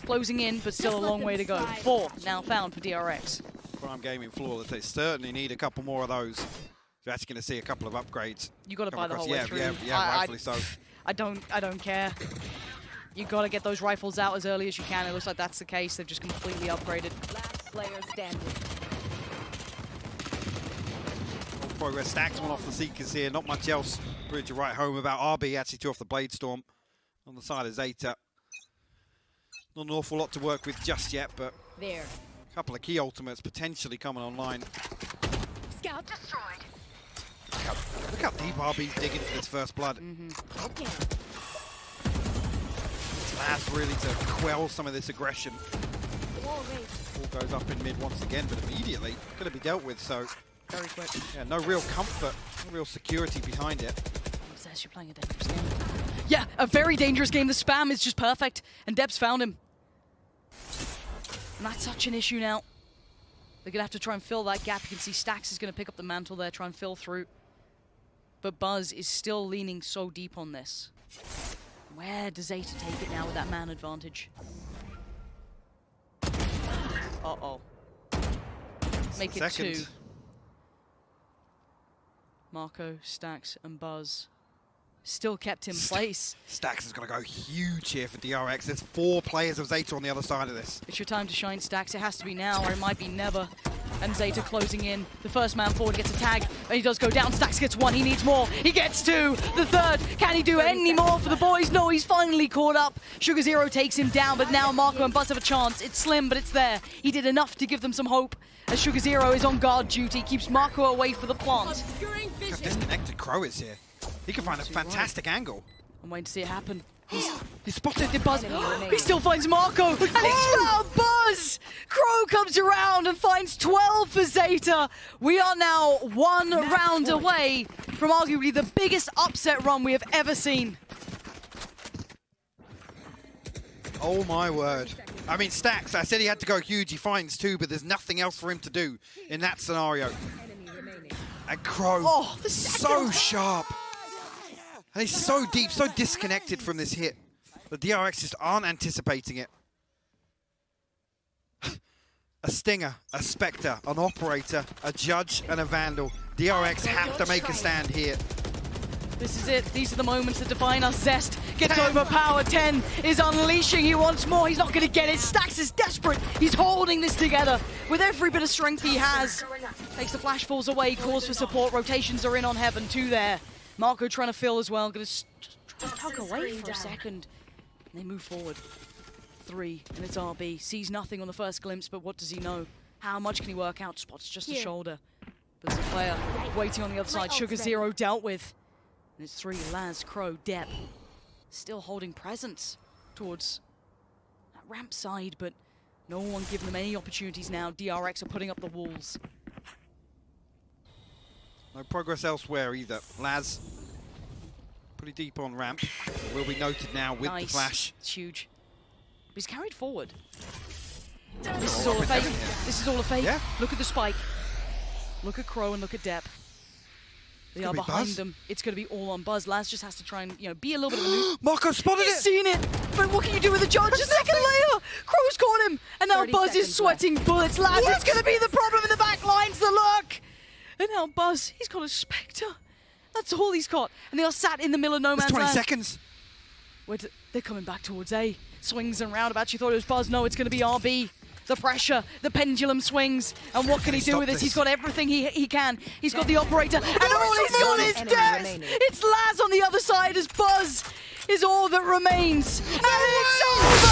Closing in, but still a long way to go. 4 now found for DRX. Prime Gaming Flawless. They certainly need a couple more of those. You're actually going to see a couple of upgrades. You got to buy the whole way through. Yeah, rightfully so. I don't care. You got to get those rifles out as early as you can. It looks like that's the case. They've just completely upgraded. Last player standing. Progress. Stax one off the Seekers here. Not much else really to write home about. RB actually 2 off the Blade Storm on the side of Zeta. Not an awful lot to work with just yet, but there. A couple of key ultimates potentially coming online. Scout destroyed. Look how deep RB's digging for this first blood. Okay. Last really to quell some of this aggression. Ball goes up in mid once again, but immediately going to be dealt with, so very quick. Yeah, no real comfort, no real security behind it. You're playing a dangerous game. Yeah, a very dangerous game. The spam is just perfect, and Debs found him. And that's such an issue now. They're going to have to try and fill that gap. You can see Stax is going to pick up the mantle there, try and fill through. But Buzz is still leaning so deep on this. Where does Zeta take it now with that man advantage? Uh-oh. Make it 2. Marco, Stax, and Buzz still kept in place. Stax is going to go huge here for DRX. There's 4 players of Zeta on the other side of this. It's your time to shine, Stax. It has to be now, or it might be never. And Zeta closing in. The first man forward gets a tag, and he does go down. Stax gets 1. He needs more. He gets 2. The third. Can he do any more for the boys? No, he's finally caught up. Sugar Zero takes him down, but now Marco and Buzz have a chance. It's slim, but it's there. He did enough to give them some hope. As Sugar Zero is on guard duty, keeps Marco away for the plant. Look how disconnected Crow is here. He can find a fantastic angle. I'm waiting to see it happen. He spotted the Buzz. He still finds Marco, and he's found Buzz! Crow comes around and finds 12 for Zeta. We are now 1 round away from arguably the biggest upset run we have ever seen. Oh my word. I mean, Stax, I said he had to go huge. He finds 2, but there's nothing else for him to do in that scenario. And Crow, so sharp. And he's so deep, so disconnected from this hit. The DRX just aren't anticipating it. A Stinger, a Spectre, an Operator, a Judge, and a Vandal. DRX have to make a stand here. This is it. These are the moments that define us. Zest gets overpowered. 10 is unleashing. He wants more. He's not going to get it. Stax is desperate. He's holding this together with every bit of strength he has. Takes the flash falls away. Calls for support. Rotations are in on Heaven. 2 there. Marco trying to fill as well. Going to tug away for a second. And they move forward. 3, and it's RB. Sees nothing on the first glimpse, but what does he know? How much can he work out? Spots just a shoulder. There's a player waiting on the other side. Sugar Zero dealt with. And it's 3, Laz, Crow, Depp. Still holding presence towards that ramp side, but no one giving them any opportunities now. DRX are putting up the walls. No progress elsewhere either. Laz, pretty deep on ramp. Will be noted now with the flash. It's huge. But he's carried forward. This is all a fake. This is all a fake. Yeah. Look at the spike. Look at Crow and look at Depp. They are behind them. It's going to be all on Buzz. Laz just has to try and, be a little bit of a noob. Marco spotted He's seen it, but what can you do with the judge? A second layer! Crow's caught him, and now Buzz is sweating bullets. Laz, it's going to be the problem in the back lines, the look! And now Buzz, he's got a Spectre. That's all he's got. And they are sat in the middle of no man's 20 land. seconds. They're coming back towards A. Swings and roundabouts. You thought it was Buzz. No, it's going to be RB. The pressure, the pendulum swings, and what can he do with this? He's got everything he can. He's got the operator, and all he's got is death! It's Laz on the other side as Buzz is all that remains. And it's over!